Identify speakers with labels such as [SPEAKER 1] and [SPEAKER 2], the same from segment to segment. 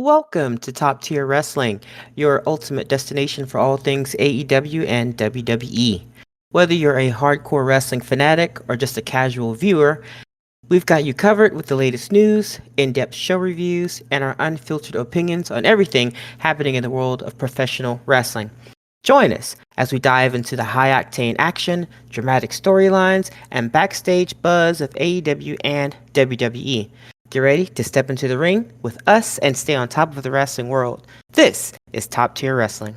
[SPEAKER 1] Welcome to Top Tier Wrestling, your ultimate destination for all things AEW and WWE. Whether you're a hardcore wrestling fanatic or just a casual viewer, we've got you covered with the latest news, in depth show reviews, and our unfiltered opinions on everything happening in the world of professional wrestling. Join us as we dive into the high octane action, dramatic storylines, and backstage buzz of AEW and WWE. Get ready to step into the ring with us and stay on top of the wrestling world. This is Top Tier Wrestling.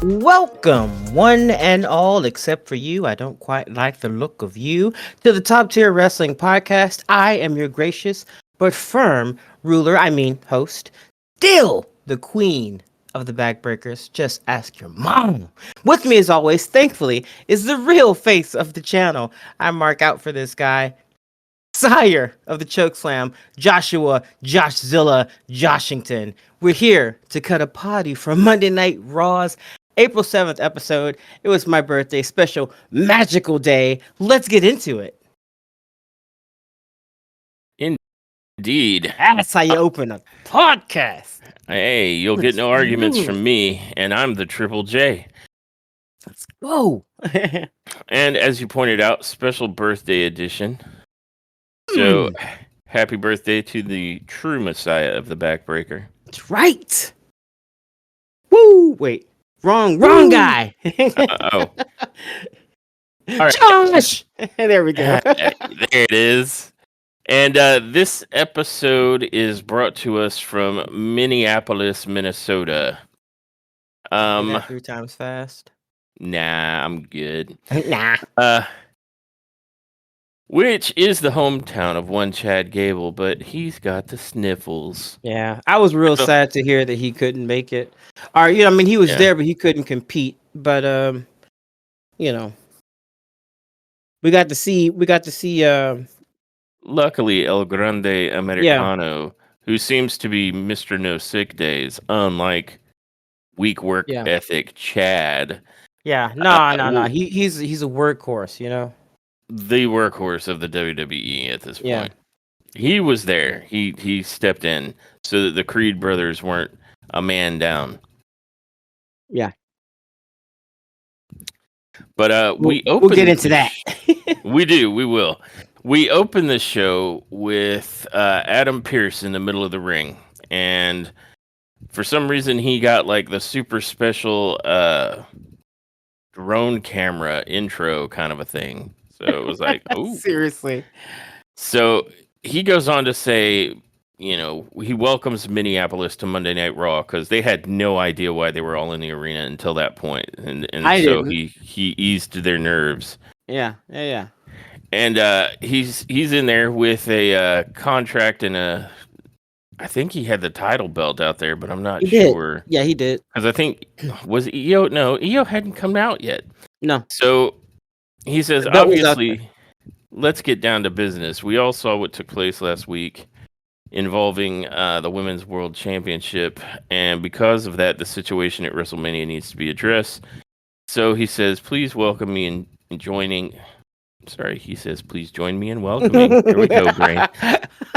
[SPEAKER 1] Welcome, one and all, except for you. I don't quite like the look of you, to the Top Tier Wrestling Podcast. I am your gracious but firm ruler, host, still the queen of the backbreakers. Just ask your mom. With me, as always, thankfully, is the real face of the channel. I mark out for this guy. Sire of the Chokeslam, Joshua Joshzilla Joshington. We're here to cut a potty from Monday Night Raw's April 7th episode. It was my birthday, special magical day. Let's get into it.
[SPEAKER 2] Indeed.
[SPEAKER 1] That's how you open a podcast.
[SPEAKER 2] Hey, you'll get no arguments from me, and I'm the Triple J.
[SPEAKER 1] Let's go.
[SPEAKER 2] And as you pointed out, special birthday edition. So, happy birthday to the true messiah of the backbreaker.
[SPEAKER 1] That's right. Woo! Wait. Wrong guy.
[SPEAKER 2] Oh.
[SPEAKER 1] All right. Josh! There we go.
[SPEAKER 2] There it is. And this episode is brought to us from Minneapolis, Minnesota.
[SPEAKER 1] That 3 times fast.
[SPEAKER 2] Nah, I'm good.
[SPEAKER 1] Nah.
[SPEAKER 2] Which is the hometown of one Chad Gable, but he's got the sniffles.
[SPEAKER 1] Yeah, I was real sad to hear that he couldn't make it. Or, he was there, but he couldn't compete. But, we got to see.
[SPEAKER 2] Luckily, El Grande Americano, who seems to be Mr. No Sick Days, unlike weak work ethic Chad.
[SPEAKER 1] Yeah, no. He's a workhorse,
[SPEAKER 2] The workhorse of the WWE at this point. He was there. He stepped in so that the Creed brothers weren't a man down.
[SPEAKER 1] Yeah.
[SPEAKER 2] But we'll
[SPEAKER 1] get into that.
[SPEAKER 2] We will. We open the show with Adam Pearce in the middle of the ring, and for some reason he got like the super special drone camera intro kind of a thing. So it was like, oh,
[SPEAKER 1] seriously.
[SPEAKER 2] So he goes on to say, he welcomes Minneapolis to Monday Night Raw because they had no idea why they were all in the arena until that point, and so he eased their nerves.
[SPEAKER 1] Yeah.
[SPEAKER 2] And he's in there with a contract and I think he had the title belt out there, but I'm not sure.
[SPEAKER 1] Did. Yeah, he did.
[SPEAKER 2] Because I think was EO. No, EO hadn't come out yet.
[SPEAKER 1] No.
[SPEAKER 2] So he says, obviously, let's get down to business. We all saw what took place last week involving the Women's World Championship, and because of that, the situation at WrestleMania needs to be addressed. So he says, please welcome me in joining. Sorry, he says, please join me in welcoming. Here we go, brain.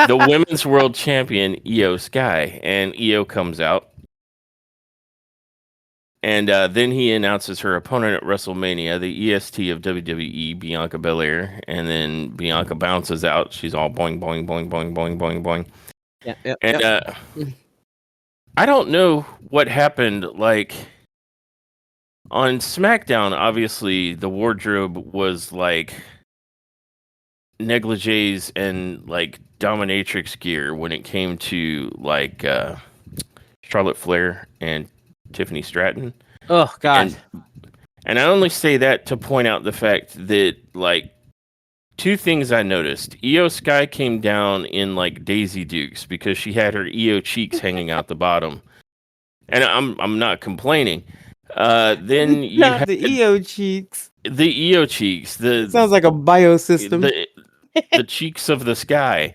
[SPEAKER 2] The Women's World Champion, Io Sky. And Io comes out. And then he announces her opponent at WrestleMania, the EST of WWE, Bianca Belair. And then Bianca bounces out. She's all boing, boing, boing, boing, boing, boing, boing.
[SPEAKER 1] Yeah.
[SPEAKER 2] I don't know what happened, like, on SmackDown, obviously, the wardrobe was, like, negligees and, like, dominatrix gear when it came to, like, Charlotte Flair and Tiffany Stratton.
[SPEAKER 1] Oh, God.
[SPEAKER 2] And I only say that to point out the fact that, like, 2 things I noticed. Io Sky came down in, like, Daisy Dukes because she had her Io cheeks hanging out the bottom. And I'm not complaining. Then you
[SPEAKER 1] Not
[SPEAKER 2] had
[SPEAKER 1] the EO cheeks.
[SPEAKER 2] the EO cheeks,
[SPEAKER 1] It sounds like a biosystem.
[SPEAKER 2] the the cheeks of the sky.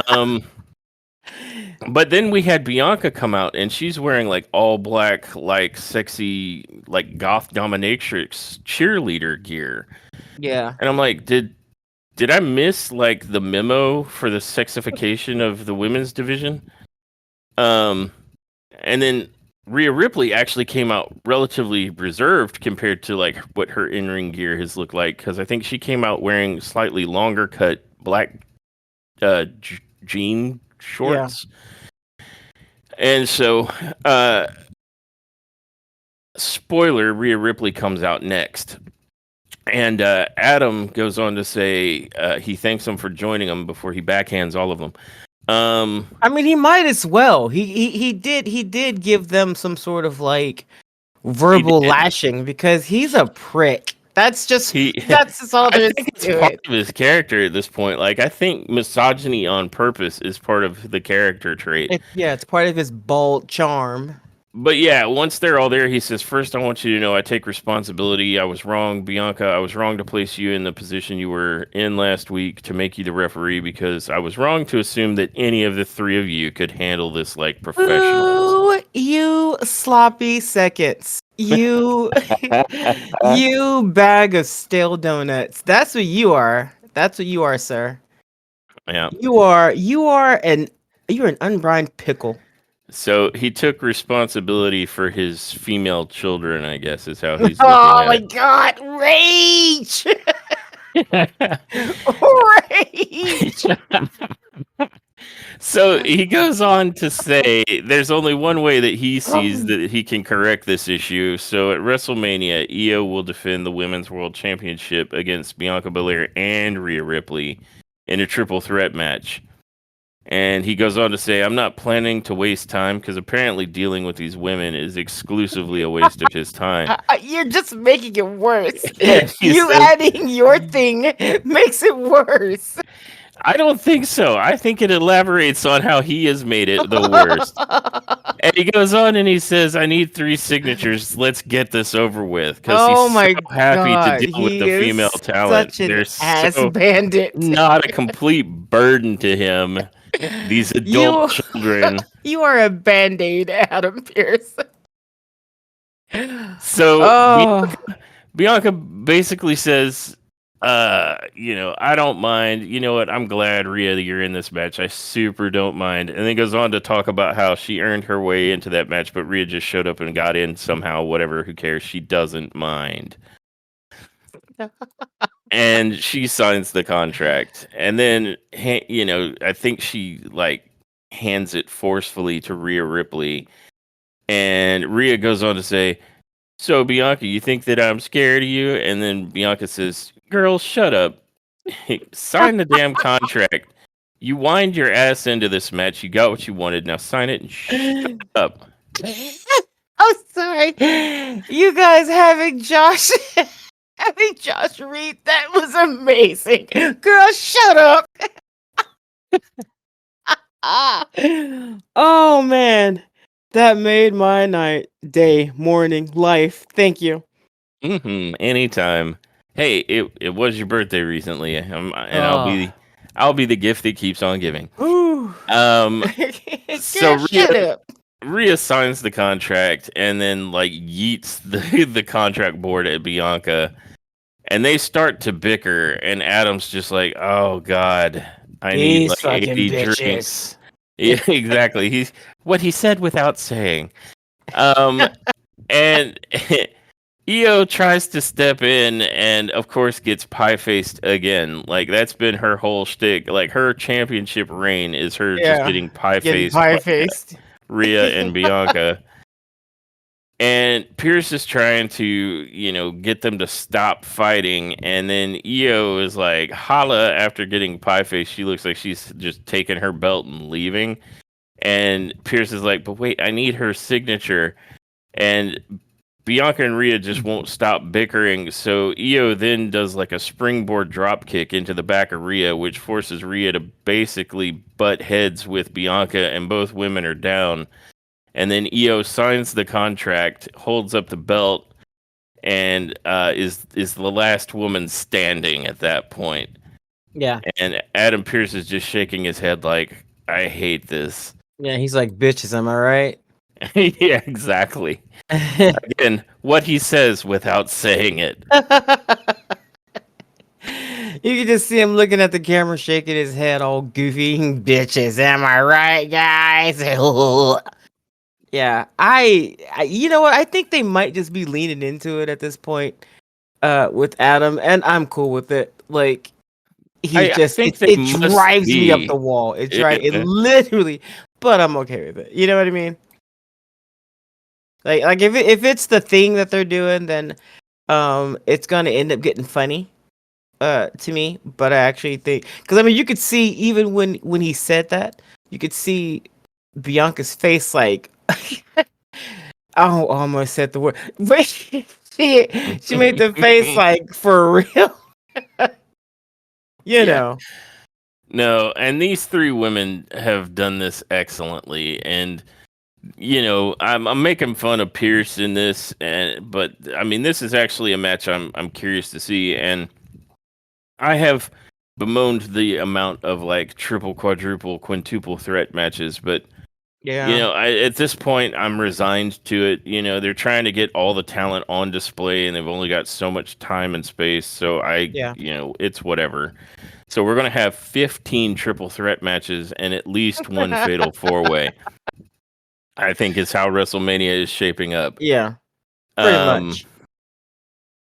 [SPEAKER 2] Um, but then we had Bianca come out, and she's wearing like all black, like sexy, like goth dominatrix cheerleader gear.
[SPEAKER 1] Yeah.
[SPEAKER 2] And I'm like, did I miss like the memo for the sexification of the women's division? Um, and then Rhea Ripley actually came out relatively reserved compared to like what her in-ring gear has looked like, because I think she came out wearing slightly longer cut black jean
[SPEAKER 1] Yeah.
[SPEAKER 2] shorts. And so, uh, spoiler, Rhea Ripley comes out next. And Adam goes on to say he thanks them for joining him before he backhands all of them.
[SPEAKER 1] I mean, he might as well. He did give them some sort of like
[SPEAKER 2] He
[SPEAKER 1] verbal
[SPEAKER 2] did.
[SPEAKER 1] lashing because he's a prick. That's just
[SPEAKER 2] He,
[SPEAKER 1] that's just all
[SPEAKER 2] I
[SPEAKER 1] there is
[SPEAKER 2] think it's
[SPEAKER 1] to
[SPEAKER 2] part
[SPEAKER 1] it.
[SPEAKER 2] of his character at this point. Like, I think misogyny on purpose is part of the character trait.
[SPEAKER 1] Yeah, it's part of his bold charm.
[SPEAKER 2] But yeah, once they're all there, he says, "First, I want you to know I take responsibility. I was wrong, Bianca. I was wrong to place you in the position you were in last week to make you the referee because I was wrong to assume that any of the three of you could handle this like professionals."
[SPEAKER 1] Ooh, you sloppy seconds. You you bag of stale donuts. That's what you are. That's what you are, sir.
[SPEAKER 2] Yeah.
[SPEAKER 1] You're an unbrined pickle.
[SPEAKER 2] So he took responsibility for his female children, I guess, is how he's looking
[SPEAKER 1] Oh
[SPEAKER 2] at
[SPEAKER 1] my
[SPEAKER 2] it.
[SPEAKER 1] god, rage! Rage!
[SPEAKER 2] So he goes on to say there's only one way that he sees
[SPEAKER 1] Um,
[SPEAKER 2] that he can correct this issue. So at WrestleMania, Io will defend the Women's World Championship against Bianca Belair and Rhea Ripley in a triple threat match. And he goes on to say, I'm not planning to waste time because apparently dealing with these women is exclusively a waste of his time.
[SPEAKER 1] You're just making it worse.
[SPEAKER 2] He
[SPEAKER 1] You
[SPEAKER 2] says,
[SPEAKER 1] adding your thing makes it worse.
[SPEAKER 2] I don't think so. I think it elaborates on how he has made it the worst. And he goes on and he says, I need 3 signatures. Let's get this over with. Because he's
[SPEAKER 1] Oh
[SPEAKER 2] so
[SPEAKER 1] my
[SPEAKER 2] happy to
[SPEAKER 1] god,
[SPEAKER 2] deal with
[SPEAKER 1] he
[SPEAKER 2] the female
[SPEAKER 1] is
[SPEAKER 2] talent.
[SPEAKER 1] such an
[SPEAKER 2] They're
[SPEAKER 1] ass
[SPEAKER 2] so
[SPEAKER 1] bandit.
[SPEAKER 2] not a complete burden to him. These adult
[SPEAKER 1] You
[SPEAKER 2] children.
[SPEAKER 1] you are a band-aid, Adam Pierce.
[SPEAKER 2] So
[SPEAKER 1] Oh,
[SPEAKER 2] Bianca basically says, I don't mind. You know what? I'm glad, Rhea, that you're in this match. I super don't mind. And then goes on to talk about how she earned her way into that match, but Rhea just showed up and got in somehow. Whatever, who cares? She doesn't mind. And she signs the contract. And then, I think she like hands it forcefully to Rhea Ripley. And Rhea goes on to say, so, Bianca, you think that I'm scared of you? And then Bianca says, girl, shut up. Sign the damn contract. You whined your ass into this match. You got what you wanted. Now sign it and shut up.
[SPEAKER 1] oh, sorry. You guys having Josh read that was amazing. Girl, shut up. Oh man, that made my night, day, morning, life. Thank you.
[SPEAKER 2] Anytime. Hey, it was your birthday recently, and
[SPEAKER 1] Oh.
[SPEAKER 2] I'll be the gift that keeps on giving.
[SPEAKER 1] Ooh.
[SPEAKER 2] So
[SPEAKER 1] Girl, shut up.
[SPEAKER 2] Rhea signs the contract and then like yeets the contract board at Bianca, and they start to bicker, and Adam's just like, oh god, I need
[SPEAKER 1] These
[SPEAKER 2] like
[SPEAKER 1] fucking
[SPEAKER 2] 80 drinks.
[SPEAKER 1] bitches.
[SPEAKER 2] Yeah, exactly. He's what he said without saying. Um, and Io tries to step in and of course gets pie faced again. Like that's been her whole shtick. Like her championship reign is her just
[SPEAKER 1] Yeah.
[SPEAKER 2] getting pie
[SPEAKER 1] Getting
[SPEAKER 2] faced
[SPEAKER 1] pie
[SPEAKER 2] by
[SPEAKER 1] faced.
[SPEAKER 2] Rhea and Bianca. And Pierce is trying to, get them to stop fighting. And then Io is like, holla, after getting pie faced. She looks like she's just taking her belt and leaving. And Pierce is like, but wait, I need her signature. And Bianca and Rhea just won't stop bickering. So Io then does like a springboard drop kick into the back of Rhea, which forces Rhea to basically butt heads with Bianca, and both women are down. and then Io signs the contract, holds up the belt, and is the last woman standing at that point.
[SPEAKER 1] Yeah.
[SPEAKER 2] And Adam Pearce is just shaking his head like, I hate this.
[SPEAKER 1] Yeah, he's like, bitches, am I right?
[SPEAKER 2] Yeah, exactly. Again, what he says without saying it.
[SPEAKER 1] You can just see him looking at the camera, shaking his head, all goofy. Bitches, am I right, guys? Yeah, you know what? I think they might just be leaning into it at this point, with Adam, and I'm cool with it. Like, he's
[SPEAKER 2] I
[SPEAKER 1] just
[SPEAKER 2] think they
[SPEAKER 1] it
[SPEAKER 2] must
[SPEAKER 1] drives me up
[SPEAKER 2] be.
[SPEAKER 1] the wall. It's right, it
[SPEAKER 2] Yeah.
[SPEAKER 1] literally, but I'm okay with it. You know what I mean? Like if it's the thing that they're doing, then it's gonna end up getting funny to me. But I actually think, because I mean, you could see even when he said that, you could see Bianca's face, like, oh, almost said the word, but she made the face like, for real. you
[SPEAKER 2] Yeah.
[SPEAKER 1] know
[SPEAKER 2] No, and these three women have done this excellently, and I'm making fun of Pierce in this, but I mean this is actually a match I'm curious to see, and I have bemoaned the amount of like triple, quadruple, quintuple threat matches, but
[SPEAKER 1] Yeah.
[SPEAKER 2] at this point I'm resigned to it. They're trying to get all the talent on display, and they've only got so much time and space, so
[SPEAKER 1] Yeah.
[SPEAKER 2] it's whatever. So we're gonna have 15 triple threat matches and at least one fatal four way. I think is how WrestleMania is shaping up.
[SPEAKER 1] Yeah. Pretty
[SPEAKER 2] Um,
[SPEAKER 1] much.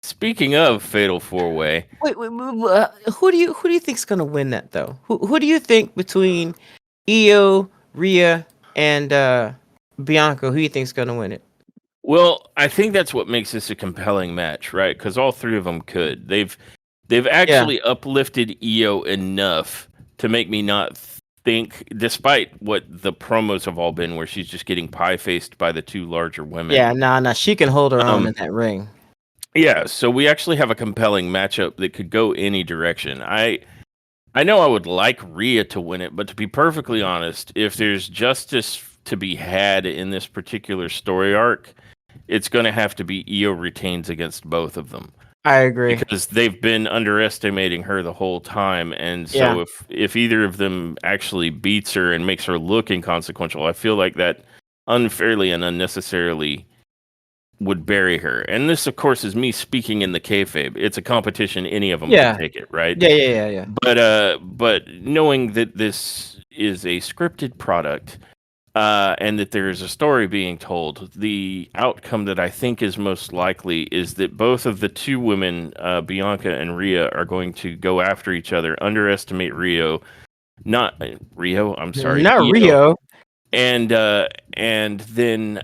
[SPEAKER 2] Speaking of fatal four way,
[SPEAKER 1] Wait, who do you think's gonna win that though? Who do you think between Io, Rhea, and Bianca? Who do you think's gonna win it?
[SPEAKER 2] well, I think that's what makes this a compelling match, right? Because all three of them could. They've
[SPEAKER 1] Yeah.
[SPEAKER 2] actually uplifted Io enough to make me not think, despite what the promos have all been, where she's just getting pie faced by the two larger women.
[SPEAKER 1] Yeah, nah, she can hold her own
[SPEAKER 2] Um,
[SPEAKER 1] in that ring.
[SPEAKER 2] yeah, so we actually have a compelling matchup that could go any direction. I know I would like Rhea to win it, but to be perfectly honest, if there's justice to be had in this particular story arc, it's going to have to be Io retains against both of them
[SPEAKER 1] I agree.
[SPEAKER 2] because they've been underestimating her the whole time, and
[SPEAKER 1] Yeah.
[SPEAKER 2] so if either of them actually beats her and makes her look inconsequential, I feel like that unfairly and unnecessarily would bury her. And this, of course, is me speaking in the kayfabe. It's a competition; any of them could
[SPEAKER 1] Yeah.
[SPEAKER 2] take it, right?
[SPEAKER 1] Yeah.
[SPEAKER 2] But knowing that this is a scripted product, and that there is a story being told, the outcome that I think is most likely is that both of the two women, Bianca and Rhea, are going to go after each other, underestimate Rio. I'm sorry,
[SPEAKER 1] Not
[SPEAKER 2] Io,
[SPEAKER 1] Rio.
[SPEAKER 2] and then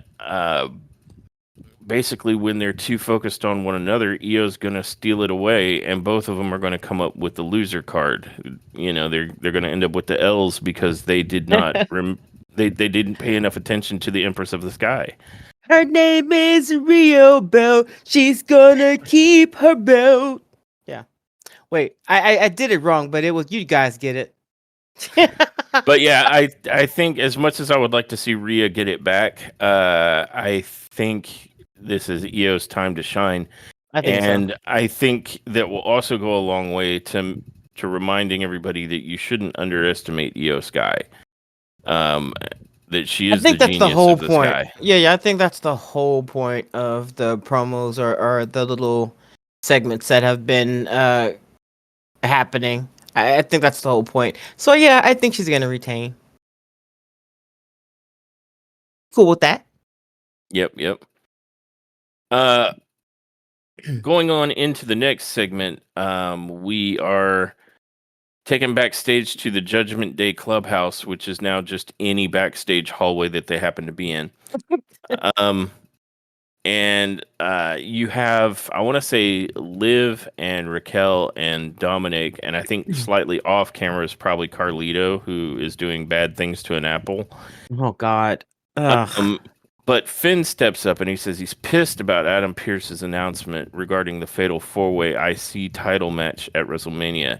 [SPEAKER 2] basically when they're too focused on one another, Io's going to steal it away, and both of them are going to come up with the loser card. They're going to end up with the L's because they did not they didn't pay enough attention to the Empress of the Sky.
[SPEAKER 1] Her name is Rio Bell. She's gonna keep her belt. Yeah. Wait, I did it wrong, but it was, you guys get it.
[SPEAKER 2] But yeah, I think as much as I would like to see Rhea get it back, I think this is Io's time to shine.
[SPEAKER 1] I think so.
[SPEAKER 2] And I think that will also go a long way to reminding everybody that you shouldn't underestimate Io Sky. That she
[SPEAKER 1] I
[SPEAKER 2] is the
[SPEAKER 1] think that's the
[SPEAKER 2] genius
[SPEAKER 1] whole
[SPEAKER 2] of the
[SPEAKER 1] point.
[SPEAKER 2] sky.
[SPEAKER 1] Yeah, I think that's the whole point of the promos, or the little segments that have been happening. I think that's the whole point. So yeah, I think she's gonna retain. Cool with that.
[SPEAKER 2] Yep. Uh, Going on into the next segment, we are taken backstage to the Judgment Day Clubhouse, which is now just any backstage hallway that they happen to be in. Um, and you have, I want to say, Liv and Raquel and Dominic, and I think slightly off camera is probably Carlito, who is doing bad things to an apple.
[SPEAKER 1] Oh God. Ugh.
[SPEAKER 2] Um, but Finn steps up and he says he's pissed about Adam Pearce's announcement regarding the Fatal Four Way IC title match at WrestleMania.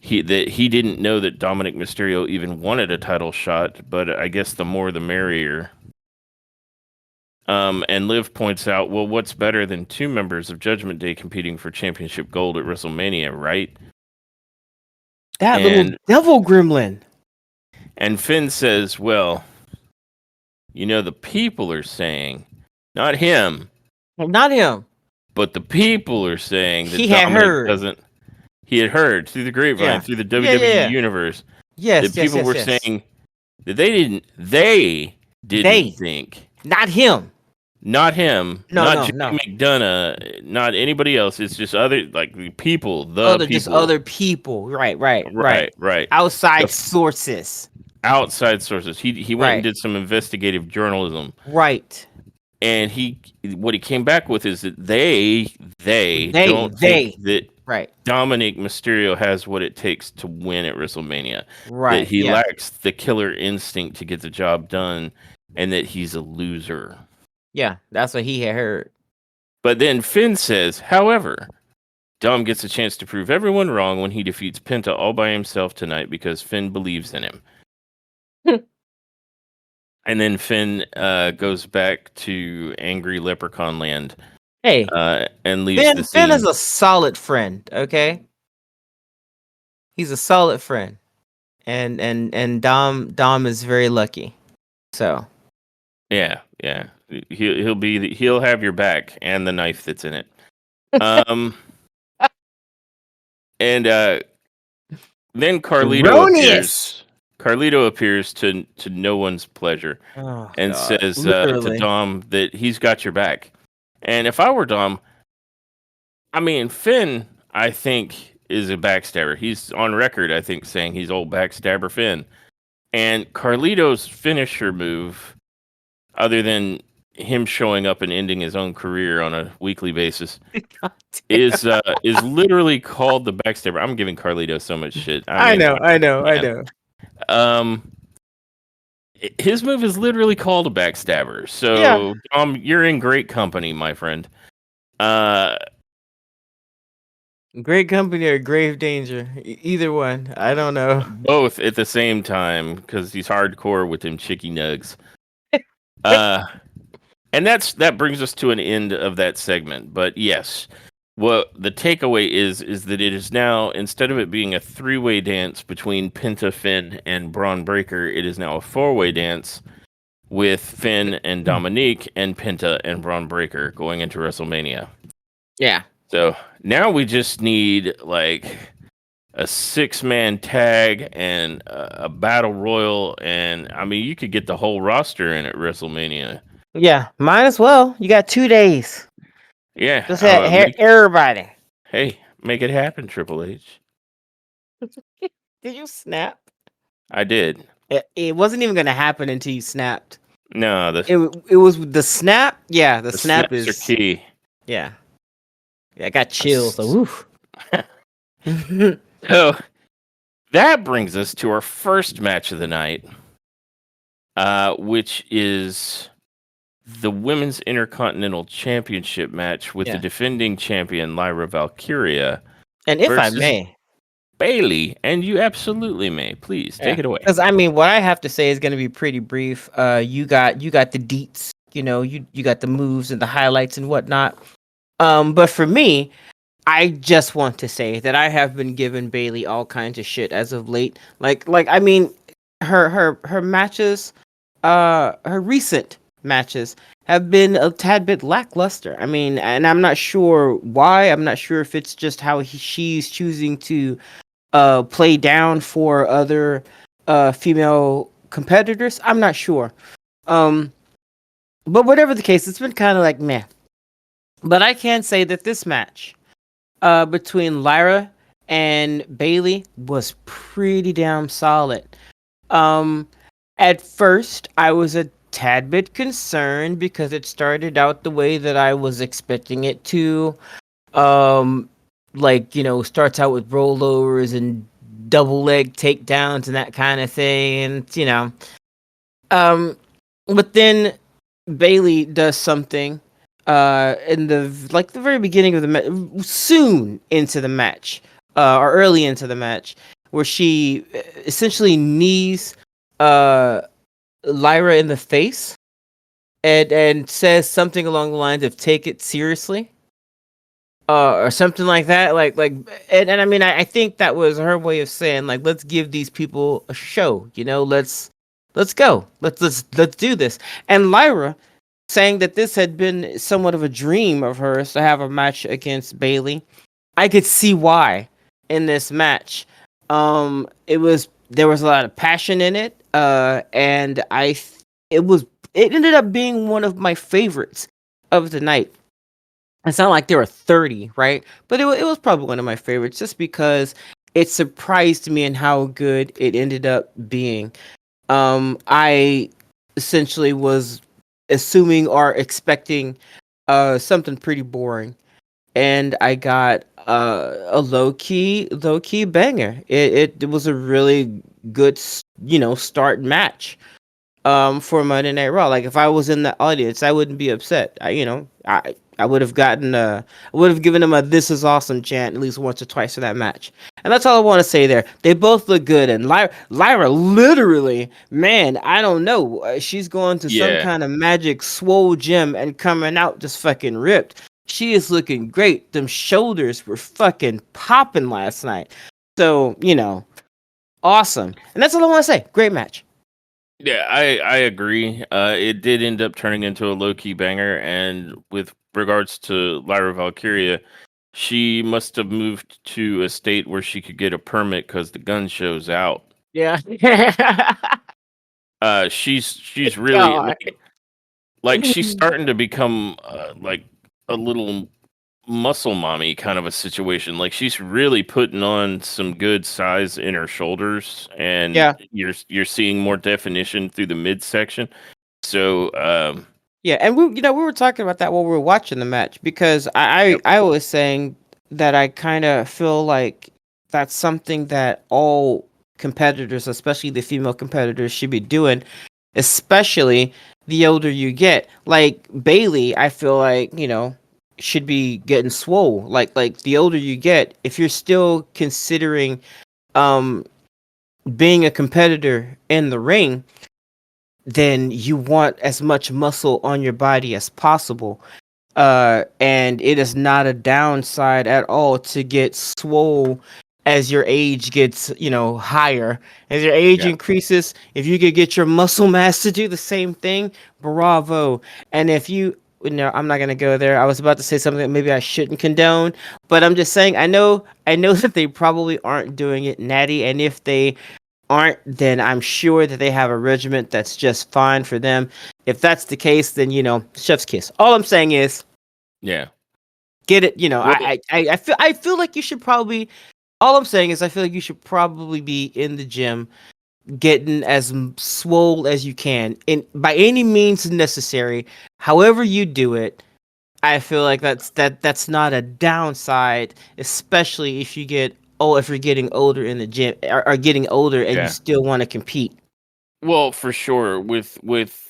[SPEAKER 2] He didn't know that Dominic Mysterio even wanted a title shot, but I guess the more the merrier. And Liv points out, well, what's better than two members of Judgment Day competing for championship gold at WrestleMania, right?
[SPEAKER 1] That little devil gremlin.
[SPEAKER 2] And Finn says, well, the people are saying, not him,
[SPEAKER 1] Not him.
[SPEAKER 2] but the people are saying that
[SPEAKER 1] He had
[SPEAKER 2] Dominic
[SPEAKER 1] heard.
[SPEAKER 2] doesn't. He had heard through the grapevine, through the WWE universe,
[SPEAKER 1] that
[SPEAKER 2] people were saying that they didn't think.
[SPEAKER 1] Not him.
[SPEAKER 2] Not him.
[SPEAKER 1] No,
[SPEAKER 2] not
[SPEAKER 1] no,
[SPEAKER 2] Jimmy
[SPEAKER 1] no.
[SPEAKER 2] McDonough. Not anybody else. It's just other people.
[SPEAKER 1] Just other people. Right. Outside sources.
[SPEAKER 2] Outside sources. He went and did some investigative journalism.
[SPEAKER 1] Right.
[SPEAKER 2] And what he came back with is that they don't think that Dominic Mysterio has what it takes to win at WrestleMania.
[SPEAKER 1] Right.
[SPEAKER 2] That he lacks the killer instinct to get the job done, and that he's a loser.
[SPEAKER 1] Yeah, that's what he had heard.
[SPEAKER 2] But then Finn says, however, Dom gets a chance to prove everyone wrong when he defeats Penta all by himself tonight because Finn believes in him. And then Finn goes back to angry Leprechaun Land.
[SPEAKER 1] Hey,
[SPEAKER 2] and leaves the scene.
[SPEAKER 1] Finn is a solid friend. Okay, he's a solid friend, and Dom is very lucky. So,
[SPEAKER 2] yeah, he'll have your back and the knife that's in it. And then Carlito appears to no one's pleasure and says to Dom that he's got your back. And if I were Dom, I mean, Finn, I think, is a backstabber. He's on record, I think, saying he's old backstabber Finn. And Carlito's finisher move, other than him showing up and ending his own career on a weekly basis, is literally called the backstabber. I'm giving Carlito so much shit.
[SPEAKER 1] I know.
[SPEAKER 2] His move is literally called a backstabber. So, Dom, you're in great company, my friend.
[SPEAKER 1] Great company or grave danger. Either one. I don't know.
[SPEAKER 2] Both at the same time, because he's hardcore with them chicky nugs. And that brings us to an end of that segment. But yes, what the takeaway is that it is now, instead of it being a three-way dance between Penta, Finn, and Braun Breaker, it is now a four-way dance with Finn and Dominique and Penta and Braun Breaker going into WrestleMania.
[SPEAKER 1] Yeah.
[SPEAKER 2] So now we just need like a 6-man tag and a battle royal, and I mean you could get the whole roster in at WrestleMania.
[SPEAKER 1] Yeah, might as well. You got 2 days.
[SPEAKER 2] Yeah,
[SPEAKER 1] just everybody.
[SPEAKER 2] Hey, make it happen, Triple H.
[SPEAKER 1] Did you snap?
[SPEAKER 2] I did.
[SPEAKER 1] It wasn't even going to happen until you snapped.
[SPEAKER 2] No,
[SPEAKER 1] it was the snap. Yeah, the snap is
[SPEAKER 2] key.
[SPEAKER 1] Yeah, I got chills. So, woof.
[SPEAKER 2] So that brings us to our first match of the night, which is the Women's Intercontinental Championship match with the defending champion Lyra Valkyria.
[SPEAKER 1] And if I may,
[SPEAKER 2] Bayley, and you absolutely may. Please take it away.
[SPEAKER 1] Because I mean, what I have to say is going to be pretty brief. You got the deets, you got the moves and the highlights and whatnot. But for me, I just want to say that I have been giving Bayley all kinds of shit as of late. Like I mean, her matches, her recent matches have been a tad bit lackluster. I mean, and I'm not sure why. I'm not sure if it's just how she's choosing to play down for other female competitors. I'm not sure. But whatever the case, it's been kind of like meh. But I can say that this match between Lyra and Bayley was pretty damn solid. At first, I was a tad bit concerned because it started out the way that I was expecting it to. Starts out with rollovers and double leg takedowns and that kind of thing, and but then Bayley does something in the very beginning of the match, soon into the match, or early into the match, where she essentially knees Lyra in the face, and says something along the lines of "take it seriously." Or something like that, and I mean, I think that was her way of saying, like, let's give these people a show, let's go, let's do this. And Lyra saying that this had been somewhat of a dream of hers to have a match against Bailey. I could see why in this match. There was a lot of passion in it, and it was it ended up being one of my favorites of the night. It's not like there were 30, right? But it was probably one of my favorites just because it surprised me in how good it ended up being. I essentially was assuming or expecting something pretty boring, and I got a low key banger. It was a really good start match for Monday Night Raw. Like if I was in the audience, I wouldn't be upset. I would have I would have given them a "This is awesome" chant at least once or twice for that match. And that's all I want to say there. They both look good, and Lyra literally, man, I don't know, she's going to some
[SPEAKER 2] Yeah.
[SPEAKER 1] kind of magic swole gym and coming out just fucking ripped. She is looking great. Them shoulders were fucking popping last night. So awesome. And that's all I want to say. Great match.
[SPEAKER 2] Yeah, I agree. It did end up turning into a low key banger, and with regards to Lyra Valkyria, she must have moved to a state where she could get a permit because the gun show's out.
[SPEAKER 1] Yeah.
[SPEAKER 2] She's really
[SPEAKER 1] God.
[SPEAKER 2] like she's starting to become like a little muscle mommy kind of a situation. Like she's really putting on some good size in her shoulders, and
[SPEAKER 1] Yeah.
[SPEAKER 2] you're seeing more definition through the midsection. So
[SPEAKER 1] Yeah, and we were talking about that while we were watching the match because
[SPEAKER 2] yep,
[SPEAKER 1] I was saying that I kind of feel like that's something that all competitors, especially the female competitors, should be doing, especially the older you get. Like Bailey, I feel like, should be getting swole. Like the older you get, if you're still considering um being a competitor in the ring, then you want as much muscle on your body as possible. And it is not a downside at all to get swole as your age gets, higher. As your age
[SPEAKER 2] yeah.
[SPEAKER 1] increases, if you could get your muscle mass to do the same thing, bravo. And if you no, I'm not gonna go there. I was about to say something that maybe I shouldn't condone, but I'm just saying I know that they probably aren't doing it natty, and if they aren't, then I'm sure that they have a regiment that's just fine for them. If that's the case, then chef's kiss. All I'm saying is
[SPEAKER 2] Yeah.
[SPEAKER 1] get it.
[SPEAKER 2] Well,
[SPEAKER 1] I feel like you should probably. All I'm saying is I feel like you should probably be in the gym, getting as swole as you can, in by any means necessary. However you do it, I feel like that's not a downside, especially if you get if you're getting older in the gym or getting older and you
[SPEAKER 2] yeah.
[SPEAKER 1] still want to compete.
[SPEAKER 2] Well, for sure, with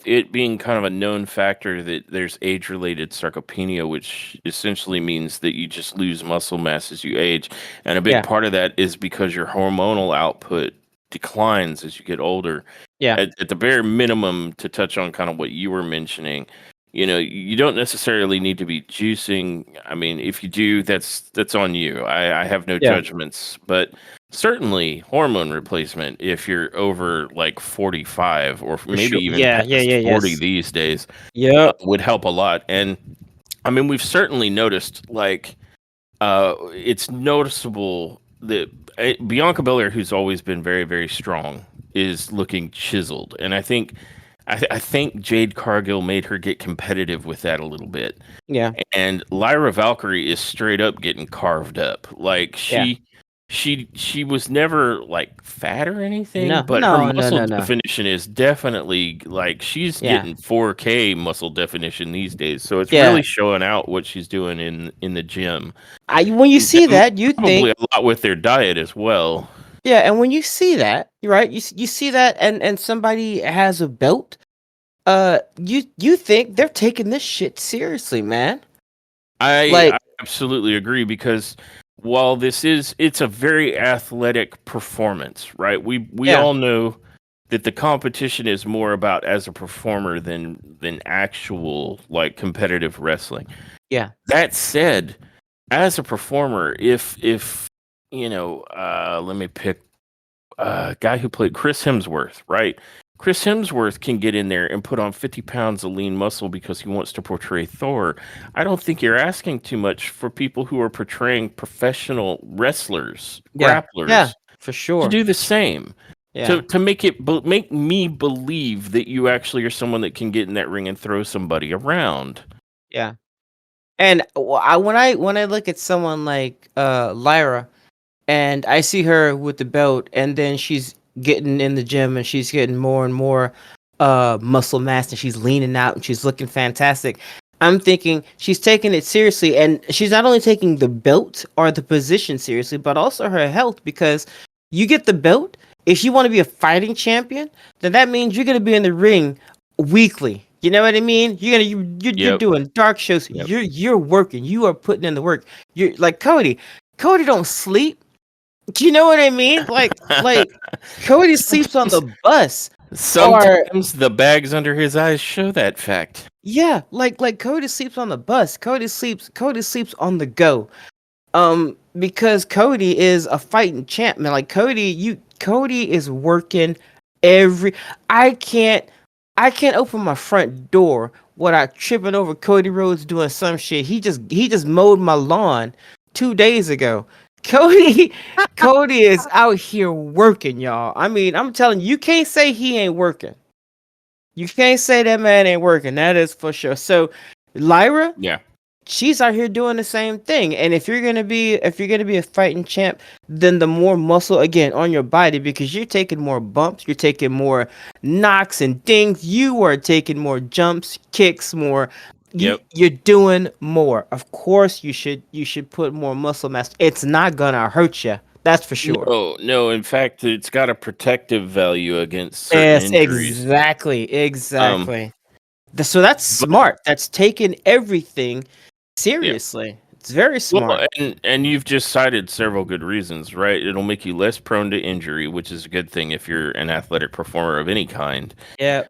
[SPEAKER 2] it being kind of a known factor that there's age-related sarcopenia, which essentially means that you just lose muscle mass as you age, and a big
[SPEAKER 1] Yeah,
[SPEAKER 2] part of that is because your hormonal output declines as you get older.
[SPEAKER 1] yeah,
[SPEAKER 2] At the bare minimum, to touch on kind of what you were mentioning, you don't necessarily need to be juicing. I mean, if you do, that's on you. I have no
[SPEAKER 1] yeah,
[SPEAKER 2] judgments, but certainly hormone replacement if you're over like 45 or
[SPEAKER 1] for
[SPEAKER 2] maybe
[SPEAKER 1] sure.
[SPEAKER 2] even
[SPEAKER 1] Yeah, yeah,
[SPEAKER 2] past
[SPEAKER 1] yeah,
[SPEAKER 2] 40
[SPEAKER 1] yes.
[SPEAKER 2] these days
[SPEAKER 1] Yep.
[SPEAKER 2] would help a lot. And I mean, we've certainly noticed like it's noticeable that Bianca Belair, who's always been very, very strong, is looking chiseled, and I think Jade Cargill made her get competitive with that a little bit.
[SPEAKER 1] Yeah,
[SPEAKER 2] And Lyra Valkyrie is straight up getting carved up. Like
[SPEAKER 1] yeah.
[SPEAKER 2] she was never like fat or anything,
[SPEAKER 1] No,
[SPEAKER 2] but her
[SPEAKER 1] no, no,
[SPEAKER 2] muscle
[SPEAKER 1] no, no.
[SPEAKER 2] definition is definitely like she's
[SPEAKER 1] Yeah,
[SPEAKER 2] getting 4K muscle definition these days. So it's
[SPEAKER 1] yeah.
[SPEAKER 2] really showing out what she's doing in the gym.
[SPEAKER 1] I when you see
[SPEAKER 2] And
[SPEAKER 1] that, you
[SPEAKER 2] probably
[SPEAKER 1] think,
[SPEAKER 2] a lot with their diet as well.
[SPEAKER 1] yeah, and when you see that, right? You see that, and somebody has a belt. You think they're taking this shit seriously, man?
[SPEAKER 2] I
[SPEAKER 1] Like,
[SPEAKER 2] absolutely agree because while it's a very athletic performance, right? We
[SPEAKER 1] yeah,
[SPEAKER 2] all know that the competition is more about as a performer than actual like competitive wrestling.
[SPEAKER 1] Yeah.
[SPEAKER 2] That said, as a performer, if let me pick a guy who played Chris Hemsworth, right? Chris Hemsworth can get in there and put on 50 pounds of lean muscle because he wants to portray Thor. I don't think you're asking too much for people who are portraying professional wrestlers,
[SPEAKER 1] Yeah. Yeah.
[SPEAKER 2] grapplers,
[SPEAKER 1] For
[SPEAKER 2] to
[SPEAKER 1] sure.
[SPEAKER 2] do the same.
[SPEAKER 1] Yeah.
[SPEAKER 2] To make me believe that you actually are someone that can get in that ring and throw somebody around.
[SPEAKER 1] Yeah. And when I look at someone like Lyra, and I see her with the belt, and then she's getting in the gym and she's getting more and more muscle mass, and she's leaning out and she's looking fantastic. I'm thinking she's taking it seriously, and she's not only taking the belt or the position seriously, but also her health, because you get the belt. If you want to be a fighting champion, then that means you're gonna be in the ring weekly. You know what I mean? You're
[SPEAKER 2] Yep.
[SPEAKER 1] doing dark shows.
[SPEAKER 2] Yep.
[SPEAKER 1] You're working. You are putting in the work. You're like Cody. Cody don't sleep. Do you know what I mean? Like Cody sleeps on the bus, or
[SPEAKER 2] Sometimes the bags under his eyes show that fact.
[SPEAKER 1] yeah, like Cody sleeps on the bus. Cody sleeps on the go. Because Cody is a fighting champ, man. Like Cody is working every. I can't I can't open my front door without tripping over Cody Rhodes doing some shit. He just mowed my lawn 2 days ago. Cody Cody is out here working, y'all. I mean, I'm telling you, you can't say he ain't working. You can't say that man ain't working. That is for sure. So Lyra,
[SPEAKER 2] Yeah.
[SPEAKER 1] she's out here doing the same thing. And if you're gonna be a fighting champ, then the more muscle again on your body, because you're taking more bumps, you're taking more knocks and dings, you are taking more jumps, kicks, more.
[SPEAKER 2] Yep.
[SPEAKER 1] You're doing more. Of course, you should put more muscle mass. It's not gonna hurt you. That's for sure.
[SPEAKER 2] No, no. In fact, it's got a protective value against certain
[SPEAKER 1] Yes,
[SPEAKER 2] injuries.
[SPEAKER 1] exactly,
[SPEAKER 2] Um,
[SPEAKER 1] exactly. So that's
[SPEAKER 2] but
[SPEAKER 1] smart. That's taking everything
[SPEAKER 2] yeah.
[SPEAKER 1] seriously. It's very smart.
[SPEAKER 2] Well, and you've just cited several good reasons, right? It'll make you less prone to injury, which is a good thing if you're an athletic performer of any kind.
[SPEAKER 1] Yeah.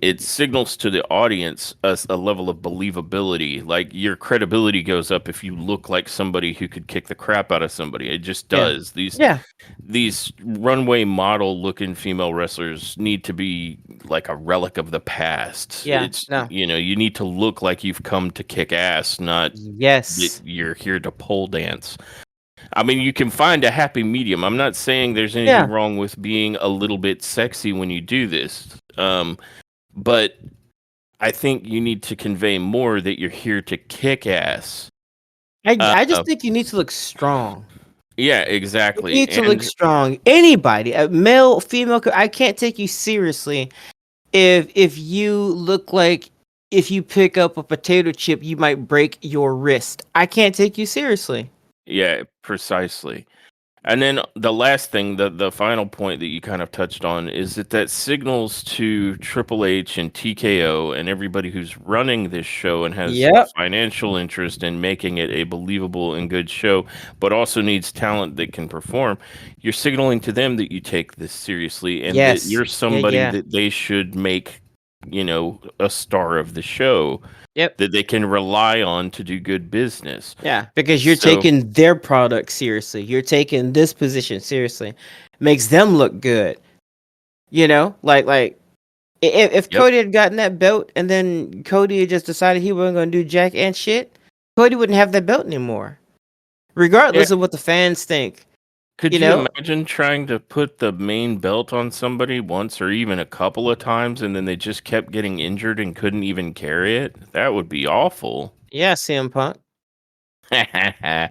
[SPEAKER 2] It signals to the audience a level of believability. Like your credibility goes up if you look like somebody who could kick the crap out of somebody. It just
[SPEAKER 1] Yeah.
[SPEAKER 2] does.
[SPEAKER 1] Yeah.
[SPEAKER 2] These runway model looking female wrestlers need to be like a relic of the past.
[SPEAKER 1] Yeah. No.
[SPEAKER 2] You need to look like you've come to kick ass, not that
[SPEAKER 1] Yes.
[SPEAKER 2] you're here to pole dance. I mean, you can find a happy medium. I'm not saying there's anything
[SPEAKER 1] Yeah.
[SPEAKER 2] wrong with being a little bit sexy when you do this. But I think you need to convey more that you're here to kick ass.
[SPEAKER 1] I
[SPEAKER 2] Uh,
[SPEAKER 1] just think you need to look strong.
[SPEAKER 2] yeah,
[SPEAKER 1] You
[SPEAKER 2] exactly.
[SPEAKER 1] need to look
[SPEAKER 2] And
[SPEAKER 1] strong. Anybody, male, female, I can't take you seriously if you look like, if you pick up a potato chip, you might break your wrist. I can't take you seriously.
[SPEAKER 2] yeah, precisely. And then the last thing, the final point that you kind of touched on is that signals to Triple H and TKO and everybody who's running this show and has a
[SPEAKER 1] Yep.
[SPEAKER 2] financial interest in making it a believable and good show, but also needs talent that can perform. You're signaling to them that you take this seriously and that
[SPEAKER 1] Yes.
[SPEAKER 2] you're
[SPEAKER 1] Yeah.
[SPEAKER 2] somebody
[SPEAKER 1] Yeah.
[SPEAKER 2] that they should make, a star of the show
[SPEAKER 1] Yep.
[SPEAKER 2] that they can rely on to do good business.
[SPEAKER 1] Yeah, because you're
[SPEAKER 2] So,
[SPEAKER 1] taking their product seriously. You're taking this position seriously. Makes them look good. Like if
[SPEAKER 2] yep.
[SPEAKER 1] Cody had gotten that belt and then Cody had just decided he wasn't going to do jack and shit, Cody wouldn't have that belt anymore,
[SPEAKER 2] Yeah.
[SPEAKER 1] regardless of what the fans think.
[SPEAKER 2] Could
[SPEAKER 1] You
[SPEAKER 2] you
[SPEAKER 1] know?
[SPEAKER 2] imagine trying to put the main belt on somebody once or even a couple of times and then they just kept getting injured and couldn't even carry it? That would be awful.
[SPEAKER 1] Yeah, CM Punk.
[SPEAKER 2] and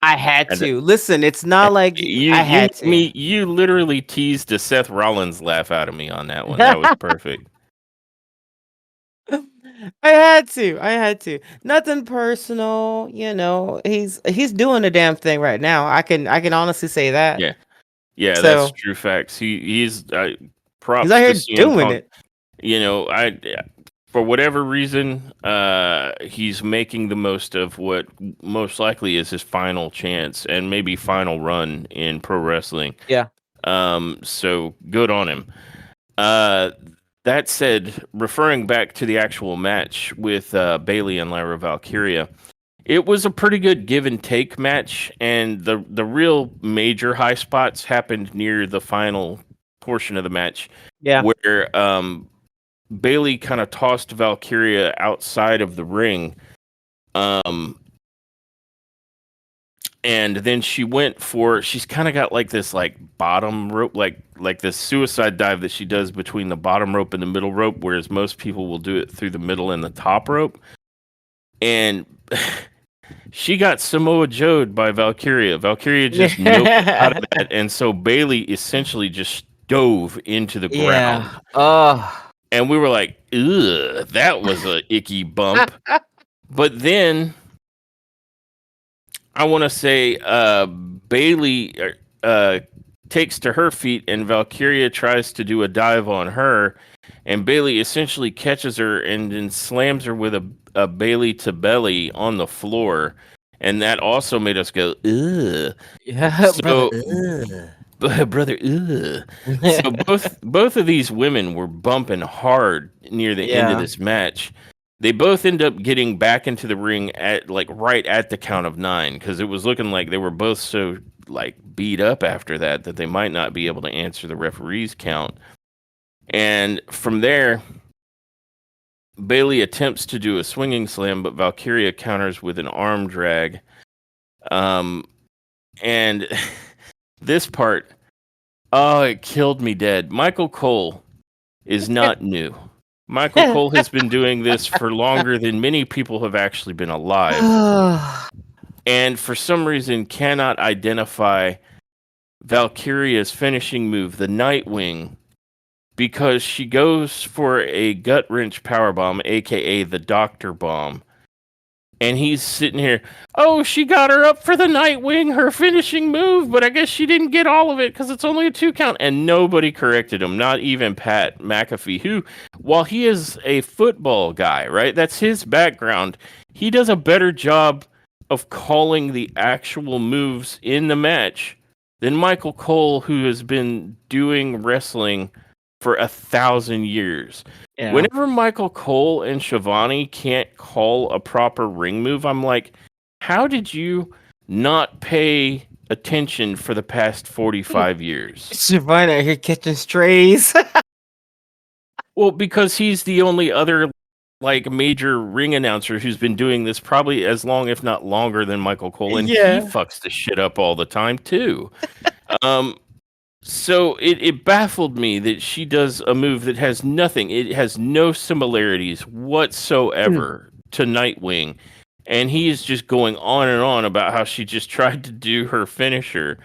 [SPEAKER 1] I had to listen. It's not like
[SPEAKER 2] you
[SPEAKER 1] I
[SPEAKER 2] you
[SPEAKER 1] had
[SPEAKER 2] made
[SPEAKER 1] to.
[SPEAKER 2] me you literally teased a Seth Rollins laugh out of me on that one. That was perfect.
[SPEAKER 1] I had to. I had to. Nothing personal. He's doing the damn thing right now. I can honestly say that.
[SPEAKER 2] Yeah. Yeah, that's
[SPEAKER 1] So
[SPEAKER 2] true facts. He's
[SPEAKER 1] he's out
[SPEAKER 2] props to
[SPEAKER 1] here
[SPEAKER 2] CM
[SPEAKER 1] doing
[SPEAKER 2] Punk.
[SPEAKER 1] it.
[SPEAKER 2] I for whatever reason, he's making the most of what most likely is his final chance and maybe final run in pro wrestling.
[SPEAKER 1] Yeah.
[SPEAKER 2] So good on him. Uh, that said, referring back to the actual match with Bailey and Lyra Valkyria, it was a pretty good give and take match, and the real major high spots happened near the final portion of the match,
[SPEAKER 1] Yeah.
[SPEAKER 2] where Bailey kind of tossed Valkyria outside of the ring, and then she's kind of got like this like bottom rope, like this suicide dive that she does between the bottom rope and the middle rope, whereas most people will do it through the middle and the top rope, and she got Samoa Joe'd by Valkyria. Valkyria just noped out of that, and so Bailey essentially just dove into the ground.
[SPEAKER 1] Yeah. Oh.
[SPEAKER 2] And we were like, ugh, that was a icky bump. But then I want to say Bailey takes to her feet, and Valkyria tries to do a dive on her, and Bailey essentially catches her and then slams her with a Bailey to belly on the floor, and that also made us go, ugh.
[SPEAKER 1] Yeah,
[SPEAKER 2] So,
[SPEAKER 1] brother.
[SPEAKER 2] brother, ugh. So both of these women were bumping hard near the end of this match. They both end up getting back into the ring at like right at the count of 9, because it was looking like they were both so like beat up after that they might not be able to answer the referee's count. And from there, Bailey attempts to do a swinging slam, but Valkyria counters with an arm drag. And this part, oh, it killed me dead. Michael Cole is not new. Michael Cole has been doing this for longer than many people have actually been alive. And for some reason cannot identify Valkyria's finishing move, the Nightwing, because she goes for a gut wrench powerbomb, aka the Doctor Bomb. And he's sitting here, oh, she got her up for the Nightwing, her finishing move, but I guess she didn't get all of it because it's only a 2 count. And nobody corrected him, not even Pat McAfee, who, while he is a football guy, right, that's his background, he does a better job of calling the actual moves in the match than Michael Cole, who has been doing wrestling for 1,000 years. Yeah. Whenever Michael Cole and Shivani can't call a proper ring move, I'm like, how did you not pay attention for the past 45 years?
[SPEAKER 1] Shivani out here catching strays.
[SPEAKER 2] Well, because he's the only other like major ring announcer who's been doing this probably as long, if not longer, than Michael Cole, and he fucks the shit up all the time too. So it baffled me that she does a move that has nothing. It has no similarities whatsoever to Nightwing. And he is just going on and on about how she just tried to do her finisher.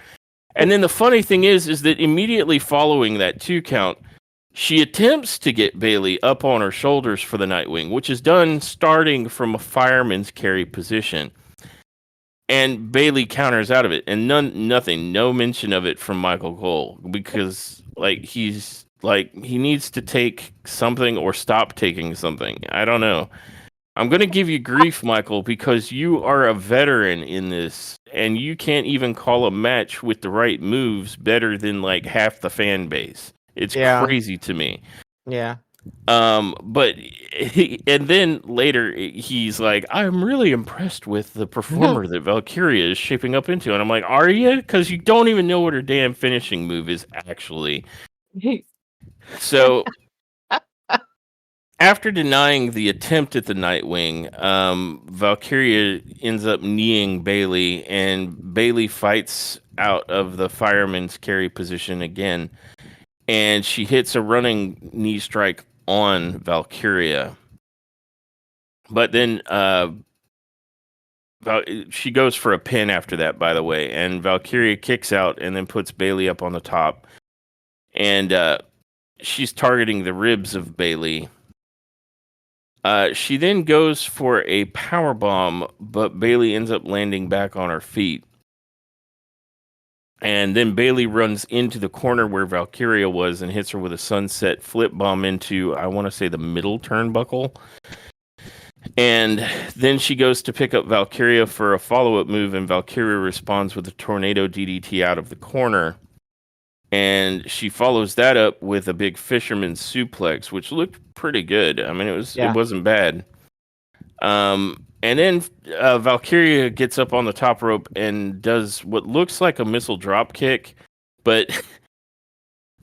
[SPEAKER 2] And then the funny thing is that immediately following that 2 count, she attempts to get Bailey up on her shoulders for the Nightwing, which is done starting from a fireman's carry position. And Bailey counters out of it, and no mention of it from Michael Cole, because he needs to take something or stop taking something. I don't know. I'm gonna give you grief, Michael, because you are a veteran in this, and you can't even call a match with the right moves better than like half the fan base. It's crazy to me.
[SPEAKER 1] Yeah.
[SPEAKER 2] But and then later he's like, I'm really impressed with the performer that Valkyria is shaping up into. And I'm like, are you? Because you don't even know what her damn finishing move is actually. So after denying the attempt at the Nightwing, Valkyria ends up kneeing Bailey, and Bailey fights out of the fireman's carry position again. And she hits a running knee strike on Valkyria. But then she goes for a pin after that, by the way. And Valkyria kicks out and then puts Bailey up on the top. And she's targeting the ribs of Bailey. She then goes for a power bomb, but Bailey ends up landing back on her feet. And then Bailey runs into the corner where Valkyria was and hits her with a sunset flip bomb into, I want to say, the middle turnbuckle. And then she goes to pick up Valkyria for a follow-up move, and Valkyria responds with a tornado DDT out of the corner. and she follows that up with a big fisherman suplex, which looked pretty good. I mean, it
[SPEAKER 1] Yeah.
[SPEAKER 2] wasn't bad. And then Valkyria gets up on the top rope and does what looks like a missile drop kick, but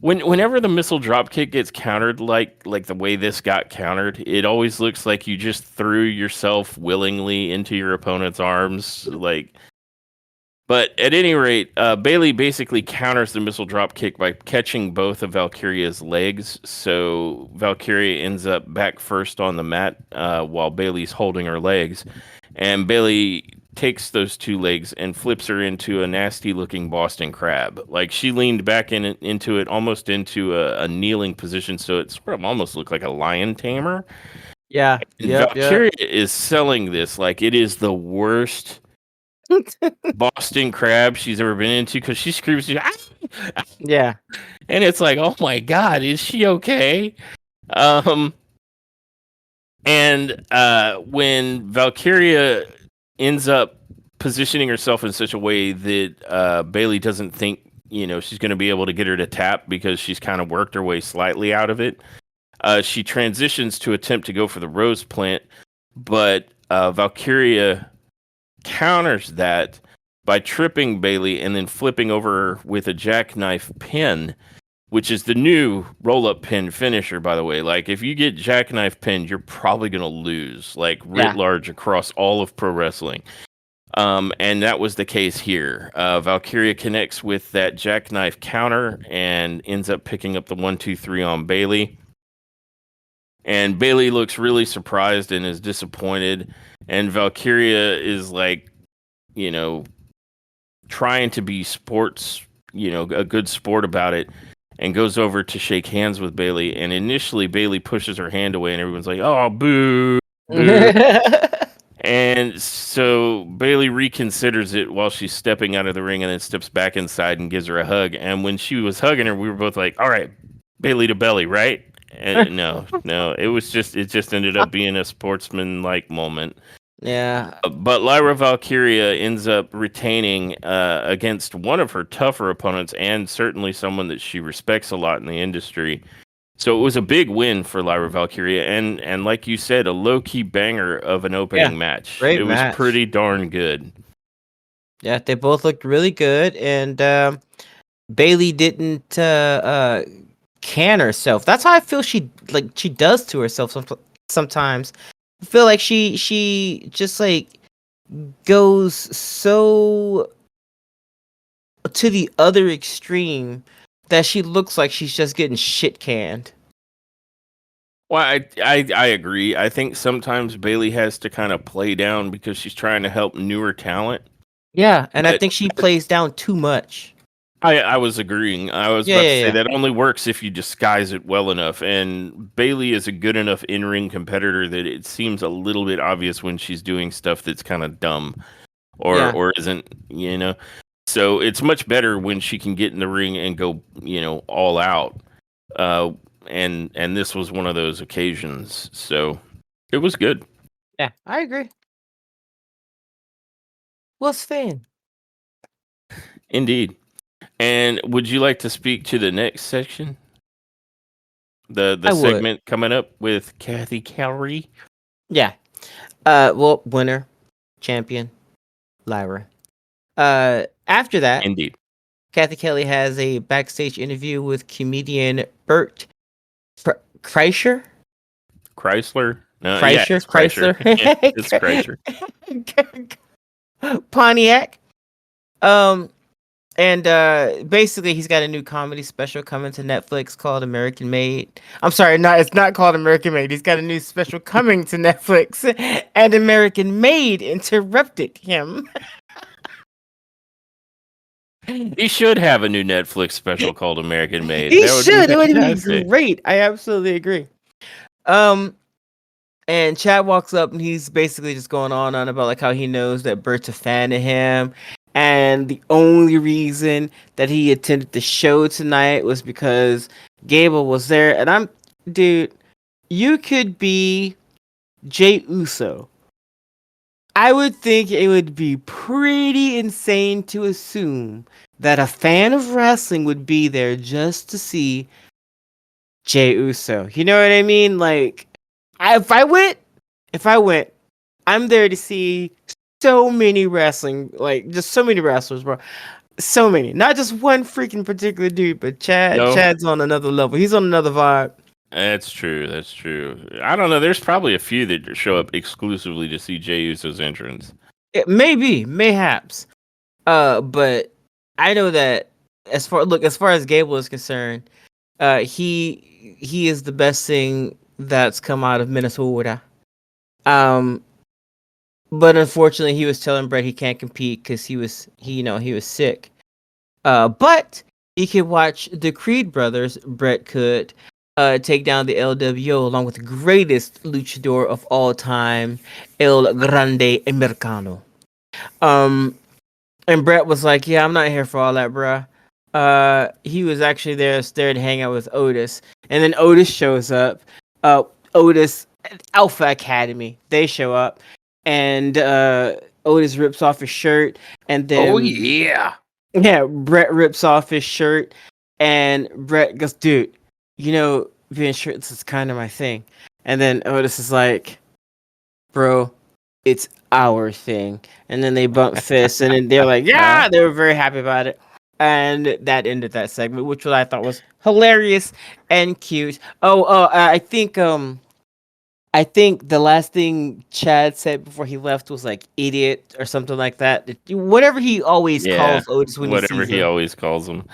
[SPEAKER 2] whenever the missile drop kick gets countered like the way this got countered, it always looks like you just threw yourself willingly into your opponent's arms, like. But at any rate, Bailey basically counters the missile drop kick by catching both of Valkyria's legs. So Valkyria ends up back first on the mat while Bailey's holding her legs. And Bailey takes those two legs and flips her into a nasty looking Boston crab. Like she leaned back into it, almost into a kneeling position. So it sort of almost looked like a lion tamer.
[SPEAKER 1] Yeah.
[SPEAKER 2] And
[SPEAKER 1] Yep.
[SPEAKER 2] Valkyria is selling this like it is the worst Boston crab she's ever been into because she screams, "Ah!"
[SPEAKER 1] Yeah.
[SPEAKER 2] And it's like, oh my god, is she okay? Um, and when Valkyria ends up positioning herself in such a way that Bailey doesn't think she's going to be able to get her to tap because she's kind of worked her way slightly out of it, she transitions to attempt to go for the rose plant, but Valkyria counters that by tripping Bailey and then flipping over her with a jackknife pin, which is the new roll-up pin finisher, by the way. Like, if you get jackknife pinned, you're probably going to lose, like, writ large across all of pro wrestling. And that was the case here. Valkyria connects with that jackknife counter and ends up picking up the 1-2-3 on Bailey. And Bailey looks really surprised and is disappointed. And Valkyria is like, trying to be sports, a good sport about it, and goes over to shake hands with Bailey. And initially, Bailey pushes her hand away, and everyone's like, "Oh, boo, boo!" And so Bailey reconsiders it while she's stepping out of the ring, and then steps back inside and gives her a hug. And when she was hugging her, we were both like, "All right, Bailey to belly, right?" And no, it just ended up being a sportsman-like moment.
[SPEAKER 1] Yeah.
[SPEAKER 2] But Lyra Valkyria ends up retaining against one of her tougher opponents, and certainly someone that she respects a lot in the industry. So it was a big win for Lyra Valkyria, and like you said, a low-key banger of an opening match.
[SPEAKER 1] Great
[SPEAKER 2] it
[SPEAKER 1] match.
[SPEAKER 2] was pretty darn good.
[SPEAKER 1] Yeah, they both looked really good, and Bailey didn't can herself. That's how I feel she does to herself sometimes. I feel like she just like goes so to the other extreme that she looks like she's just getting shit canned.
[SPEAKER 2] Well, I agree. I think sometimes Bailey has to kind of play down because she's trying to help newer talent.
[SPEAKER 1] Yeah, and I think she plays down too much.
[SPEAKER 2] I was agreeing. I was about to say that only works if you disguise it well enough. And Bailey is a good enough in-ring competitor that it seems a little bit obvious when she's doing stuff that's kind of dumb or isn't, So it's much better when she can get in the ring and go, all out. And this was one of those occasions. So it was good.
[SPEAKER 1] Yeah, I agree. What's fan?
[SPEAKER 2] Indeed. And would you like to speak to the next section? The segment coming up with Kathy Cowrie?
[SPEAKER 1] Yeah. Well, winner, champion, Lyra. After that,
[SPEAKER 2] Indeed,
[SPEAKER 1] Kathy Kelly has a backstage interview with comedian Bert Kreischer.
[SPEAKER 2] Chrysler? No,
[SPEAKER 1] Kreischer?
[SPEAKER 2] yeah, it's Kreischer. Yeah, it's Kreischer.
[SPEAKER 1] Pontiac. And basically he's got a new comedy special coming to Netflix called American Made. I'm sorry, it's not called American Made. He's got a new special coming to Netflix, and American Made interrupted him.
[SPEAKER 2] He should have a new Netflix special called American Made.
[SPEAKER 1] He should. It would be great. I absolutely agree. And Chad walks up and he's basically just going on about like how he knows that Bert's a fan of him. And the only reason that he attended the show tonight was because Gable was there. And dude, you could be Jey Uso. I would think it would be pretty insane to assume that a fan of wrestling would be there just to see Jey Uso. You know what I mean? Like, if I went, I'm there to see so many wrestling, like just so many wrestlers, bro. So many, not just one freaking particular dude, but Chad.
[SPEAKER 2] No,
[SPEAKER 1] Chad's on another level. He's on another vibe.
[SPEAKER 2] that's true. That's true. I don't know. There's probably a few that show up exclusively to see Jey Uso's entrance.
[SPEAKER 1] It may be, mayhaps. But I know that as far as Gable is concerned, he is the best thing that's come out of Minnesota. Um, but unfortunately, he was telling Brett he can't compete because he was sick. But he could watch the Creed brothers. Brett could take down the LWO along with the greatest luchador of all time, El Grande Americano. Um, and Brett was like, "Yeah, I'm not here for all that, bruh." He was actually there to hang out with Otis, and then Otis shows up. Otis Alpha Academy, they show up, and Otis rips off his shirt, and then
[SPEAKER 2] Oh yeah.
[SPEAKER 1] yeah, Brett rips off his shirt, and Brett goes, "Dude, you know, being shirtless is kind of my thing." And then Otis is like, "Bro, it's our thing." And then they bump fists, and then they're like, "Yeah!" They were very happy about it, and that ended that segment, which I thought was hilarious and cute. I think the last thing Chad said before he left was like "idiot" or something like that. Whatever he always
[SPEAKER 2] Yeah.
[SPEAKER 1] calls Otis when he
[SPEAKER 2] Whatever
[SPEAKER 1] sees
[SPEAKER 2] he
[SPEAKER 1] him.
[SPEAKER 2] always calls him.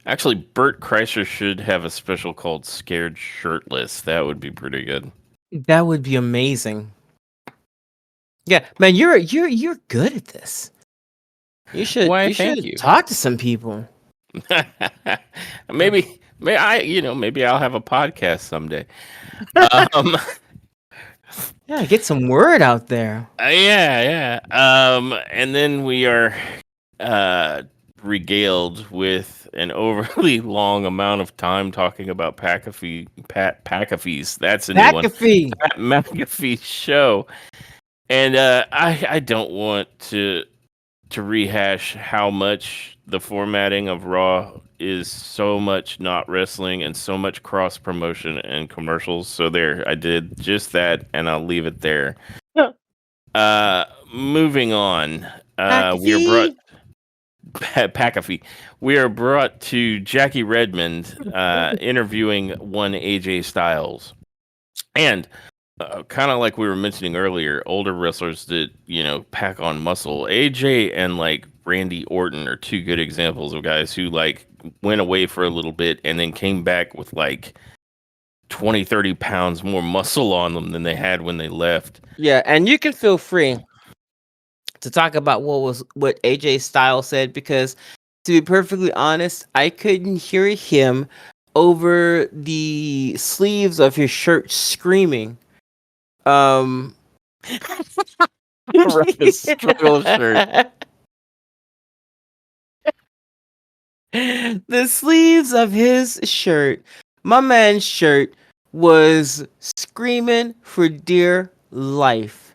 [SPEAKER 2] Actually, Bert Kreischer should have a special called "Scared Shirtless." That would be pretty good.
[SPEAKER 1] That would be amazing. Yeah, man, you're good at this.
[SPEAKER 2] Why,
[SPEAKER 1] You
[SPEAKER 2] thank
[SPEAKER 1] should
[SPEAKER 2] you.
[SPEAKER 1] talk to some people.
[SPEAKER 2] Maybe I'll have a podcast someday. Um,
[SPEAKER 1] Yeah, get some word out there.
[SPEAKER 2] yeah. And then we are regaled with an overly long amount of time talking about Pacafees. That's a new one.
[SPEAKER 1] McAfee.
[SPEAKER 2] Pat McAfee show. And I don't want to rehash how much the formatting of Raw is so much not wrestling and so much cross promotion and commercials. So there, I did just that, and I'll leave it there. Moving on, we are brought Pacafee. We are brought to Jackie Redmond interviewing one AJ Styles, and kind of like we were mentioning earlier, older wrestlers that pack on muscle. AJ and like Randy Orton are two good examples of guys who like went away for a little bit and then came back with like 20-30 pounds more muscle on them than they had when they left.
[SPEAKER 1] Yeah, and you can feel free to talk about what AJ Styles said, because to be perfectly honest, I couldn't hear him over the sleeves of his shirt screaming.
[SPEAKER 2] Struggle shirt.
[SPEAKER 1] The sleeves of his shirt, my man's shirt, was screaming for dear life.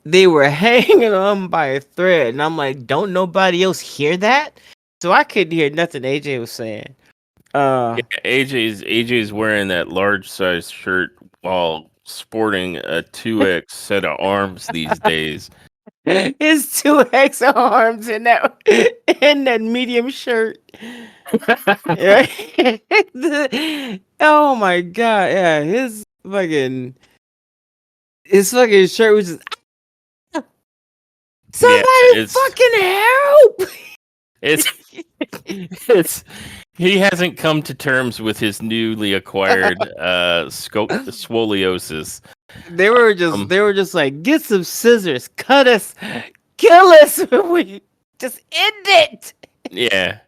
[SPEAKER 1] They were hanging on by a thread, and I'm like, don't nobody else hear that? So I couldn't hear nothing AJ was saying.
[SPEAKER 2] Yeah, AJ's wearing that large size shirt while sporting a 2X set of arms these days.
[SPEAKER 1] His 2X arms in that medium shirt. Oh my god, yeah, his fucking shirt was just somebody fucking help.
[SPEAKER 2] It's he hasn't come to terms with his newly acquired scoliosis.
[SPEAKER 1] They were just like, get some scissors, cut us, kill us. We just end it.
[SPEAKER 2] Yeah.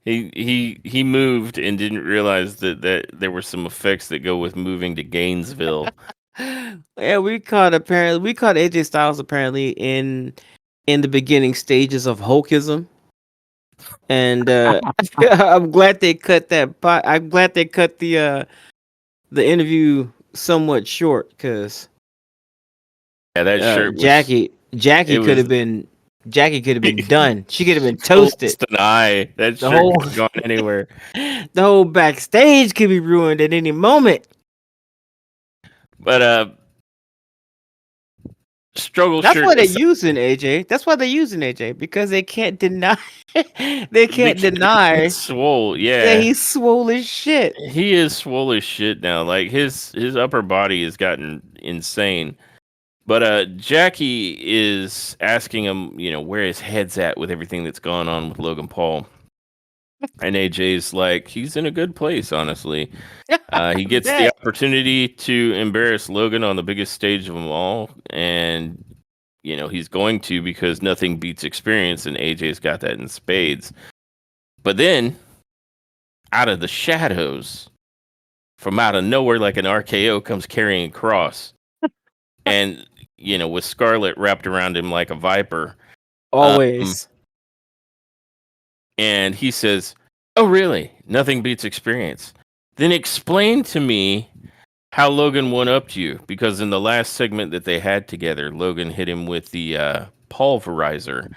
[SPEAKER 2] He moved and didn't realize that there were some effects that go with moving to Gainesville.
[SPEAKER 1] Yeah, we caught AJ Styles apparently in the beginning stages of Hulkism. And I'm glad they cut I'm glad they cut the interview somewhat short, because
[SPEAKER 2] that shirt was.
[SPEAKER 1] Jackie
[SPEAKER 2] It
[SPEAKER 1] could have
[SPEAKER 2] was
[SPEAKER 1] been Jackie could have been done. She could have been
[SPEAKER 2] full
[SPEAKER 1] toasted.
[SPEAKER 2] an eye. That
[SPEAKER 1] The
[SPEAKER 2] shirt
[SPEAKER 1] whole
[SPEAKER 2] could have gone anywhere.
[SPEAKER 1] the whole backstage could be ruined at any moment.
[SPEAKER 2] But struggle
[SPEAKER 1] That's
[SPEAKER 2] shirt.
[SPEAKER 1] why they're using AJ. That's why they're using AJ because they can't deny they can't deny
[SPEAKER 2] He's swole.
[SPEAKER 1] that
[SPEAKER 2] Yeah,
[SPEAKER 1] he's swole as shit.
[SPEAKER 2] he is swole as shit now. Like his upper body has gotten insane. But Jackie is asking him, where his head's at with everything that's going on with Logan Paul. And AJ's like, he's in a good place, honestly. He gets the opportunity to embarrass Logan on the biggest stage of them all. And, he's going to because nothing beats experience. And AJ's got that in spades. But then, out of the shadows, from out of nowhere, like an RKO, comes carrying Cross. And, with Scarlet wrapped around him like a viper.
[SPEAKER 1] Always.
[SPEAKER 2] And he says, "Oh, really? Nothing beats experience. Then explain to me how Logan went up to you. Because in the last segment that they had together, Logan hit him with the pulverizer.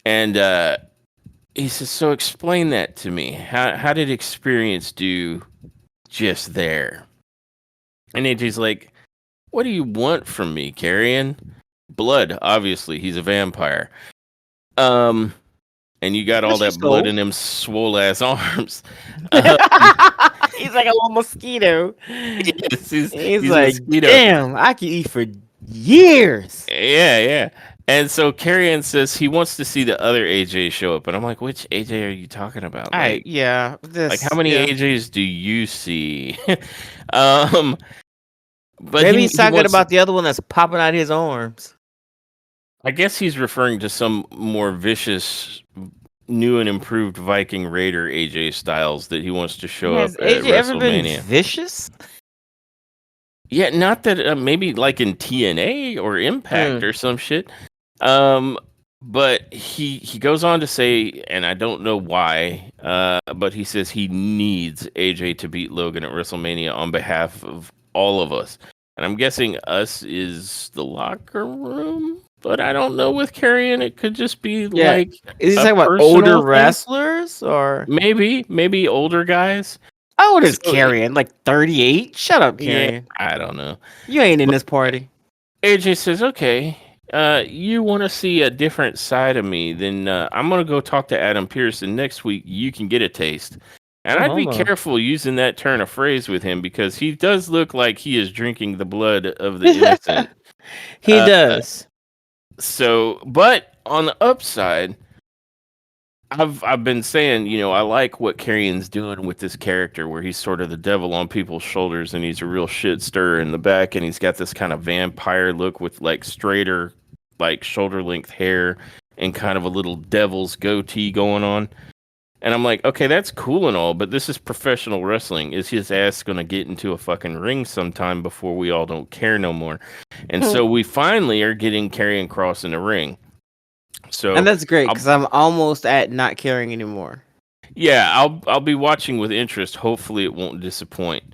[SPEAKER 2] And he says, so explain that to me. How did experience do just there?" And AJ's like, "What do you want from me, Carrion? Blood, obviously. He's a vampire. And you got all that blood in them swole ass arms."
[SPEAKER 1] He's like a little mosquito.
[SPEAKER 2] Yes,
[SPEAKER 1] he's like, damn, I can eat for years.
[SPEAKER 2] Yeah. And so Carrion says he wants to see the other AJ show up. And I'm like, which AJ are you talking about? Like, like how many AJs do you see? But
[SPEAKER 1] maybe he's talking about the other one that's popping out his arms.
[SPEAKER 2] I guess he's referring to some more vicious, new and improved Viking Raider AJ Styles that he wants to show up at
[SPEAKER 1] AJ
[SPEAKER 2] WrestleMania.
[SPEAKER 1] Ever been vicious?
[SPEAKER 2] Yeah, not that maybe like in TNA or Impact or some shit. But he goes on to say, and I don't know why, but he says he needs AJ to beat Logan at WrestleMania on behalf of all of us. And I'm guessing us is the locker room. But I don't know with Carrion. It could just be like.
[SPEAKER 1] Is he talking about older wrestlers or
[SPEAKER 2] maybe older guys?
[SPEAKER 1] How old is Carrion? Like 38? Shut up, Carrion.
[SPEAKER 2] Yeah, I don't know.
[SPEAKER 1] You ain't in this party.
[SPEAKER 2] AJ says, "Okay, you want to see a different side of me? Then I'm gonna go talk to Adam Pearce, and next week you can get a taste." And I'd be careful using that turn of phrase with him because he does look like he is drinking the blood of the innocent.
[SPEAKER 1] He does.
[SPEAKER 2] So, but on the upside, I've been saying, I like what Carrion's doing with this character where he's sort of the devil on people's shoulders and he's a real shit stirrer in the back and he's got this kind of vampire look with like straighter, like shoulder length hair and kind of a little devil's goatee going on. And I'm like, okay, that's cool and all, but this is professional wrestling. Is his ass going to get into a fucking ring sometime before we all don't care no more? And so we finally are getting Karrion Kross in the ring. So,
[SPEAKER 1] and that's great because I'm almost at not caring anymore.
[SPEAKER 2] Yeah, I'll be watching with interest. Hopefully, it won't disappoint.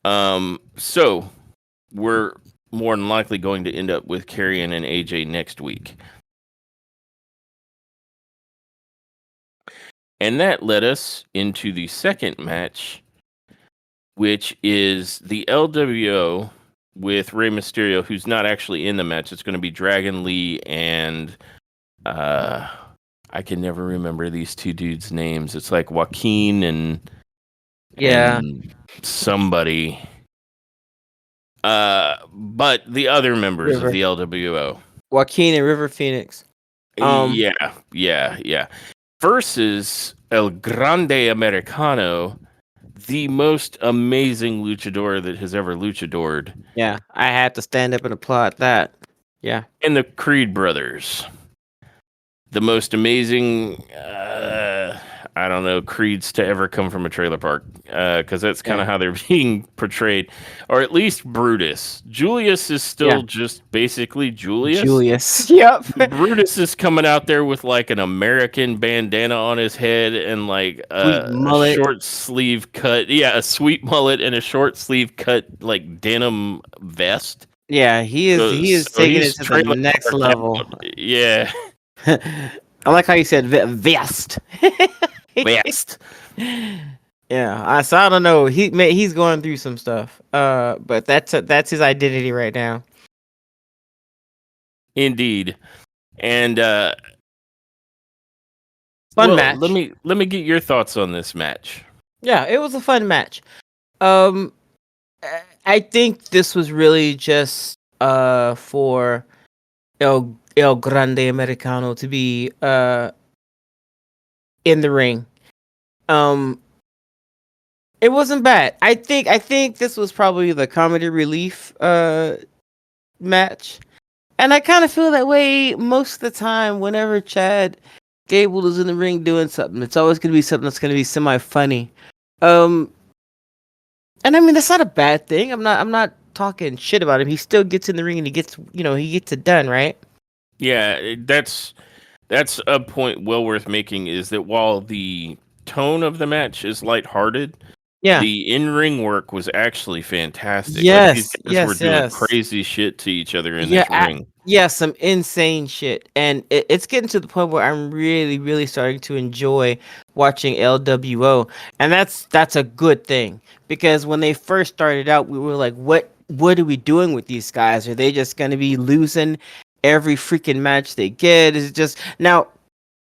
[SPEAKER 2] So we're more than likely going to end up with Karrion and AJ next week. And that led us into the second match, which is the LWO with Rey Mysterio, who's not actually in the match. It's going to be Dragon Lee and I can never remember these two dudes' names. It's like Joaquin and somebody. But the other members of the LWO,
[SPEAKER 1] Joaquin and River Phoenix.
[SPEAKER 2] Yeah. Versus El Grande Americano, the most amazing luchador that has ever luchadored.
[SPEAKER 1] Yeah, I had to stand up and applaud that. Yeah.
[SPEAKER 2] And the Creed brothers. The most amazing, I don't know, Creeds to ever come from a trailer park. Because that's kind of how they're being portrayed. Or at least Brutus. Julius is still just basically Julius.
[SPEAKER 1] Yep.
[SPEAKER 2] Brutus is coming out there with like an American bandana on his head and like a short sleeve cut. Yeah, a sweet mullet and a short sleeve cut like denim vest.
[SPEAKER 1] Yeah, he is
[SPEAKER 2] So
[SPEAKER 1] taking it
[SPEAKER 2] he's
[SPEAKER 1] to the
[SPEAKER 2] trailer
[SPEAKER 1] next
[SPEAKER 2] parked
[SPEAKER 1] level.
[SPEAKER 2] out. Yeah,
[SPEAKER 1] I like how you said vest.
[SPEAKER 2] best.
[SPEAKER 1] Yeah, so I don't know. He's going through some stuff. But that's his identity right now.
[SPEAKER 2] Indeed. And
[SPEAKER 1] Fun
[SPEAKER 2] well, let
[SPEAKER 1] match.
[SPEAKER 2] me get your thoughts on this match.
[SPEAKER 1] Yeah, it was a fun match. Um, I think this was really just for El Grande Americano to be in the ring. Um, it wasn't bad. I think this was probably the comedy relief match. And I kind of feel that way most of the time whenever Chad Gable is in the ring doing something. It's always going to be something that's going to be semi funny. Um and I mean that's not a bad thing. I'm not talking shit about him. He still gets in the ring and he gets it done, right?
[SPEAKER 2] Yeah, that's a point well worth making. Is that while the tone of the match is lighthearted,
[SPEAKER 1] Yeah.
[SPEAKER 2] the in-ring work was actually fantastic. Like these
[SPEAKER 1] Yes,
[SPEAKER 2] guys were
[SPEAKER 1] yes,
[SPEAKER 2] doing
[SPEAKER 1] yes.
[SPEAKER 2] crazy shit to each other in
[SPEAKER 1] Yeah,
[SPEAKER 2] this ring.
[SPEAKER 1] yeah, some insane shit, and it's getting to the point where I'm really, really starting to enjoy watching LWO, and that's a good thing because when they first started out, we were like, what are we doing with these guys? Are they just gonna be losing every freaking match they get? Is it just now?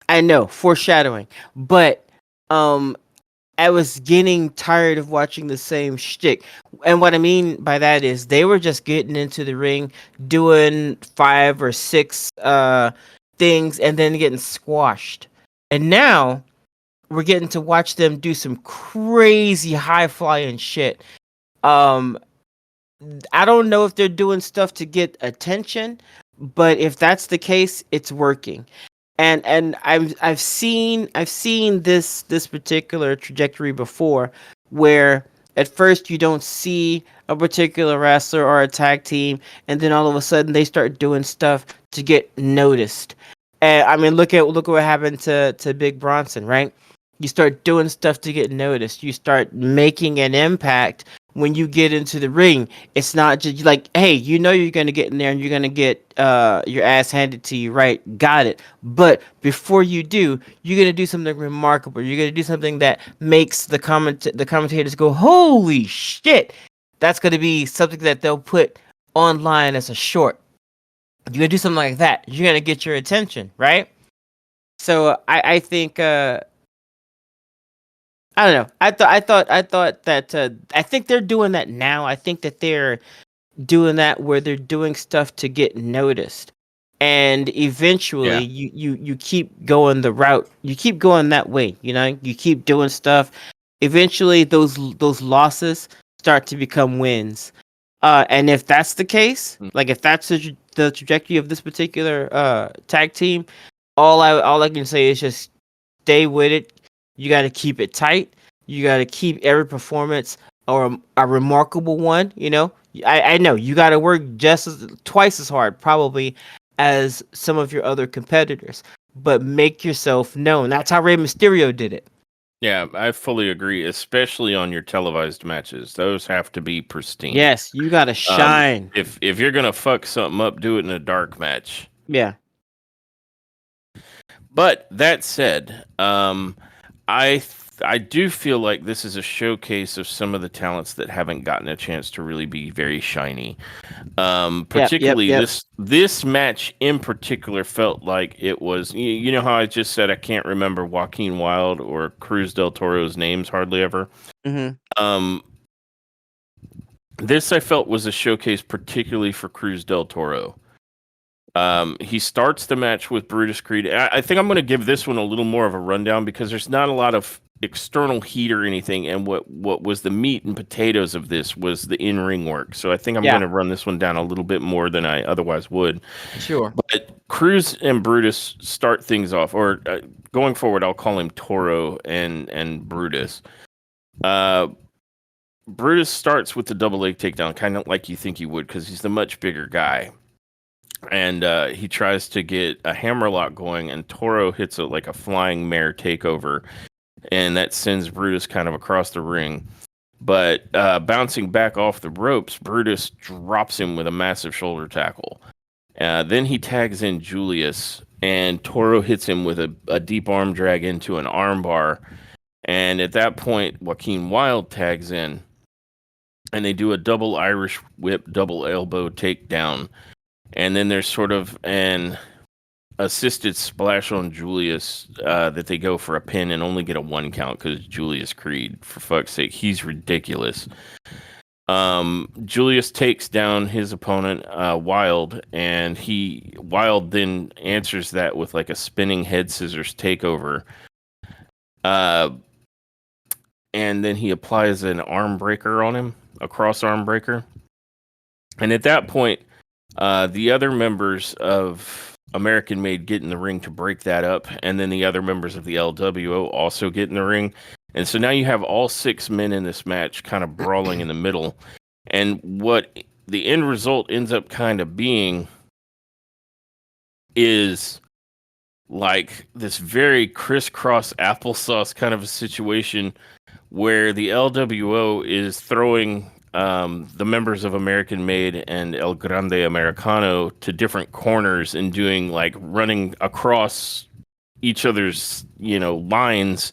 [SPEAKER 1] I know foreshadowing, but um I was getting tired of watching the same shtick. And what I mean by that is they were just getting into the ring, doing 5 or 6 things, and then getting squashed. And now we're getting to watch them do some crazy high flying shit. Um, I don't know if they're doing stuff to get attention, but if that's the case, it's working. And I've seen this particular trajectory before where at first you don't see a particular wrestler or a tag team and then all of a sudden they start doing stuff to get noticed. And I mean look at what happened to Big Bronson, right? You start doing stuff to get noticed. You start making an impact when you get into the ring. It's not just like, hey, you're gonna get in there and you're gonna get your ass handed to you, right? Got it. But before you do, you're gonna do something remarkable. You're gonna do something that makes the commentators go, holy shit! That's gonna be something that they'll put online as a short. You're gonna do something like that. You're gonna get your attention, right? So I think I don't know. I thought that I think they're doing that now. I think that they're doing that where they're doing stuff to get noticed. And eventually
[SPEAKER 2] Yeah.
[SPEAKER 1] you keep going the route. You keep going that way, You keep doing stuff. Eventually those losses start to become wins. And if that's the case,
[SPEAKER 2] Mm.
[SPEAKER 1] like if that's the trajectory of this particular tag team, all I can say is just stay with it. You got to keep it tight. You got to keep every performance or a remarkable one. I know you got to work twice as hard probably as some of your other competitors, but make yourself known. That's how Rey Mysterio did it.
[SPEAKER 2] Yeah, I fully agree, especially on your televised matches. Those have to be pristine.
[SPEAKER 1] Yes, you got to
[SPEAKER 2] Um,
[SPEAKER 1] shine.
[SPEAKER 2] if you're gonna fuck something up, do it in a dark match.
[SPEAKER 1] Yeah.
[SPEAKER 2] But that said, I do feel like this is a showcase of some of the talents that haven't gotten a chance to really be very shiny.
[SPEAKER 1] Yep. Yep.
[SPEAKER 2] Particularly
[SPEAKER 1] Yep.
[SPEAKER 2] this match in particular felt like it was. You know how I just said I can't remember Joaquin Wild or Cruz del Toro's names hardly ever.
[SPEAKER 1] Mm-hmm.
[SPEAKER 2] Um, this I felt was a showcase particularly for Cruz del Toro. He starts the match with Brutus Creed. I think I'm going to give this one a little more of a rundown because there's not a lot of external heat or anything, and what was the meat and potatoes of this was the in-ring work. So I think I'm going
[SPEAKER 1] Yeah.
[SPEAKER 2] to run this one down a little bit more than I otherwise would.
[SPEAKER 1] Sure.
[SPEAKER 2] But Cruz and Brutus start things off, or going forward, I'll call him Toro and Brutus. Brutus starts with the double leg takedown, kind of like you think he would, because he's the much bigger guy. And he tries to get a hammerlock going, and Toro hits like a flying mare takeover, and that sends Brutus kind of across the ring. But bouncing back off the ropes, Brutus drops him with a massive shoulder tackle. Then he tags in Julius, and Toro hits him with a deep arm drag into an armbar. And at that point, Joaquin Wilde tags in, and they do a double Irish whip, double elbow takedown. And then there's sort of an assisted splash on Julius that they go for a pin and only get a 1 count because Julius Creed, for fuck's sake, he's ridiculous. Julius takes down his opponent, Wild, and Wild then answers that with like a spinning head scissors takeover. And then he applies an arm breaker on him, a cross arm breaker. And at that point, the other members of American Made get in the ring to break that up, and then the other members of the LWO also get in the ring. And so now you have all 6 men in this match kind of brawling in the middle. And what the end result ends up kind of being is like this very crisscross applesauce kind of a situation where the LWO is throwing the members of American Made and El Grande Americano to different corners and doing like running across each other's, lines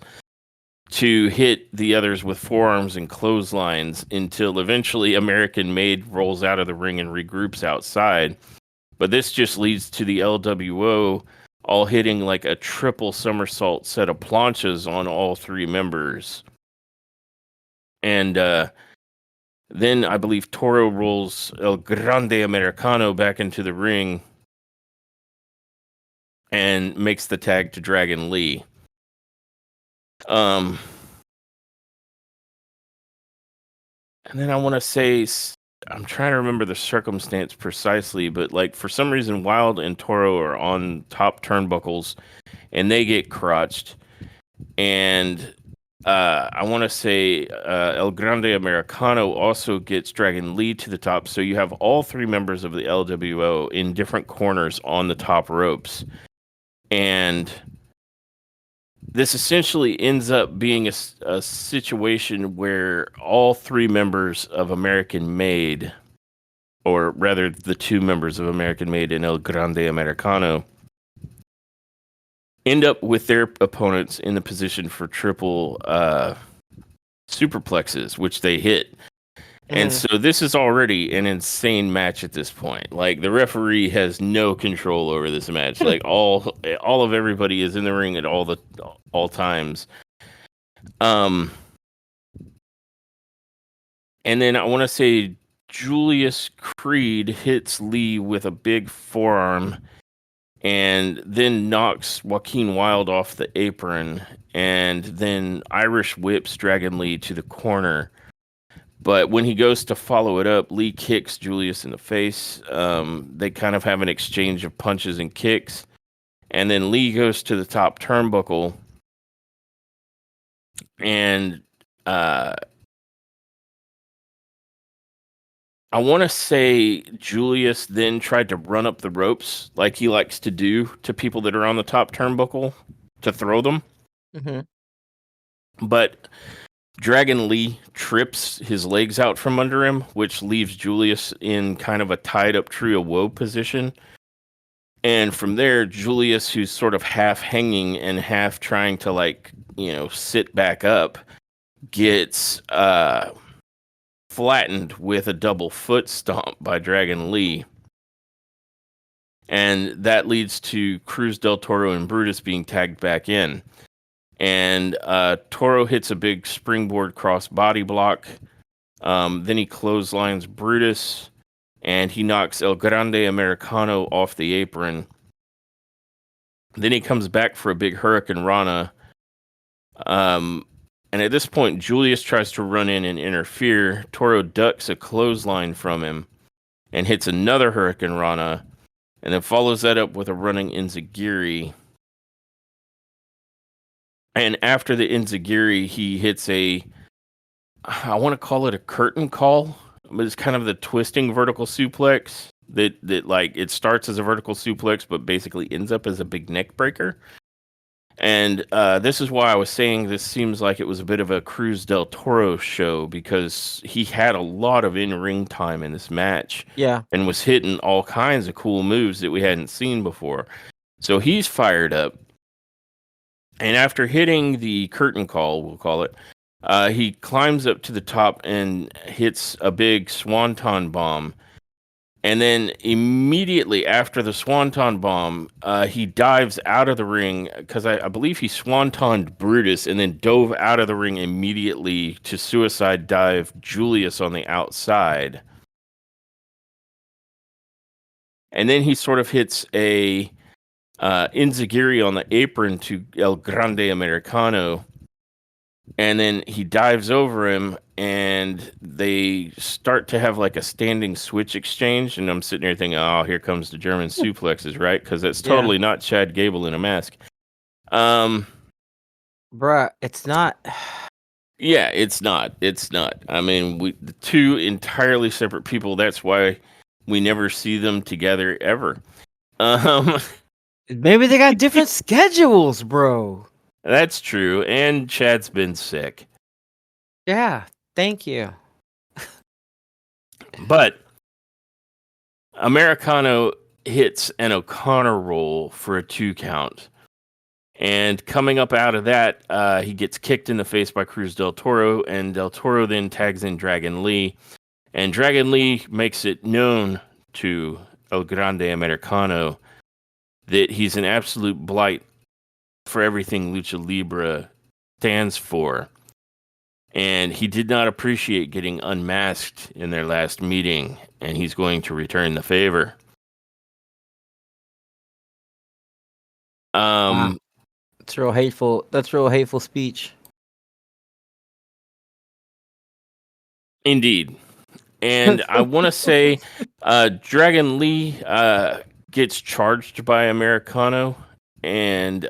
[SPEAKER 2] to hit the others with forearms and clotheslines until eventually American Made rolls out of the ring and regroups outside. But this just leads to the LWO all hitting like a triple somersault set of planchas on all 3 members. And then I believe Toro rolls El Grande Americano back into the ring and makes the tag to Dragon Lee. And then I want to say, I'm trying to remember the circumstance precisely, but like for some reason, Wild and Toro are on top turnbuckles and they get crotched. And I want to say El Grande Americano also gets Dragon Lee to the top. So you have all 3 members of the LWO in different corners on the top ropes. And this essentially ends up being a situation where all 3 members of American Made, or rather the 2 members of American Made and El Grande Americano, end up with their opponents in the position for triple superplexes, which they hit. And so this is already an insane match at this point. Like the referee has no control over this match. Like all of everybody is in the ring at all times. And then I want to say Julius Creed hits Lee with a big forearm and then knocks Joaquin Wilde off the apron and then Irish whips Dragon Lee to the corner. But when he goes to follow it up, Lee kicks Julius in the face. They kind of have an exchange of punches and kicks. And then Lee goes to the top turnbuckle. And I want to say Julius then tried to run up the ropes like he likes to do to people that are on the top turnbuckle to throw them. Mm-hmm. But Dragon Lee trips his legs out from under him, which leaves Julius in kind of a tied up Tree of Woe position. And from there, Julius, who's sort of half hanging and half trying to sit back up, gets flattened with a double foot stomp by Dragon Lee. And that leads to Cruz del Toro and Brutus being tagged back in. And Toro hits a big springboard cross body block. Then he clotheslines Brutus, and he knocks El Grande Americano off the apron. Then he comes back for a big Hurricane Rana. And at this point, Julius tries to run in and interfere. Toro ducks a clothesline from him and hits another Hurricane Rana, and then follows that up with a running Enziguri. And after the Enziguri, he hits I want to call it a curtain call, but it's kind of the twisting vertical suplex that like it starts as a vertical suplex, but basically ends up as a big neck breaker. And this is why I was saying this seems like it was a bit of a Cruz del Toro show, because he had a lot of in-ring time in this match
[SPEAKER 1] Yeah.
[SPEAKER 2] and was hitting all kinds of cool moves that we hadn't seen before. So he's fired up. And after hitting the curtain call, we'll call it, he climbs up to the top and hits a big swanton bomb. And then immediately after the swanton bomb, he dives out of the ring, because I believe he swantoned Brutus and then dove out of the ring immediately to suicide dive Julius on the outside. And then he sort of hits a Enziguri on the apron to El Grande Americano. And then he dives over him, and they start to have like a standing switch exchange. And I'm sitting here thinking, oh, here comes the German suplexes, right? Because that's totally not Chad Gable in a mask.
[SPEAKER 1] Bruh, it's not.
[SPEAKER 2] Yeah, it's not. It's not. I mean, the two entirely separate people. That's why we never see them together ever.
[SPEAKER 1] Maybe they got different schedules, bro.
[SPEAKER 2] That's true. And Chad's been sick.
[SPEAKER 1] Yeah, thank you.
[SPEAKER 2] But Americano hits an O'Connor roll for a 2 count. And coming up out of that, he gets kicked in the face by Cruz del Toro, and del Toro then tags in Dragon Lee. And Dragon Lee makes it known to El Grande Americano that he's an absolute blight for everything Lucha Libre stands for. And he did not appreciate getting unmasked in their last meeting, and he's going to return the favor.
[SPEAKER 1] Wow. That's real hateful. That's real hateful speech.
[SPEAKER 2] Indeed. And I want to say Dragon Lee gets charged by Americano, and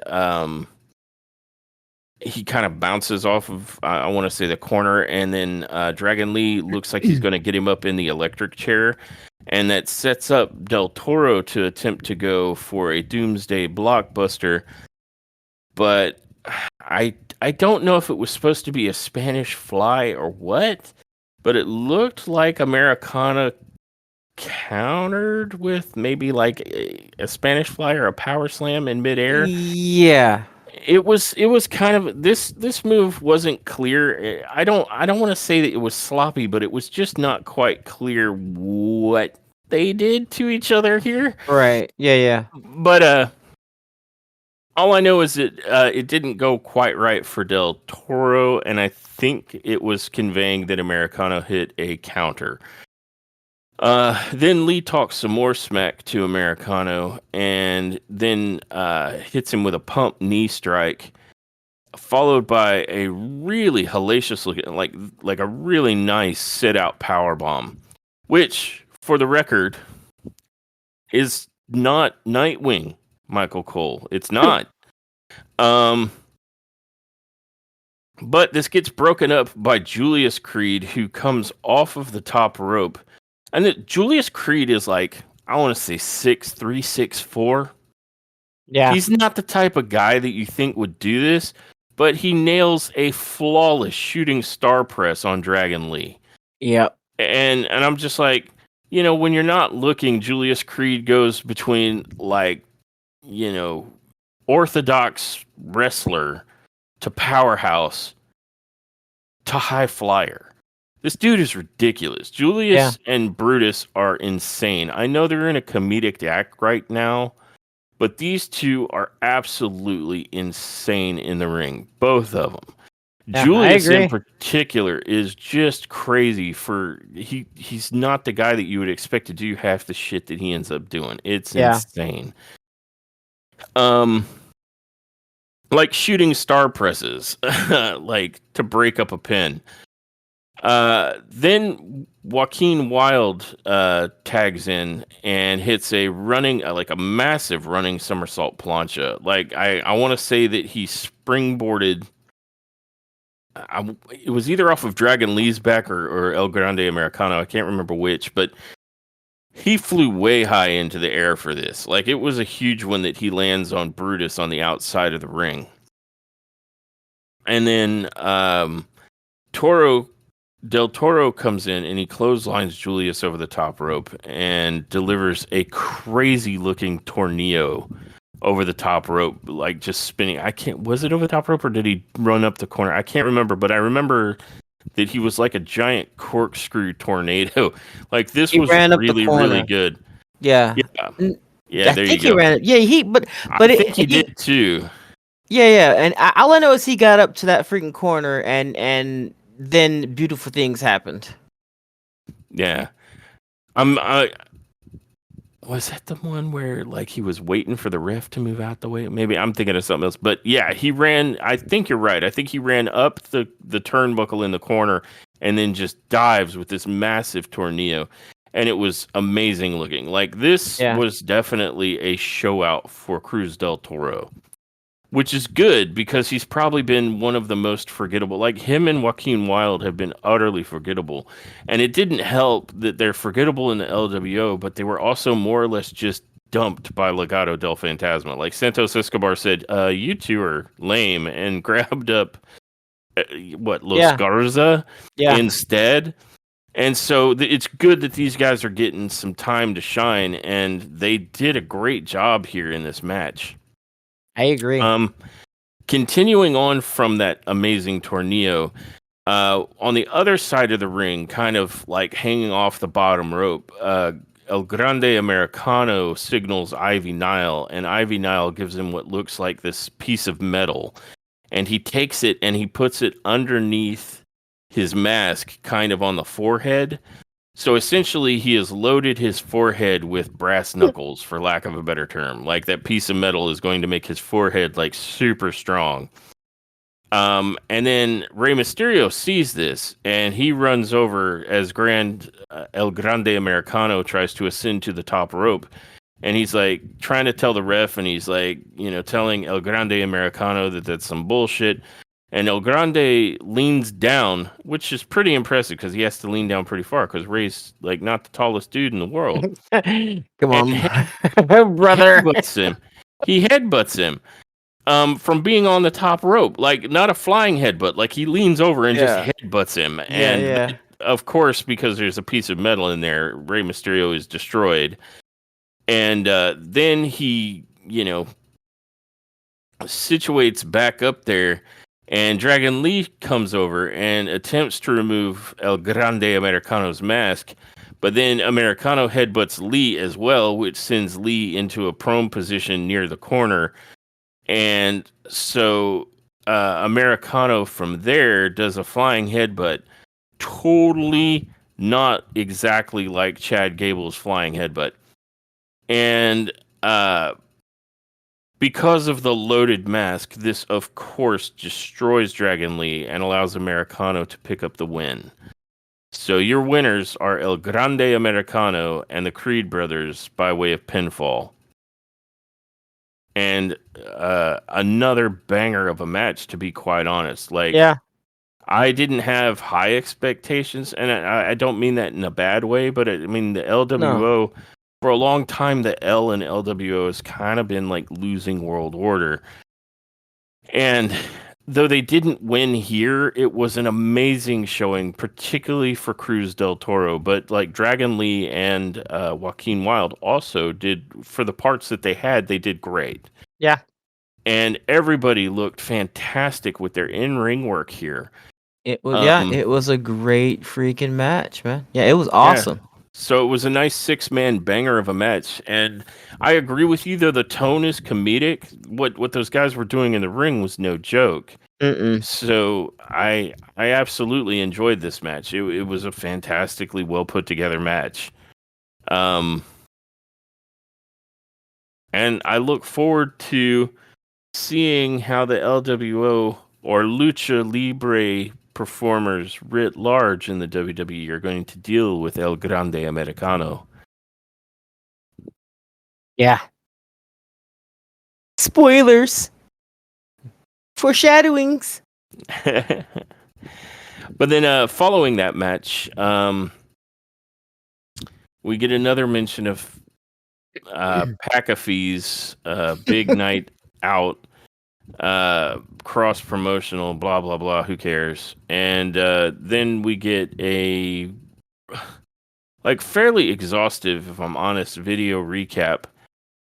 [SPEAKER 2] he kind of bounces off of, I want to say, the corner, and then Dragon Lee looks like he's going to get him up in the electric chair, and that sets up Del Toro to attempt to go for a Doomsday Blockbuster. But I don't know if it was supposed to be a Spanish Fly or what, but it looked like Americana countered with maybe like a Spanish Fly or a Power Slam in midair.
[SPEAKER 1] Yeah.
[SPEAKER 2] It was kind of, this move wasn't clear. I don't want to say that it was sloppy, but it was just not quite clear what they did to each other here.
[SPEAKER 1] Right. Yeah.
[SPEAKER 2] But all I know is that it didn't go quite right for Del Toro, and I think it was conveying that Americano hit a counter. Then Lee talks some more smack to Americano, and then hits him with a pump knee strike, followed by a really hellacious looking, like a really nice sit out power bomb, which, for the record, is not Nightwing Michael Cole. It's not. But this gets broken up by Julius Creed, who comes off of the top rope. And Julius Creed is like, I want to say 6'3", 6'4".
[SPEAKER 1] Yeah.
[SPEAKER 2] He's not the type of guy that you think would do this, but he nails a flawless shooting star press on Dragon Lee.
[SPEAKER 1] Yep.
[SPEAKER 2] And I'm just like, you know, when you're not looking, Julius Creed goes between, like, you know, orthodox wrestler to powerhouse to high flyer. This dude is ridiculous. Julius and Brutus are insane. I know they're in a comedic act right now, but these two are absolutely insane in the ring. Both of them.
[SPEAKER 1] Yeah,
[SPEAKER 2] Julius in particular is just crazy he's not the guy that you would expect to do half the shit that he ends up doing. It's insane. Like shooting star presses, like to break up a pin. Then Joaquin Wilde tags in and hits a running, like a massive running somersault plancha. Like I want to say that he springboarded. It was either off of Dragon Lee's back or El Grande Americano. I can't remember which, but he flew way high into the air for this. Like, it was a huge one that he lands on Brutus on the outside of the ring. And then Toro Del Toro comes in and he clotheslines Julius over the top rope and delivers a crazy looking tornado over the top rope, like just spinning. Was it over the top rope or did he run up the corner? I can't remember, but I remember that he was like a giant corkscrew tornado. Like this
[SPEAKER 1] He
[SPEAKER 2] was
[SPEAKER 1] ran up the
[SPEAKER 2] really, really
[SPEAKER 1] corner.
[SPEAKER 2] good.
[SPEAKER 1] Yeah.
[SPEAKER 2] Yeah. Yeah,
[SPEAKER 1] I
[SPEAKER 2] there you
[SPEAKER 1] think he
[SPEAKER 2] go.
[SPEAKER 1] ran it. Yeah,
[SPEAKER 2] I think he did too.
[SPEAKER 1] Yeah. And all I know is he got up to that freaking corner, and then beautiful things happened.
[SPEAKER 2] Yeah. Was that the one where like he was waiting for the ref to move out the way? Maybe I'm thinking of something else. But yeah, he ran. I think you're right. I think he ran up the turnbuckle in the corner and then just dives with this massive tornado. And it was amazing looking. Like this
[SPEAKER 1] Yeah.
[SPEAKER 2] was definitely a show out for Cruz del Toro, which is good because he's probably been one of the most forgettable. Like him and Joaquin Wilde have been utterly forgettable. And it didn't help that they're forgettable in the LWO, but they were also more or less just dumped by Legado del Fantasma. Like Santos Escobar said, you two are lame, and grabbed up, Los Garza instead. And so it's good that these guys are getting some time to shine, and they did a great job here in this match.
[SPEAKER 1] I agree.
[SPEAKER 2] Continuing on from that amazing tornado, on the other side of the ring, kind of like hanging off the bottom rope, El Grande Americano signals Ivy Nile, and Ivy Nile gives him what looks like this piece of metal, and he takes it and he puts it underneath his mask, kind of on the forehead. So essentially, he has loaded his forehead with brass knuckles, for lack of a better term. Like that piece of metal is going to make his forehead like super strong. And then Rey Mysterio sees this and he runs over as El Grande Americano tries to ascend to the top rope. And he's like trying to tell the ref, and he's like, telling El Grande Americano that that's some bullshit. And El Grande leans down, which is pretty impressive because he has to lean down pretty far because Ray's like not the tallest dude in the world.
[SPEAKER 1] Come on, brother.
[SPEAKER 2] He headbutts him from being on the top rope, like not a flying headbutt. Like he leans over and just headbutts him. And of course, because there's a piece of metal in there, Rey Mysterio is destroyed. And then he, situates back up there. And Dragon Lee comes over and attempts to remove El Grande Americano's mask, but then Americano headbutts Lee as well, which sends Lee into a prone position near the corner. And so Americano from there does a flying headbutt, totally not exactly like Chad Gable's flying headbutt. And because of the loaded mask, this, of course, destroys Dragon Lee and allows Americano to pick up the win. So your winners are El Grande Americano and the Creed brothers by way of pinfall. And another banger of a match, to be quite honest. I didn't have high expectations, and I don't mean that in a bad way, but the LWO... No. For a long time, the L in LWO has kind of been like losing world order. And though they didn't win here, it was an amazing showing, particularly for Cruz del Toro. But like Dragon Lee and Joaquin Wilde also did, for the parts that they had, they did great.
[SPEAKER 1] Yeah.
[SPEAKER 2] And everybody looked fantastic with their in-ring work here.
[SPEAKER 1] It was it was a great freaking match, man. Yeah, it was awesome.
[SPEAKER 2] Yeah. So it was a nice 6-man banger of a match, and I agree with you. Though the tone is comedic, what those guys were doing in the ring was no joke. So I absolutely enjoyed this match. It was a fantastically well put together match, and I look forward to seeing how the LWO or Lucha Libre performers writ large in the WWE are going to deal with El Grande Americano.
[SPEAKER 1] Yeah. Spoilers. Foreshadowings.
[SPEAKER 2] But then following that match, we get another mention of Pacafee's big night out. cross promotional, blah blah blah. Who cares? And then we get a like fairly exhaustive, if I'm honest, video recap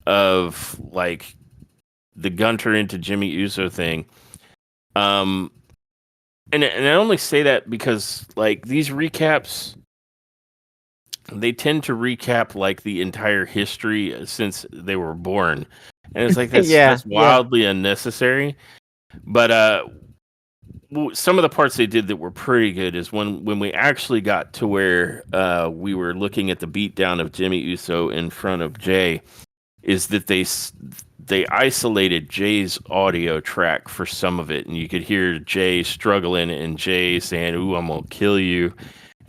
[SPEAKER 2] of like the Gunter into Jimmy Uso thing. Um, and I only say that because like these recaps, they tend to recap like the entire history since they were born, and it's like
[SPEAKER 1] Yeah,
[SPEAKER 2] that's
[SPEAKER 1] yeah.
[SPEAKER 2] wildly unnecessary. But some of the parts they did that were pretty good is when we actually got to where we were looking at the beatdown of Jimmy Uso in front of Jay, is that they isolated Jay's audio track for some of it, and you could hear Jay struggling and Jay saying, "Ooh, I'm gonna kill you,"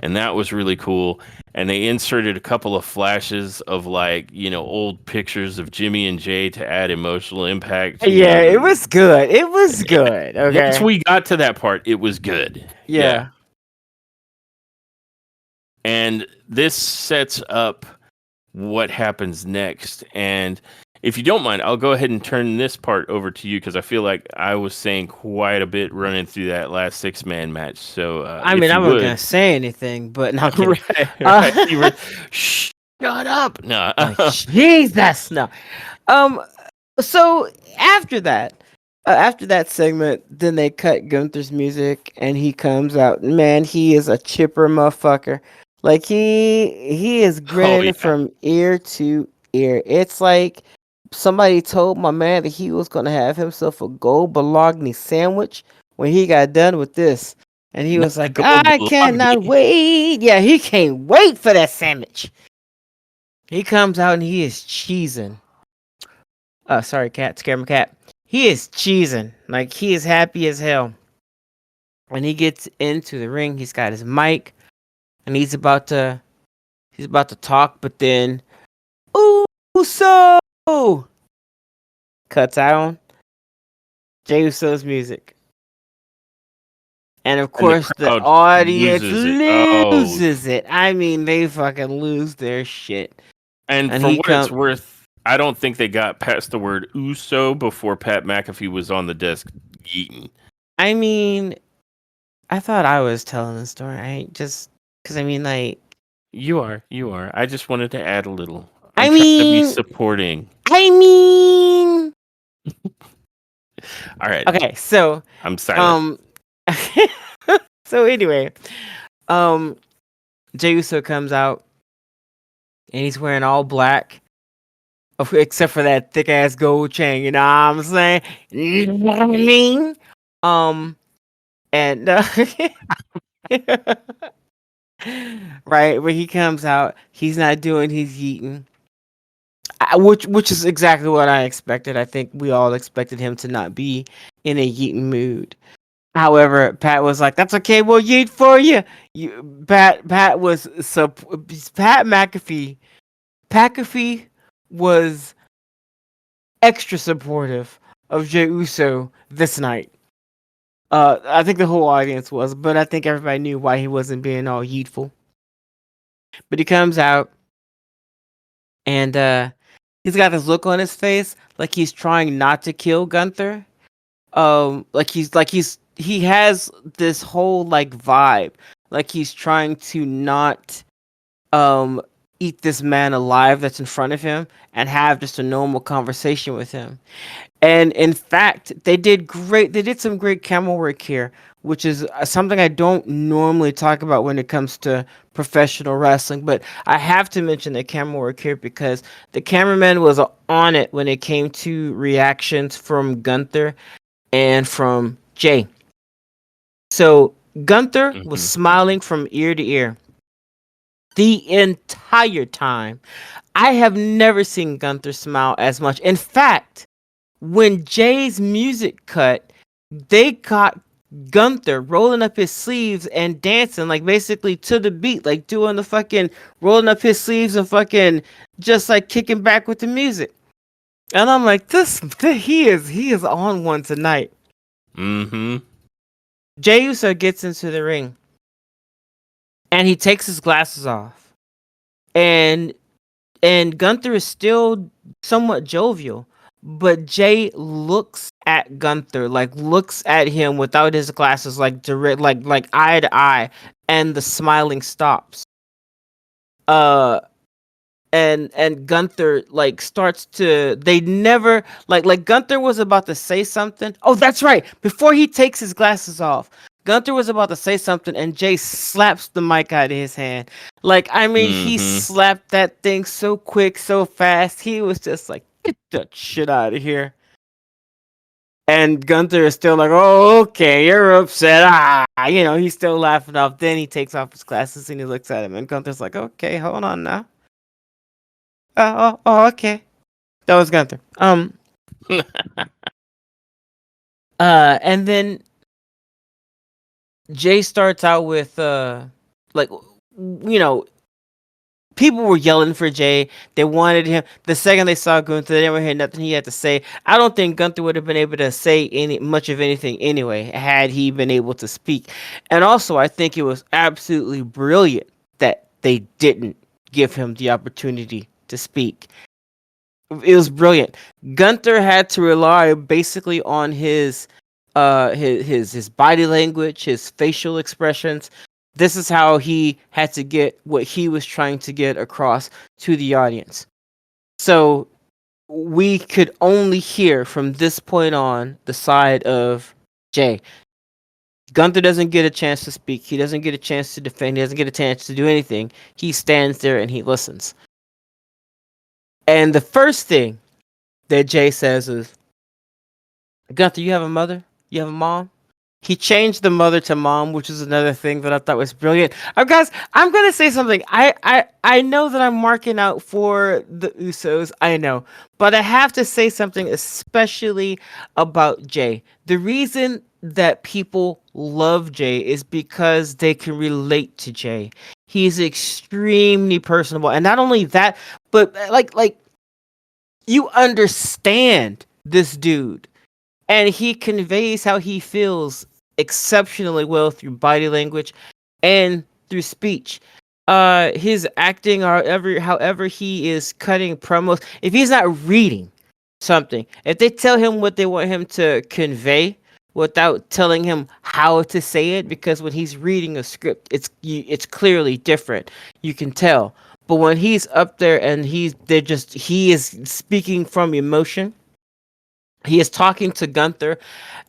[SPEAKER 2] and that was really cool. And they inserted a couple of flashes of like old pictures of Jimmy and Jay to add emotional impact.
[SPEAKER 1] Yeah, it was good. It was good.
[SPEAKER 2] Once
[SPEAKER 1] Okay.
[SPEAKER 2] we got to that part, it was good. Yeah.
[SPEAKER 1] Yeah.
[SPEAKER 2] And this sets up what happens next. And if you don't mind, I'll go ahead and turn this part over to you because I feel like I was saying quite a bit running through that last 6-man match. So
[SPEAKER 1] I mean,
[SPEAKER 2] if
[SPEAKER 1] I
[SPEAKER 2] you
[SPEAKER 1] wasn't gonna
[SPEAKER 2] would,
[SPEAKER 1] say anything, but no, I'm kidding.
[SPEAKER 2] right, you were, shut up. No,
[SPEAKER 1] Like, Jesus, no. Um. So after that segment, then they cut Gunther's music, and he comes out. Man, he is a chipper motherfucker. Like he is
[SPEAKER 2] oh
[SPEAKER 1] grinning
[SPEAKER 2] yeah,
[SPEAKER 1] from ear to ear. It's like somebody told my man that he was gonna have himself a gold bologna sandwich when he got done with this, and he
[SPEAKER 2] not
[SPEAKER 1] was
[SPEAKER 2] a
[SPEAKER 1] like,
[SPEAKER 2] gold
[SPEAKER 1] "I cannot
[SPEAKER 2] bologna.
[SPEAKER 1] wait." Yeah, he can't wait for that sandwich. He comes out and he is cheesing. Sorry, cat, scare my cat. He is cheesing. Like, he is happy as hell. When he gets into the ring, he's got his mic and he's about to talk, but then ooh, so cuts out on Jey Uso's music. And of
[SPEAKER 2] And the
[SPEAKER 1] course the
[SPEAKER 2] crowd
[SPEAKER 1] audience
[SPEAKER 2] loses it. Oh,
[SPEAKER 1] loses it. I mean, they fucking lose their shit.
[SPEAKER 2] and
[SPEAKER 1] And
[SPEAKER 2] for
[SPEAKER 1] he
[SPEAKER 2] what it's
[SPEAKER 1] come
[SPEAKER 2] worth, I don't think they got past the word "uso" before Pat McAfee was on the desk yeeting.
[SPEAKER 1] I mean, I thought I was telling the story. I ain't just because I mean, like,
[SPEAKER 2] You are, you are. I just wanted to add a little. I'm
[SPEAKER 1] I
[SPEAKER 2] trying to be
[SPEAKER 1] mean,
[SPEAKER 2] supporting.
[SPEAKER 1] I mean,
[SPEAKER 2] All right,
[SPEAKER 1] okay, so
[SPEAKER 2] I'm silent.
[SPEAKER 1] um so anyway, um Jey Uso comes out and he's wearing all black except for that thick ass gold chain, you know what I'm saying? You know what I mean? Um and right when he comes out, he's not doing his yeeting. Which is exactly what I expected. I think we all expected him to not be in a yeeting mood. However, Pat was like, "That's okay. We'll yeet for you." Pat was Pat McAfee. McAfee was extra supportive of Jey Uso this night. I think the whole audience was, but I think everybody knew why he wasn't being all yeetful. But he comes out and he's got this look on his face like he's trying not to kill Gunther. He has this whole like vibe like he's trying to not um eat this man alive that's in front of him and have just a normal conversation with him. And in fact, they did some great camera work here, which is something I don't normally talk about when it comes to professional wrestling, but I have to mention the camera work here because the cameraman was on it when it came to reactions from Gunther and from Jay. So Gunther was
[SPEAKER 2] Hmm.
[SPEAKER 1] smiling from ear to ear the entire time. I have never seen Gunther smile as much. In fact, when Jay's music cut, they got Gunther rolling up his sleeves and dancing, like basically to the beat, like doing the fucking rolling up his sleeves and fucking just like kicking back with the music. And I'm like, he is on one tonight.
[SPEAKER 2] Hmm.
[SPEAKER 1] Jey Uso gets into the ring and he takes his glasses off. And Gunther is still somewhat jovial, but Jay looks at Gunther, like looks at him without his glasses, like direct, like eye to eye, and the smiling stops. Uh, and Gunther like starts to they never like Gunther was about to say something. Oh, that's right. Before he takes his glasses off, Gunther was about to say something and Jay slaps the mic out of his hand. Like I mean, he
[SPEAKER 2] Mm-hmm.
[SPEAKER 1] slapped that thing so quick, so fast. He was just like, "Get that shit out of here." And Gunther is still like, "Oh, okay, you're upset." He's still laughing off. Then he takes off his glasses and he looks at him and Gunther's like, "Okay, hold on now." Okay. That was Gunther. And then Jay starts out with like you know, people were yelling for Jay. They wanted him. The second they saw Gunther, they never heard nothing he had to say. I don't think Gunther would have been able to say any much of anything anyway had he been able to speak. And also, I think it was absolutely brilliant that they didn't give him the opportunity to speak. It was brilliant. Gunther had to rely basically on his body language, his facial expressions. This is how he had to get what he was trying to get across to the audience. So we could only hear from this point on the side of Jay. Gunther doesn't get a chance to speak. He doesn't get a chance to defend. He doesn't get a chance to do anything. He stands there and he listens. And the first thing that Jay says is, Gunther, you have a mother? You have a mom? He changed the mother to mom, which is another thing that I thought was brilliant. Guys, I'm gonna say something. I know that I'm marking out for the Usos. I know, but I have to say something, especially about Jay. The reason that people love Jay is because they can relate to Jay. He's extremely personable, and not only that, but like you understand this dude and he conveys how he feels exceptionally well through body language and through speech. His acting, however he is cutting promos, if he's not reading something, if they tell him what they want him to convey without telling him how to say it, because when he's reading a script, it's clearly different. You can tell. But when he's up there and he is speaking from emotion, he is talking to Gunther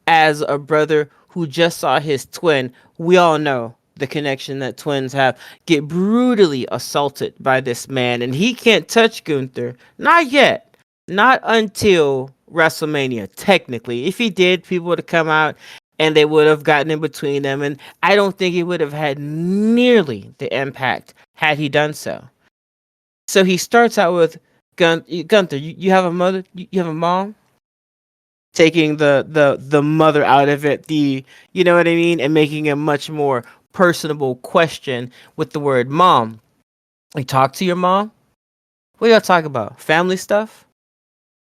[SPEAKER 1] as a brother who just saw his twin. We all know the connection that twins have. Get brutally assaulted by this man, and he can't touch Gunther. Not yet. Not until WrestleMania, technically. If he did, people would have come out and they would have gotten in between them, and I don't think he would have had nearly the impact had he done so. So he starts out with Gunther, you have a mother? You have a mom? Taking the mother out of it, you know what I mean, and making a much more personable question with the word mom. You talk to your mom? What y'all talk about? Family stuff?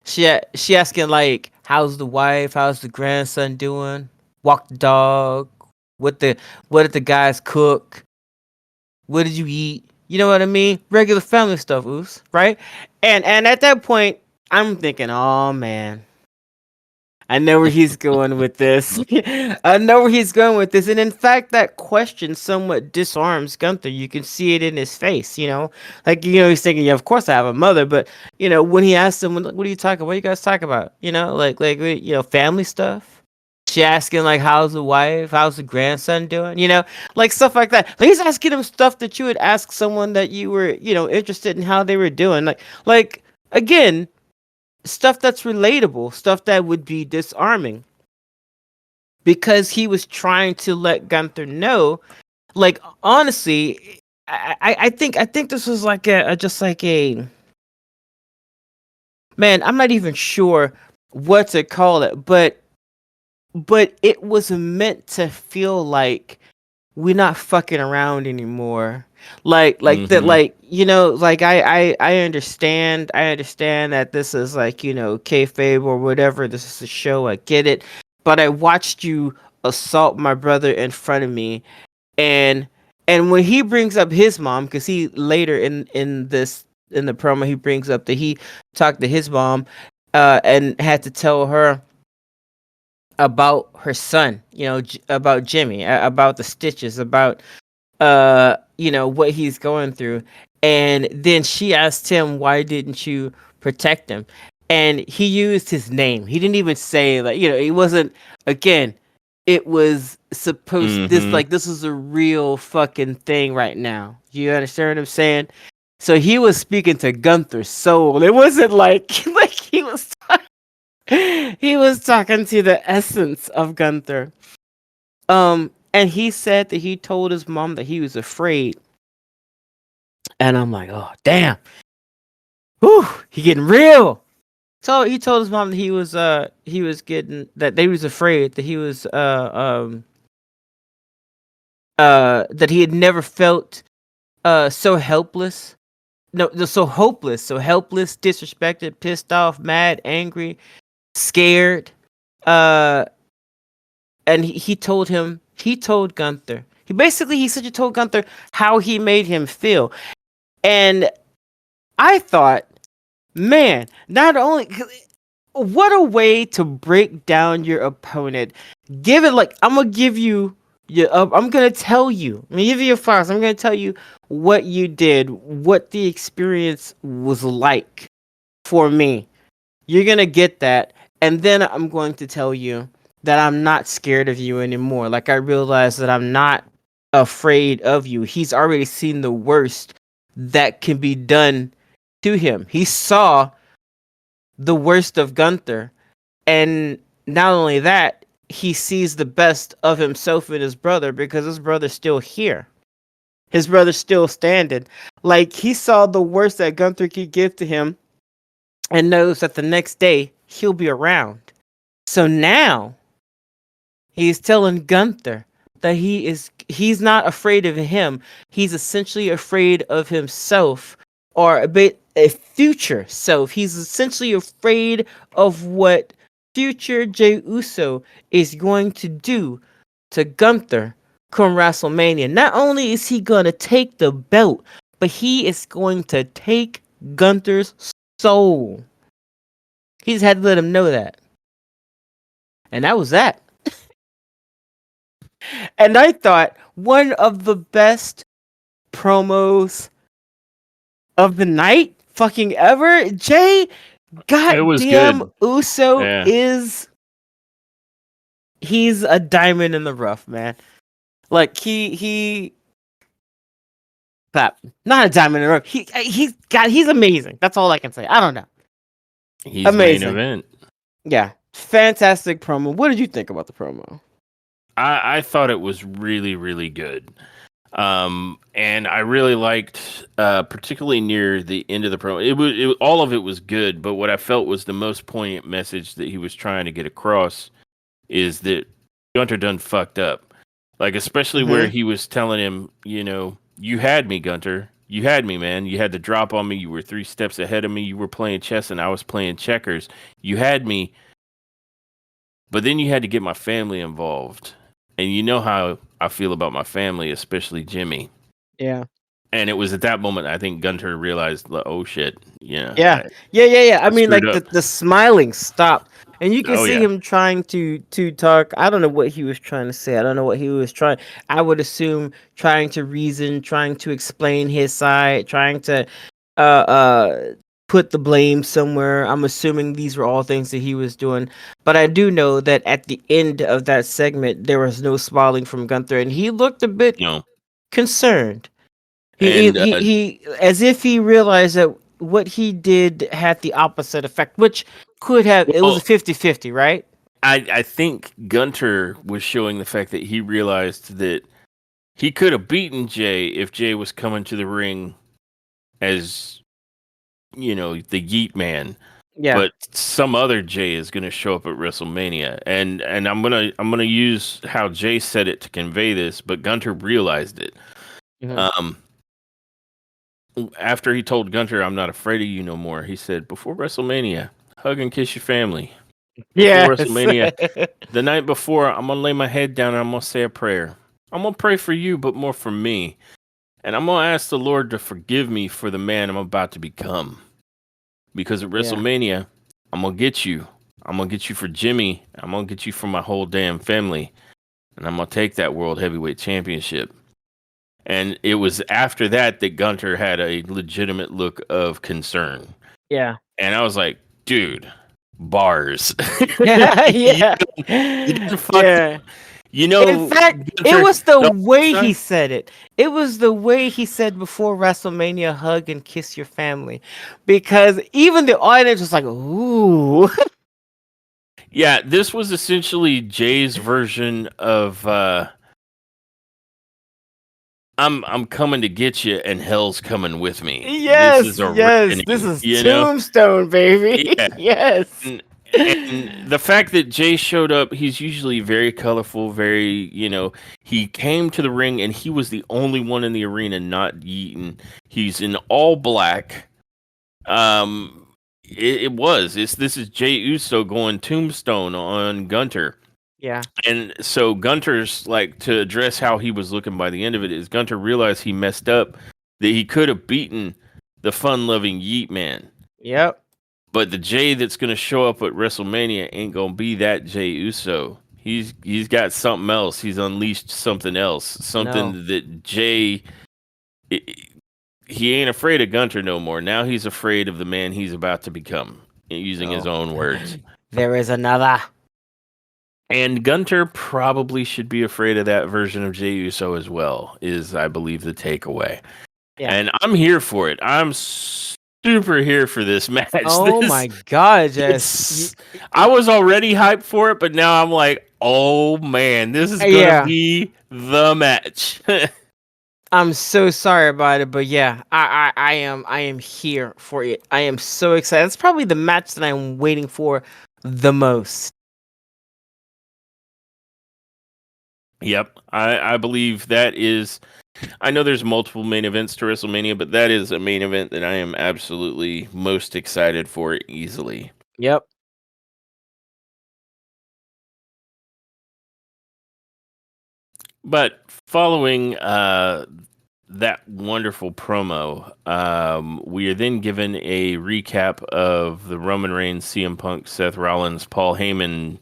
[SPEAKER 1] She asking like, how's the wife? How's the grandson doing? Walk the dog? What did the guys cook? What did you eat? You know what I mean? Regular family stuff, Oos, right? And at that point, I'm thinking, oh man, I know where he's going with this. I know where he's going with this. And in fact, that question somewhat disarms Gunther. You can see it in his face, Like, he's thinking, yeah, of course I have a mother. But, when he asks him, what are you talking about? What do you guys talk about? Family stuff. She asking, like, how's the wife? How's the grandson doing? Like stuff like that. Like, he's asking him stuff that you would ask someone that you were, interested in how they were doing. Like again, stuff that's relatable, stuff that would be disarming, because he was trying to let Gunther know, like, honestly, I think this was like a man, I'm not even sure what to call it, but it was meant to feel like we're not fucking around anymore. Like that,
[SPEAKER 2] Mm-hmm.
[SPEAKER 1] like, like I understand that this is like, kayfabe or whatever. This is a show. I get it. But I watched you assault my brother in front of me. And when he brings up his mom, because he later in the promo, he brings up that he talked to his mom, and had to tell her about her son, about Jimmy, about the stitches, about what he's going through. And then she asked him, why didn't you protect him? And he used his name. He didn't even say, like, it wasn't, again, it was supposed, this,
[SPEAKER 2] Mm-hmm.
[SPEAKER 1] like, this is a real fucking thing right now. You understand what I'm saying? So he was speaking to Gunther's soul. It wasn't like like he was talking to the essence of Gunther. And he said that he told his mom that he was afraid. And I'm like, oh damn. Whew, he getting real. So he told his mom that he was getting that they was afraid that he was that he had never felt so helpless. No, so hopeless, disrespected, pissed off, mad, angry, scared. Uh and he told Gunther. He said he told Gunther how he made him feel. And I thought, man, not only what a way to break down your opponent. Give it like I'm gonna give you. I'm gonna tell you. I'm gonna give you a flowers. I'm gonna tell you what you did, what the experience was like for me. You're gonna get that, and then I'm going to tell you that I'm not scared of you anymore. Like I realize that I'm not afraid of you. He's already seen the worst that can be done to him. He saw the worst of Gunther, and not only that, he sees the best of himself in his brother because his brother's still here. His brother's still standing. Like he saw the worst that Gunther could give to him and knows that the next day he'll be around. So now he's telling Gunther that he's not afraid of him. He's essentially afraid of himself or a future self. He's essentially afraid of what future Jey Uso is going to do to Gunther come WrestleMania. Not only is he going to take the belt, but he is going to take Gunther's soul. He just had to let him know that. And that was that. And I thought one of the best promos of the night fucking ever. Jay
[SPEAKER 2] It was
[SPEAKER 1] goddamn
[SPEAKER 2] good.
[SPEAKER 1] Uso
[SPEAKER 2] Yeah.
[SPEAKER 1] he's a diamond in the rough, man. Like he not a diamond in the rough. He's amazing. That's all I can say. I don't know.
[SPEAKER 2] He's main
[SPEAKER 1] Amazing.
[SPEAKER 2] event.
[SPEAKER 1] Yeah. Fantastic promo. What did you think about the promo?
[SPEAKER 2] I thought it was really, really good. And I really liked, particularly near the end of the promo. All of it was good, but what I felt was the most poignant message that he was trying to get across is that Gunter done fucked up. Like, especially where he was telling him, you had me, Gunter. You had me, man. You had the drop on me. You were 3 steps ahead of me. You were playing chess and I was playing checkers. You had me, but then you had to get my family involved. And you know how I feel about my family, especially Jimmy.
[SPEAKER 1] Yeah.
[SPEAKER 2] And it was at that moment I think Gunter realized, oh shit,
[SPEAKER 1] Yeah.
[SPEAKER 2] I
[SPEAKER 1] I mean,
[SPEAKER 2] screwed
[SPEAKER 1] like
[SPEAKER 2] up.
[SPEAKER 1] the smiling stopped, and you can
[SPEAKER 2] Oh
[SPEAKER 1] see
[SPEAKER 2] yeah,
[SPEAKER 1] him trying to talk. I don't know what he was trying to say. I don't know what he was trying. I would assume trying to reason, trying to explain his side, trying to uh uh put the blame somewhere. I'm assuming these were all things that he was doing. But I do know that at the end of that segment, there was no smiling from Gunther, and he looked a bit concerned.
[SPEAKER 2] and
[SPEAKER 1] He as if he realized that what he did had the opposite effect, which could have it was a
[SPEAKER 2] well,
[SPEAKER 1] 50-50, right?
[SPEAKER 2] I think Gunter was showing the fact that he realized that he could have beaten Jay if Jay was coming to the ring as the Yeet Man.
[SPEAKER 1] Yeah.
[SPEAKER 2] But some other Jay is going to show up at WrestleMania, and I'm gonna use how Jay said it to convey this, but Gunter realized it.
[SPEAKER 1] Mhm.
[SPEAKER 2] Um, after he told Gunter, "I'm not afraid of you no more," he said, "Before WrestleMania, hug and kiss your family. Before
[SPEAKER 1] Yes.
[SPEAKER 2] WrestleMania, the night before, I'm gonna lay my head down and I'm gonna say a prayer. I'm gonna pray for you, but more for me, and I'm gonna ask the Lord to forgive me for the man I'm about to become." Because at
[SPEAKER 1] Yeah.
[SPEAKER 2] WrestleMania, I'm gonna get you. I'm gonna get you for Jimmy. I'm gonna get you for my whole damn family, and I'm gonna take that World Heavyweight Championship. And it was after that that Gunter had a legitimate look of concern.
[SPEAKER 1] Yeah.
[SPEAKER 2] And I was like, dude, bars.
[SPEAKER 1] Yeah.
[SPEAKER 2] you,
[SPEAKER 1] Yeah.
[SPEAKER 2] you didn't fuck.
[SPEAKER 1] Yeah.
[SPEAKER 2] You
[SPEAKER 1] In
[SPEAKER 2] know,
[SPEAKER 1] fact, it
[SPEAKER 2] Gunter,
[SPEAKER 1] was the
[SPEAKER 2] the
[SPEAKER 1] way he
[SPEAKER 2] time,
[SPEAKER 1] said it. It was the way he said before WrestleMania, hug and kiss your family. Because even the audience was like, ooh.
[SPEAKER 2] yeah, this was essentially Jay's version of I'm coming to get you and hell's coming with me. This is
[SPEAKER 1] Yes,
[SPEAKER 2] a
[SPEAKER 1] yes. This
[SPEAKER 2] reckoning,
[SPEAKER 1] is
[SPEAKER 2] you know?
[SPEAKER 1] Tombstone, baby.
[SPEAKER 2] Yeah.
[SPEAKER 1] Yes.
[SPEAKER 2] And the fact that Jay showed up, he's usually very colorful, very, he came to the ring and he was the only one in the arena not yeeting. He's in all black. This is Jay Uso going Tombstone on Gunter.
[SPEAKER 1] Yeah.
[SPEAKER 2] And so Gunter's like, to address how he was looking by the end of it, is Gunter realized he messed up, that he could have beaten the fun-loving Yeet Man.
[SPEAKER 1] Yep.
[SPEAKER 2] But the Jay that's gonna show up at WrestleMania ain't gonna be that Jay Uso. He's got something else. He's unleashed something else. Something
[SPEAKER 1] No.
[SPEAKER 2] that Jay, i- he ain't afraid of Gunter no more. Now he's afraid of the man he's about to become, using his
[SPEAKER 1] No.
[SPEAKER 2] own words.
[SPEAKER 1] There is another.
[SPEAKER 2] And Gunter probably should be afraid of that version of Jey Uso as well, is, I believe, the takeaway.
[SPEAKER 1] Yeah.
[SPEAKER 2] And I'm here for it. I'm super here for this match.
[SPEAKER 1] Oh my God, Jess.
[SPEAKER 2] I was already hyped for it, but now I'm like, oh man, this is gonna be the match.
[SPEAKER 1] I'm so sorry about it, but yeah, I am here for it. I am so excited. It's probably the match that I'm waiting for the most.
[SPEAKER 2] Yep, I believe that is. I know there's multiple main events to WrestleMania, but that is a main event that I am absolutely most excited for easily.
[SPEAKER 1] Yep.
[SPEAKER 2] But following that wonderful promo, we are then given a recap of the Roman Reigns, CM Punk, Seth Rollins, Paul Heyman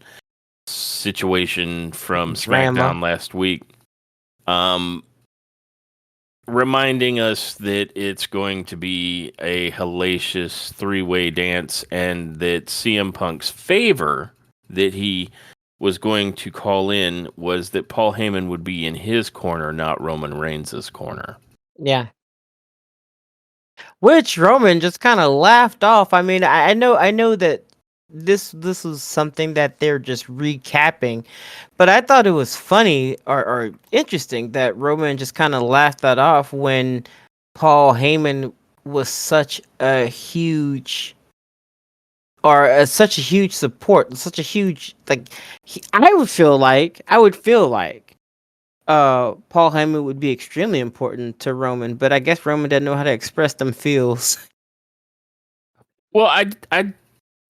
[SPEAKER 2] situation from SmackDown last week. Reminding us that it's going to be a hellacious three-way dance, and that CM Punk's favor that he was going to call in was that Paul Heyman would be in his corner, not Roman Reigns' corner.
[SPEAKER 1] Yeah. Which Roman just kind of laughed off. I mean, I know that this was something that they're just recapping, but I thought it was funny or interesting that Roman just kind of laughed that off when Paul Heyman was such a huge such a huge support, such a huge I would feel like Paul Heyman would be extremely important to Roman, but I guess Roman doesn't know how to express them feels.
[SPEAKER 2] Well,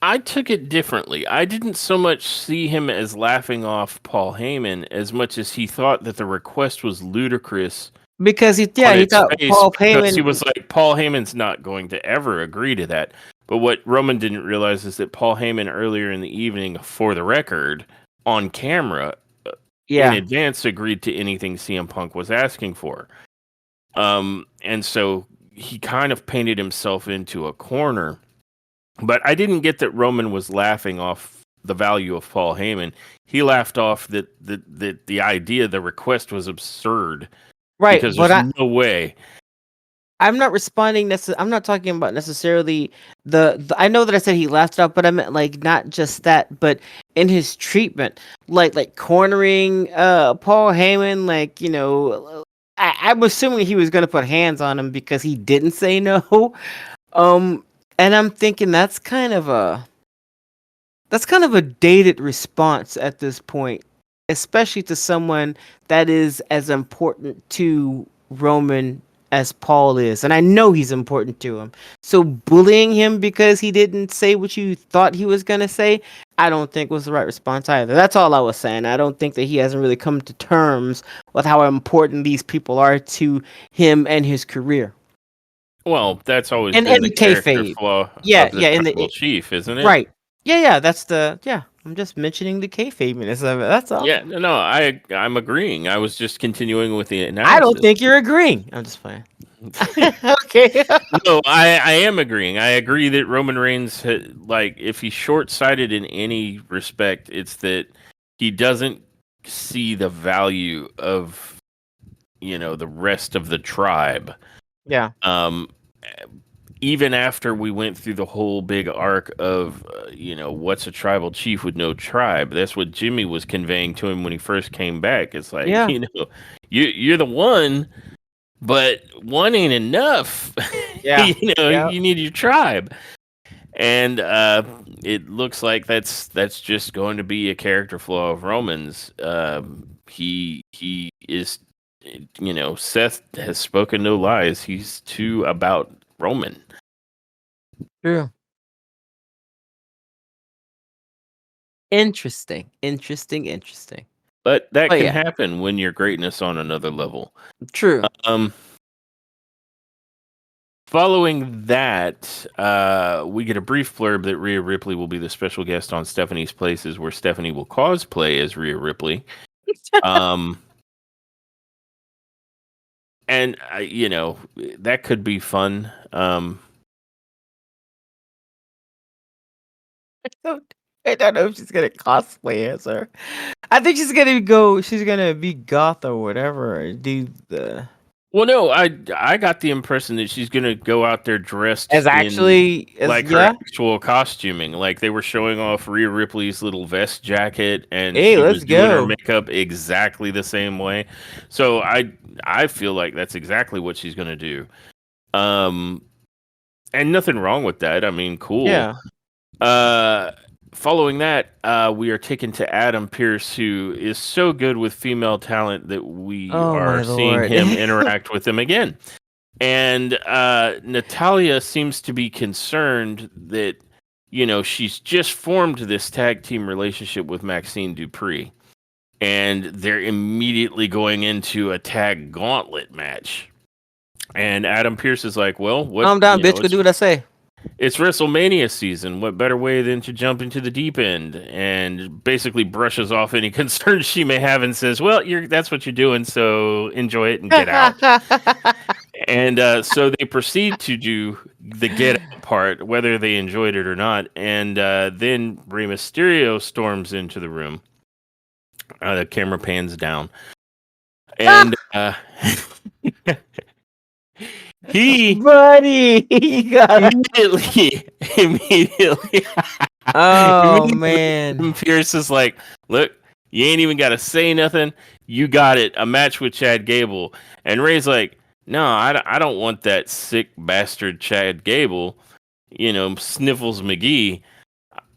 [SPEAKER 2] I took it differently. I didn't so much see him as laughing off Paul Heyman as much as he thought that the request was ludicrous.
[SPEAKER 1] Because he thought Paul Heyman,
[SPEAKER 2] he was like, Paul Heyman's not going to ever agree to that. But what Roman didn't realize is that Paul Heyman earlier in the evening, for the record, on camera, in advance, agreed to anything CM Punk was asking for. And so he kind of painted himself into a corner. But I didn't get that Roman was laughing off the value of Paul Heyman. He laughed off that the idea, the request was absurd.
[SPEAKER 1] Right?
[SPEAKER 2] Because there's no way.
[SPEAKER 1] I'm not responding. I'm not talking about necessarily the. I know that I said he laughed off, but I meant like not just that, but in his treatment, like cornering Paul Heyman, like I'm assuming he was gonna put hands on him because he didn't say no. And I'm thinking that's kind of a dated response at this point, especially to someone that is as important to Roman as Paul is. And I know he's important to him. So bullying him because he didn't say what you thought he was going to say, I don't think was the right response either. That's all I was saying. I don't think that he hasn't really come to terms with how important these people are to him and his career.
[SPEAKER 2] Well, that's always been the character flaw of the tribal chief, isn't it?
[SPEAKER 1] Right. Yeah. That's the yeah. I'm just mentioning the kayfabeness of it. That's all.
[SPEAKER 2] Yeah, no, I'm agreeing. I was just continuing with the
[SPEAKER 1] I don't
[SPEAKER 2] analysis.
[SPEAKER 1] think you're agreeing. I'm just playing. Okay.
[SPEAKER 2] No, I am agreeing. I agree that Roman Reigns, like, if he's short sighted in any respect, it's that he doesn't see the value of, the rest of the tribe.
[SPEAKER 1] Yeah.
[SPEAKER 2] Um, even after we went through the whole big arc of, what's a tribal chief with no tribe? That's what Jimmy was conveying to him when he first came back. It's like,
[SPEAKER 1] Yeah.
[SPEAKER 2] you're the one, but one ain't enough.
[SPEAKER 1] Yeah. Yeah.
[SPEAKER 2] You need your tribe. And it looks like that's just going to be a character flaw of Roman's. He is, Seth has spoken no lies. He's too about Roman.
[SPEAKER 1] True. Interesting. Interesting.
[SPEAKER 2] But that
[SPEAKER 1] But
[SPEAKER 2] can
[SPEAKER 1] yeah,
[SPEAKER 2] happen when your greatness on another level.
[SPEAKER 1] true.
[SPEAKER 2] Um, Following that, we get a brief blurb that Rhea Ripley will be the special guest on Stephanie's Places, where Stephanie will cosplay as Rhea Ripley. Um, and that could be fun.
[SPEAKER 1] I don't know if she's gonna cosplay as her. I think she's gonna go. She's gonna be goth or whatever. And do the
[SPEAKER 2] Well, no, I got the impression that she's gonna go out there dressed
[SPEAKER 1] as
[SPEAKER 2] in
[SPEAKER 1] actually as
[SPEAKER 2] like her
[SPEAKER 1] yeah.
[SPEAKER 2] actual costuming. Like they were showing off Rhea Ripley's little vest jacket, and
[SPEAKER 1] Hey,
[SPEAKER 2] she was
[SPEAKER 1] let's
[SPEAKER 2] doing her
[SPEAKER 1] go.
[SPEAKER 2] makeup exactly the same way. So I feel like that's exactly what she's gonna do. Um, and nothing wrong with that. I mean, cool.
[SPEAKER 1] Yeah.
[SPEAKER 2] Uh, Following that, we are taken to Adam Pierce, who is so good with female talent that we
[SPEAKER 1] Oh
[SPEAKER 2] are
[SPEAKER 1] my
[SPEAKER 2] seeing
[SPEAKER 1] lord.
[SPEAKER 2] him interact with them again. And Natalia seems to be concerned that, she's just formed this tag team relationship with Maxine Dupree. And they're immediately going into a tag gauntlet match. And Adam Pierce is like, well,
[SPEAKER 1] Calm down, bitch. Go do what I say.
[SPEAKER 2] it's WrestleMania season. What better way than to jump into the deep end? And basically brushes off any concerns she may have and says, well, that's what you're doing, so enjoy it and get out. And so they proceed to do the get out part, whether they enjoyed it or not. And then Rey Mysterio storms into the room. The camera pans down. And he
[SPEAKER 1] Buddy, you gotta.
[SPEAKER 2] immediately,
[SPEAKER 1] Oh
[SPEAKER 2] immediately,
[SPEAKER 1] man.
[SPEAKER 2] Pierce is like, look, you ain't even got to say nothing. You got it. A match with Chad Gable. And Ray's like, no, I don't want that sick bastard Chad Gable, Sniffles McGee.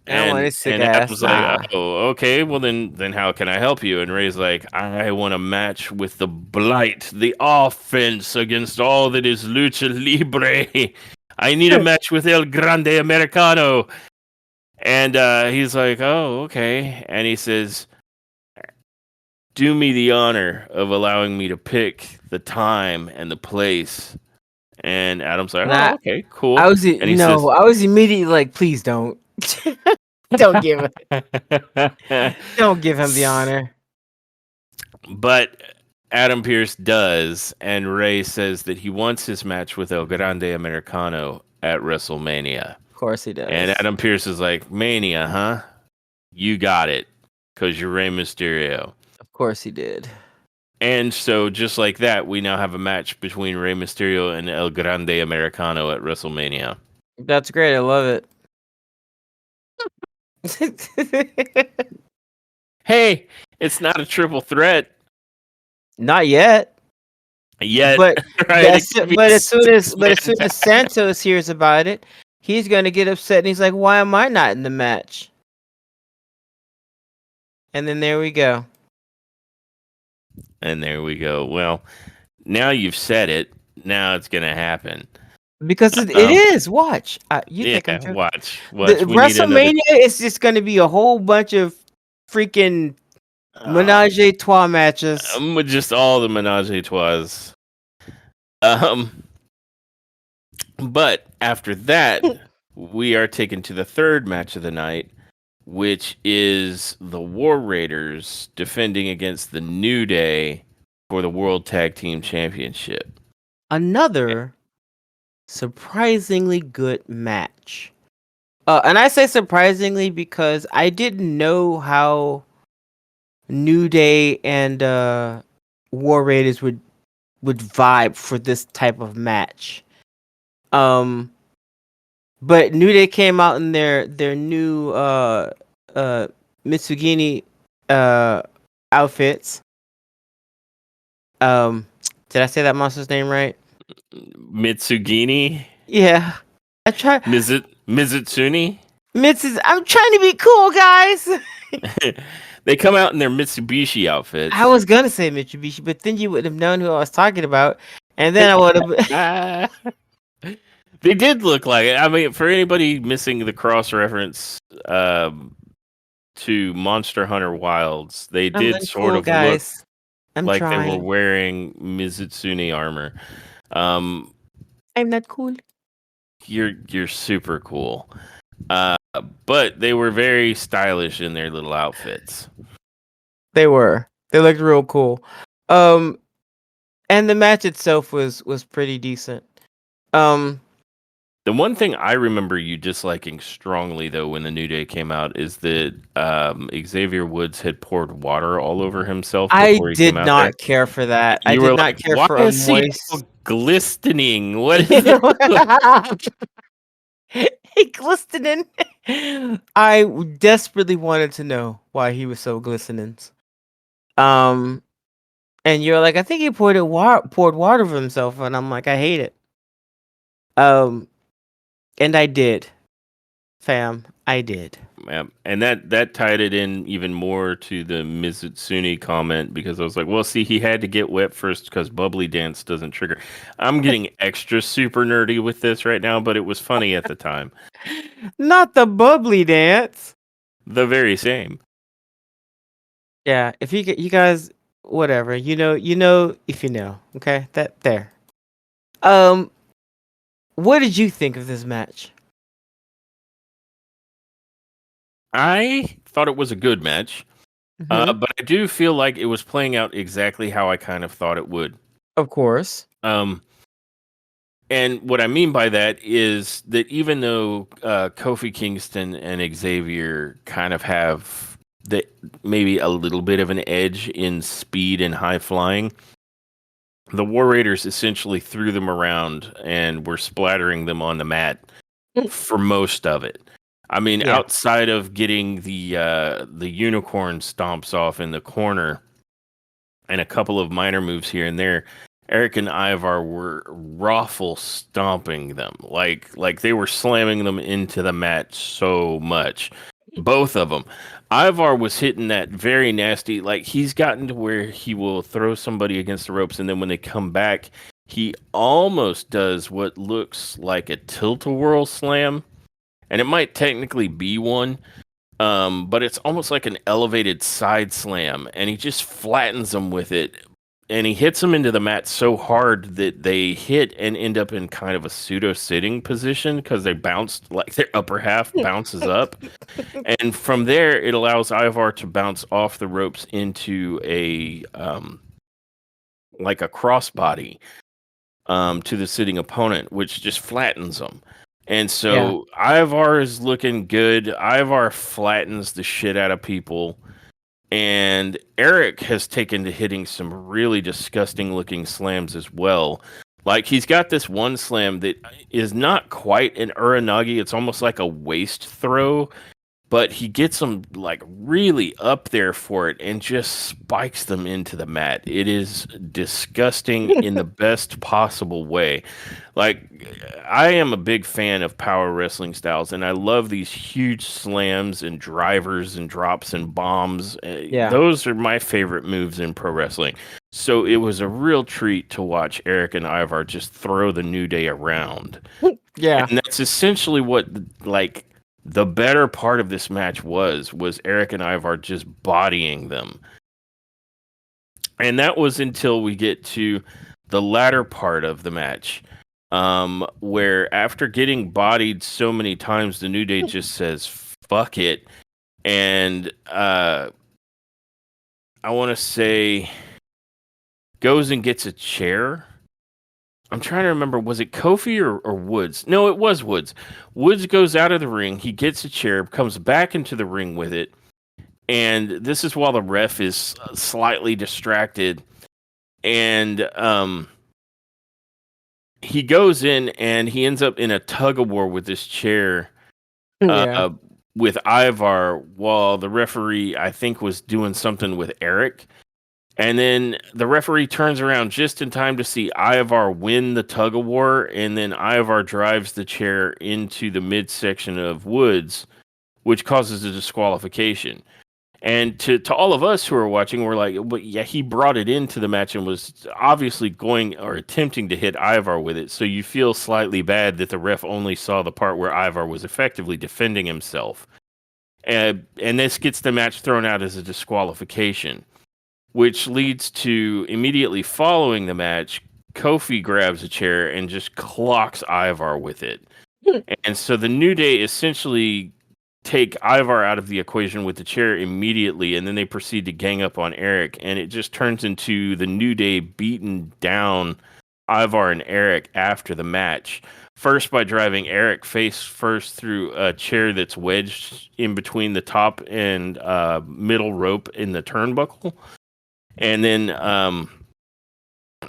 [SPEAKER 1] I don't want
[SPEAKER 2] And
[SPEAKER 1] his sick
[SPEAKER 2] and
[SPEAKER 1] ass.
[SPEAKER 2] Adam's like,
[SPEAKER 1] Nah.
[SPEAKER 2] oh, okay, well then how can I help you? And Ray's like, I want a match with the blight, the offense against all that is lucha libre. I need a match with El Grande Americano. And he's like, oh, okay. And he says, do me the honor of allowing me to pick the time and the place. And Adam's like, oh,
[SPEAKER 1] Nah.
[SPEAKER 2] okay, cool. And he says,
[SPEAKER 1] I was immediately like, please don't. Don't give don't give him the honor.
[SPEAKER 2] But Adam Pierce does, and Ray says that he wants his match with El Grande Americano at WrestleMania.
[SPEAKER 1] Of course he does.
[SPEAKER 2] And Adam Pierce is like, Mania, huh? You got it, because you're Rey Mysterio.
[SPEAKER 1] Of course he did.
[SPEAKER 2] And so, just like that, we now have a match between Rey Mysterio and El Grande Americano at WrestleMania.
[SPEAKER 1] That's great. I love it.
[SPEAKER 2] Hey, it's not a triple threat
[SPEAKER 1] Not yet.
[SPEAKER 2] yet,
[SPEAKER 1] But
[SPEAKER 2] right?
[SPEAKER 1] as soon as Santos hears about it, he's gonna get upset and he's like, why am I not in the match? And then there we go.
[SPEAKER 2] And there we go. Well, now you've said it. Now it's gonna happen.
[SPEAKER 1] Because it is. Watch. You
[SPEAKER 2] Yeah,
[SPEAKER 1] think I'm joking?
[SPEAKER 2] watch.
[SPEAKER 1] The
[SPEAKER 2] We need another.
[SPEAKER 1] WrestleMania is just gonna be a whole bunch of freaking menage a trois matches.
[SPEAKER 2] With just all the menage a trois. But after that, we are taken to the third match of the night, which is the War Raiders defending against the New Day for the World Tag Team Championship.
[SPEAKER 1] Another surprisingly good match. And I say surprisingly because I didn't know how New Day and War Raiders would vibe for this type of match. But New Day came out in their new Mitsugini outfits. Did I say that monster's name right?
[SPEAKER 2] Mitsugini?
[SPEAKER 1] Yeah. I try
[SPEAKER 2] Mizutsuni?
[SPEAKER 1] I'm trying to be cool, guys.
[SPEAKER 2] They come out in their Mitsubishi outfits.
[SPEAKER 1] I was gonna say Mitsubishi, but then you would have known who I was talking about, and then I would have.
[SPEAKER 2] They did look like it. I mean, for anybody missing the cross reference to Monster Hunter Wilds, they did sort of look like they were wearing Mizutsuni armor.
[SPEAKER 1] I'm not cool.
[SPEAKER 2] You're super cool. But they were very stylish in their little outfits.
[SPEAKER 1] They were. They looked real cool. And the match itself was pretty decent.
[SPEAKER 2] The one thing I remember you disliking strongly, though, when the New Day came out, is that Xavier Woods had poured water all over himself before he came out there.
[SPEAKER 1] I did not care for that.
[SPEAKER 2] You
[SPEAKER 1] I did not care for a moist...
[SPEAKER 2] glistening? What is it?
[SPEAKER 1] Glistening. I desperately wanted to know why he was so glistening. And you're like, I think he poured water for himself, and I'm like, I hate it. And I did, fam. I did.
[SPEAKER 2] Yeah, and that tied it in even more to the Mizutsuni comment, because I was like, well, see, he had to get wet first because bubbly dance doesn't trigger. I'm getting extra super nerdy with this right now, but it was funny at the time.
[SPEAKER 1] Not the bubbly dance.
[SPEAKER 2] The very same.
[SPEAKER 1] Yeah, if you guys, whatever, you know, if you know, okay, that there. What did you think of this match?
[SPEAKER 2] I thought it was a good match, but I do feel like it was playing out exactly how I kind of thought it would.
[SPEAKER 1] Of course.
[SPEAKER 2] And what I mean by that is that even though Kofi Kingston and Xavier kind of have maybe a little bit of an edge in speed and high flying, the War Raiders essentially threw them around and were splattering them on the mat for most of it. I mean, outside of getting the unicorn stomps off in the corner and a couple of minor moves here and there, Eric and Ivar were raffle stomping them. Like they were slamming them into the mat so much. Both of them. Ivar was hitting that very nasty, like he's gotten to where he will throw somebody against the ropes, and then when they come back, he almost does what looks like a tilt-a-whirl slam. And it might technically be one, but it's almost like an elevated side slam, and he just flattens them with it. And he hits them into the mat so hard that they hit and end up in kind of a pseudo-sitting position because they bounced, like their upper half bounces up. And from there, it allows Ivar to bounce off the ropes into a like a crossbody to the sitting opponent, which just flattens them. And so Ivar is looking good. Ivar flattens the shit out of people. And Eric has taken to hitting some really disgusting looking slams as well. Like he's got this one slam that is not quite an Uranagi. It's almost like a waist throw. But he gets them like really up there for it and just spikes them into the mat. It is disgusting in the best possible way. Like, I am a big fan of power wrestling styles, and I love these huge slams and drivers and drops and bombs. Those are my favorite moves in pro wrestling. So it was a real treat to watch Eric and Ivar just throw the New Day around.
[SPEAKER 1] Yeah.
[SPEAKER 2] And that's essentially what, like, the better part of this match was Eric and Ivar just bodying them. And that was until we get to the latter part of the match, where after getting bodied so many times, the New Day just says, fuck it. And I want to say goes and gets a chair. I'm trying to remember, was it Kofi or Woods? No, it was Woods. Woods goes out of the ring. He gets a chair, comes back into the ring with it. And this is while the ref is slightly distracted. And he goes in and he ends up in a tug of war with this chair
[SPEAKER 1] Yeah.
[SPEAKER 2] with Ivar while the referee, I think, was doing something with Eric. And then the referee turns around just in time to see Ivar win the tug of war. And then Ivar drives the chair into the midsection of Woods, which causes a disqualification. And to all of us who are watching, we're like, but yeah, he brought it into the match and was obviously going or attempting to hit Ivar with it. So you feel slightly bad that the ref only saw the part where Ivar was effectively defending himself. And this gets the match thrown out as a disqualification, which leads to immediately following the match, Kofi grabs a chair and just clocks Ivar with it. And so the New Day essentially take Ivar out of the equation with the chair immediately, and then they proceed to gang up on Eric, and it just turns into the New Day beating down Ivar and Eric after the match. First by driving Eric face first through a chair that's wedged in between the top and middle rope in the turnbuckle. And then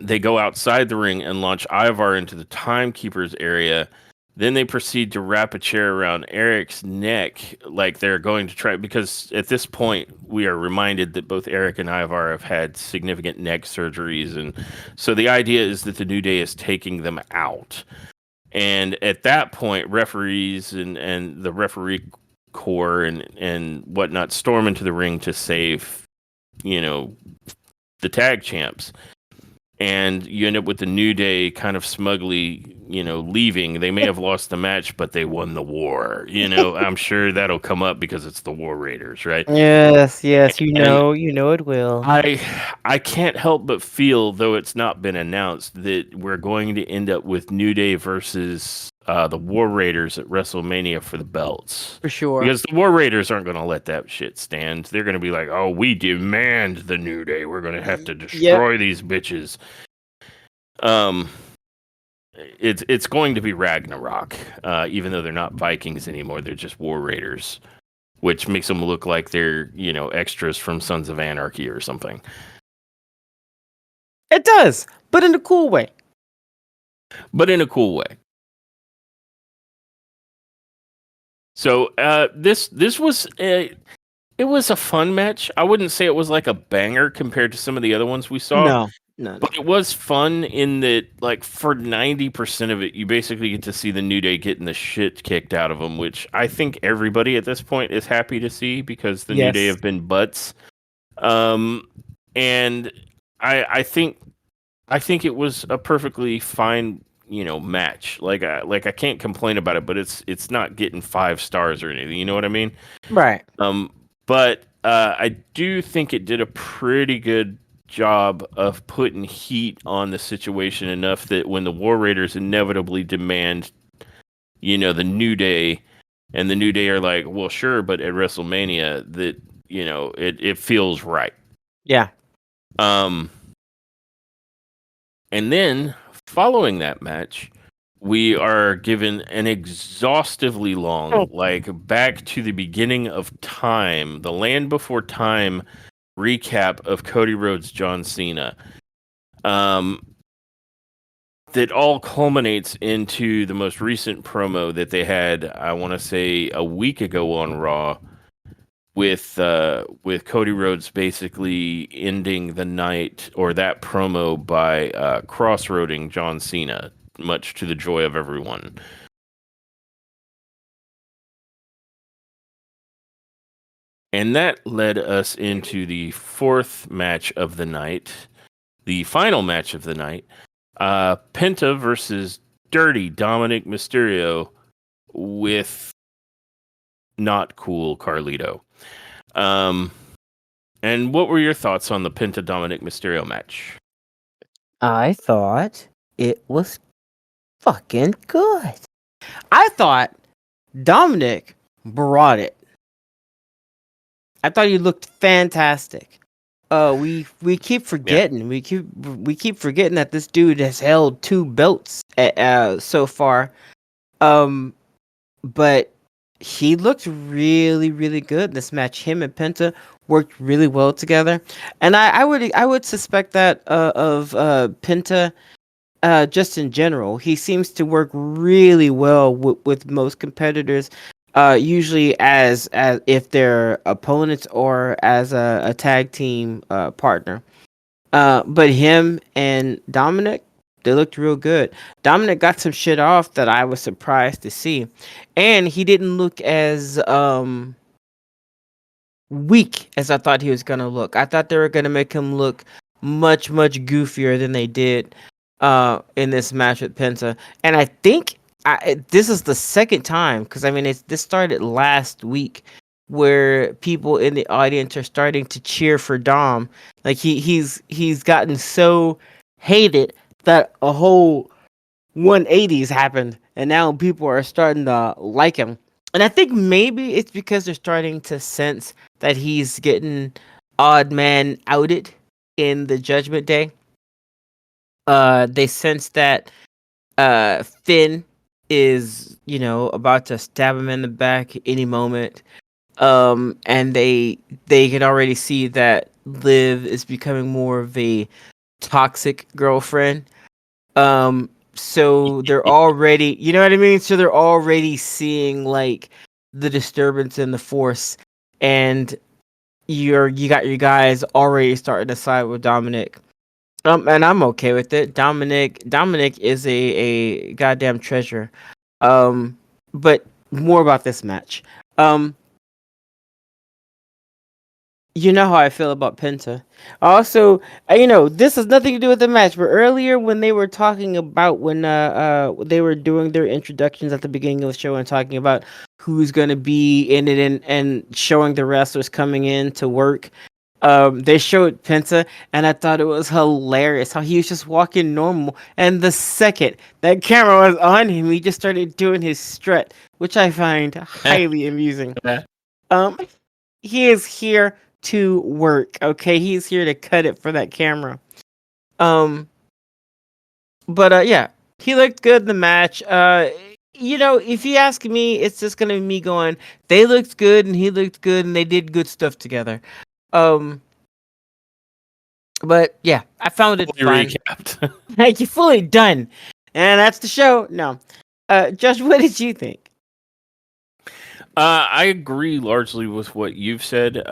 [SPEAKER 2] they go outside the ring and launch Ivar into the timekeeper's area. Then they proceed to wrap a chair around Eric's neck, like they're going to try, because at this point we are reminded that both Eric and Ivar have had significant neck surgeries. And so the idea is that the New Day is taking them out. And at that point, referees and the referee corps and whatnot storm into the ring to save, the tag champs. And you end up with the New Day kind of smugly, leaving. They may have lost the match, but they won the war. I'm sure that'll come up because it's the War Raiders, right?
[SPEAKER 1] Yes, you
[SPEAKER 2] And
[SPEAKER 1] know it will.
[SPEAKER 2] I can't help but feel, though it's not been announced, that we're going to end up with New Day versus the War Raiders at WrestleMania for the belts.
[SPEAKER 1] For sure.
[SPEAKER 2] Because the War Raiders aren't going to let that shit stand. They're going to be like, oh, we demand the New Day. We're going to have to destroy these bitches. It's going to be Ragnarok, even though they're not Vikings anymore. They're just War Raiders, which makes them look like they're, extras from Sons of Anarchy or something.
[SPEAKER 1] It does, but in a cool way.
[SPEAKER 2] So this was it was a fun match. I wouldn't say it was like a banger compared to some of the other ones we saw.
[SPEAKER 1] No.
[SPEAKER 2] But it was fun in that, like, for 90% of it, you basically get to see the New Day getting the shit kicked out of them, which I think everybody at this point is happy to see because the New Day have been butts. And I think it was a perfectly fine, match. Like I can't complain about it, but it's not getting 5 stars or anything. You know what I mean?
[SPEAKER 1] Right.
[SPEAKER 2] But I do think it did a pretty good job of putting heat on the situation enough that when the War Raiders inevitably demand, the New Day, and the New Day are like, well, sure, but at WrestleMania, that, it feels right.
[SPEAKER 1] Yeah.
[SPEAKER 2] And then following that match, we are given an exhaustively long, like back to the beginning of time, the Land Before Time recap of Cody Rhodes, John Cena. That all culminates into the most recent promo that they had, I want to say, a week ago on Raw, with Cody Rhodes basically ending the night, or that promo, by crossroading John Cena, much to the joy of everyone. And that led us into the fourth match of the night, the final match of the night, Penta versus Dirty Dominic Mysterio with not cool Carlito. And what were your thoughts on the Penta Dominic Mysterio match?
[SPEAKER 1] I thought it was fucking good. I thought Dominic brought it. I thought he looked fantastic. We keep forgetting. We keep forgetting that this dude has held 2 belts so far. But he looked really, really good in this match. Him and Penta worked really well together, and I would suspect that of Penta. Just in general, he seems to work really well with most competitors. Usually as if they're opponents or as a tag team partner. But him and Dominic, they looked real good. Dominic got some shit off that I was surprised to see, and he didn't look as weak as I thought he was gonna look. I thought they were gonna make him look much goofier than they did in this match with Penta. And I think this is the second time, because I mean this started last week, where people in the audience are starting to cheer for Dom. Like he's gotten so hated that a whole 180s happened, and now people are starting to like him. And I think maybe it's because they're starting to sense that he's getting odd man outed in the Judgment Day. They sense that Finn is, about to stab him in the back any moment. And they can already see that Liv is becoming more of a toxic girlfriend. So they're already, you know what I mean? So they're already seeing like the disturbance in the force, and you got your guys already starting to side with Dominic. And I'm okay with it. Dominic is a goddamn treasure. But more about this match. You know how I feel about Penta. Also, this has nothing to do with the match, but earlier when they were talking about when they were doing their introductions at the beginning of the show and talking about who's gonna be in it, and showing the wrestlers coming in to work, they showed Penta, and I thought it was hilarious how he was just walking normal, and the second that camera was on him, he just started doing his strut, which I find highly amusing. He is here to work, okay? He's here to cut it for that camera. But yeah, he looked good in the match. If you ask me, it's just gonna be me going, they looked good and he looked good and they did good stuff together. But yeah, I found it fun. Recapped. Thank you, fully done. And that's the show. No. Josh, what did you think?
[SPEAKER 2] I agree largely with what you've said. It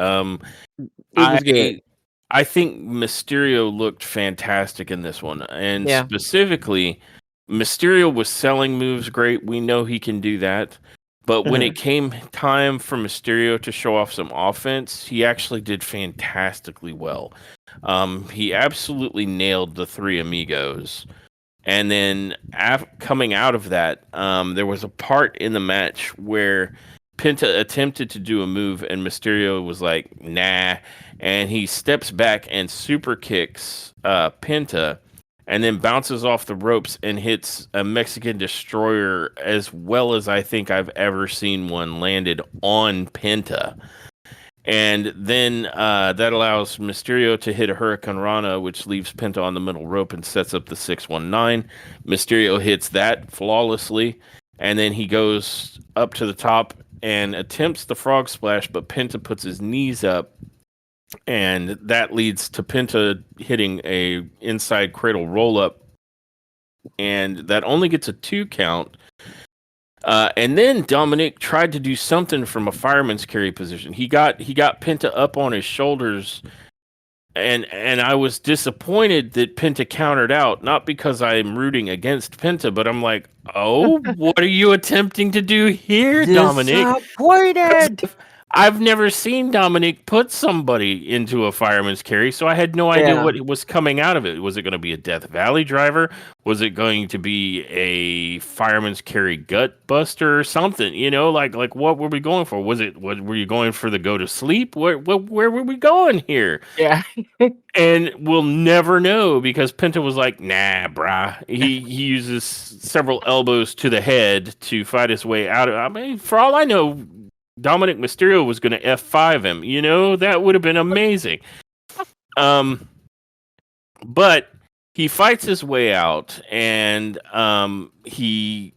[SPEAKER 2] was good. I think Mysterio looked fantastic in this one, and specifically, Mysterio was selling moves great. We know he can do that, but when it came time for Mysterio to show off some offense, he actually did fantastically well. He absolutely nailed the Three Amigos. And then coming out of that, there was a part in the match where Penta attempted to do a move and Mysterio was like, nah. And he steps back and super kicks Penta and then bounces off the ropes and hits a Mexican Destroyer as well as I think I've ever seen one landed on Penta. And then that allows Mysterio to hit a Hurricane Rana, which leaves Penta on the middle rope and sets up the 619. Mysterio hits that flawlessly, and then he goes up to the top and attempts the frog splash, but Penta puts his knees up, and that leads to Penta hitting a inside cradle roll up, and that only gets a 2 count. And then Dominic tried to do something from a fireman's carry position. He got Penta up on his shoulders, and I was disappointed that Penta countered out, not because I'm rooting against Penta, but I'm like, oh, what are you attempting to do here, Dominic?
[SPEAKER 1] Disappointed.
[SPEAKER 2] I've never seen Dominic put somebody into a fireman's carry, so I had no idea
[SPEAKER 1] Yeah.
[SPEAKER 2] what was coming out of it. Was it going to be a Death Valley driver? Was it going to be a fireman's carry gut buster or something? Like what were we going for? Were you going for the go to sleep? Where were we going here?
[SPEAKER 1] Yeah.
[SPEAKER 2] And we'll never know because Penta was like, nah, brah. He uses several elbows to the head to fight his way out of. I mean, for all I know, Dominic Mysterio was going to F5 him. That would have been amazing. But he fights his way out, and he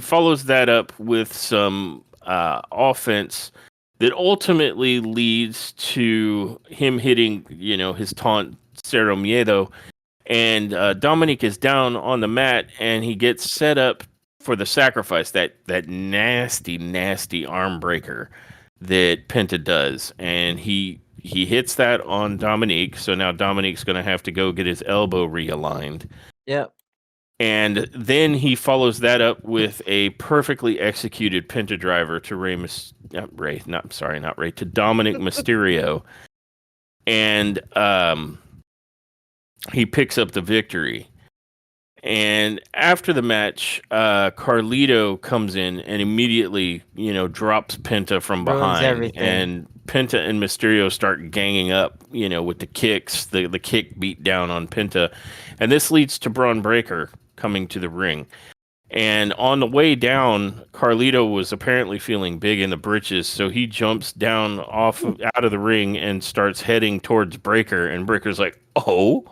[SPEAKER 2] follows that up with some offense that ultimately leads to him hitting, his taunt Cero Miedo, and Dominic is down on the mat, and he gets set up for the sacrifice, that nasty, nasty arm breaker that Penta does, and he hits that on Dominique. So now Dominique's going to have to go get his elbow realigned.
[SPEAKER 1] Yep.
[SPEAKER 2] And then he follows that up with a perfectly executed Penta driver to to Dominic Mysterio, and he picks up the victory. And after the match, Carlito comes in and immediately, drops Penta from
[SPEAKER 1] Ruins
[SPEAKER 2] behind.
[SPEAKER 1] everything.
[SPEAKER 2] And Penta and Mysterio start ganging up, with the kicks, the kick beat down on Penta. And this leads to Braun Breaker coming to the ring. And on the way down, Carlito was apparently feeling big in the britches, so he jumps down out of the ring and starts heading towards Breaker. And Breaker's like, "Oh."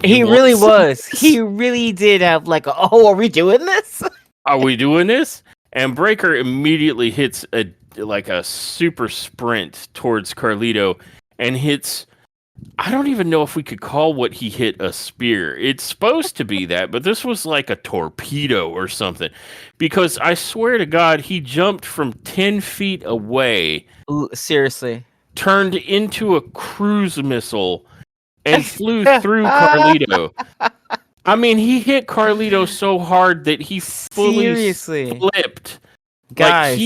[SPEAKER 1] He really was. He really did have like, are we doing this?
[SPEAKER 2] Are we doing this? And Breaker immediately hits a super sprint towards Carlito and hits. I don't even know if we could call what he hit a spear. It's supposed to be that, but this was like a torpedo or something. Because I swear to God, he jumped from 10 feet away.
[SPEAKER 1] Seriously.
[SPEAKER 2] Turned into a cruise missile and flew through Carlito. I mean, he hit Carlito so hard that he fully flipped.
[SPEAKER 1] Guys,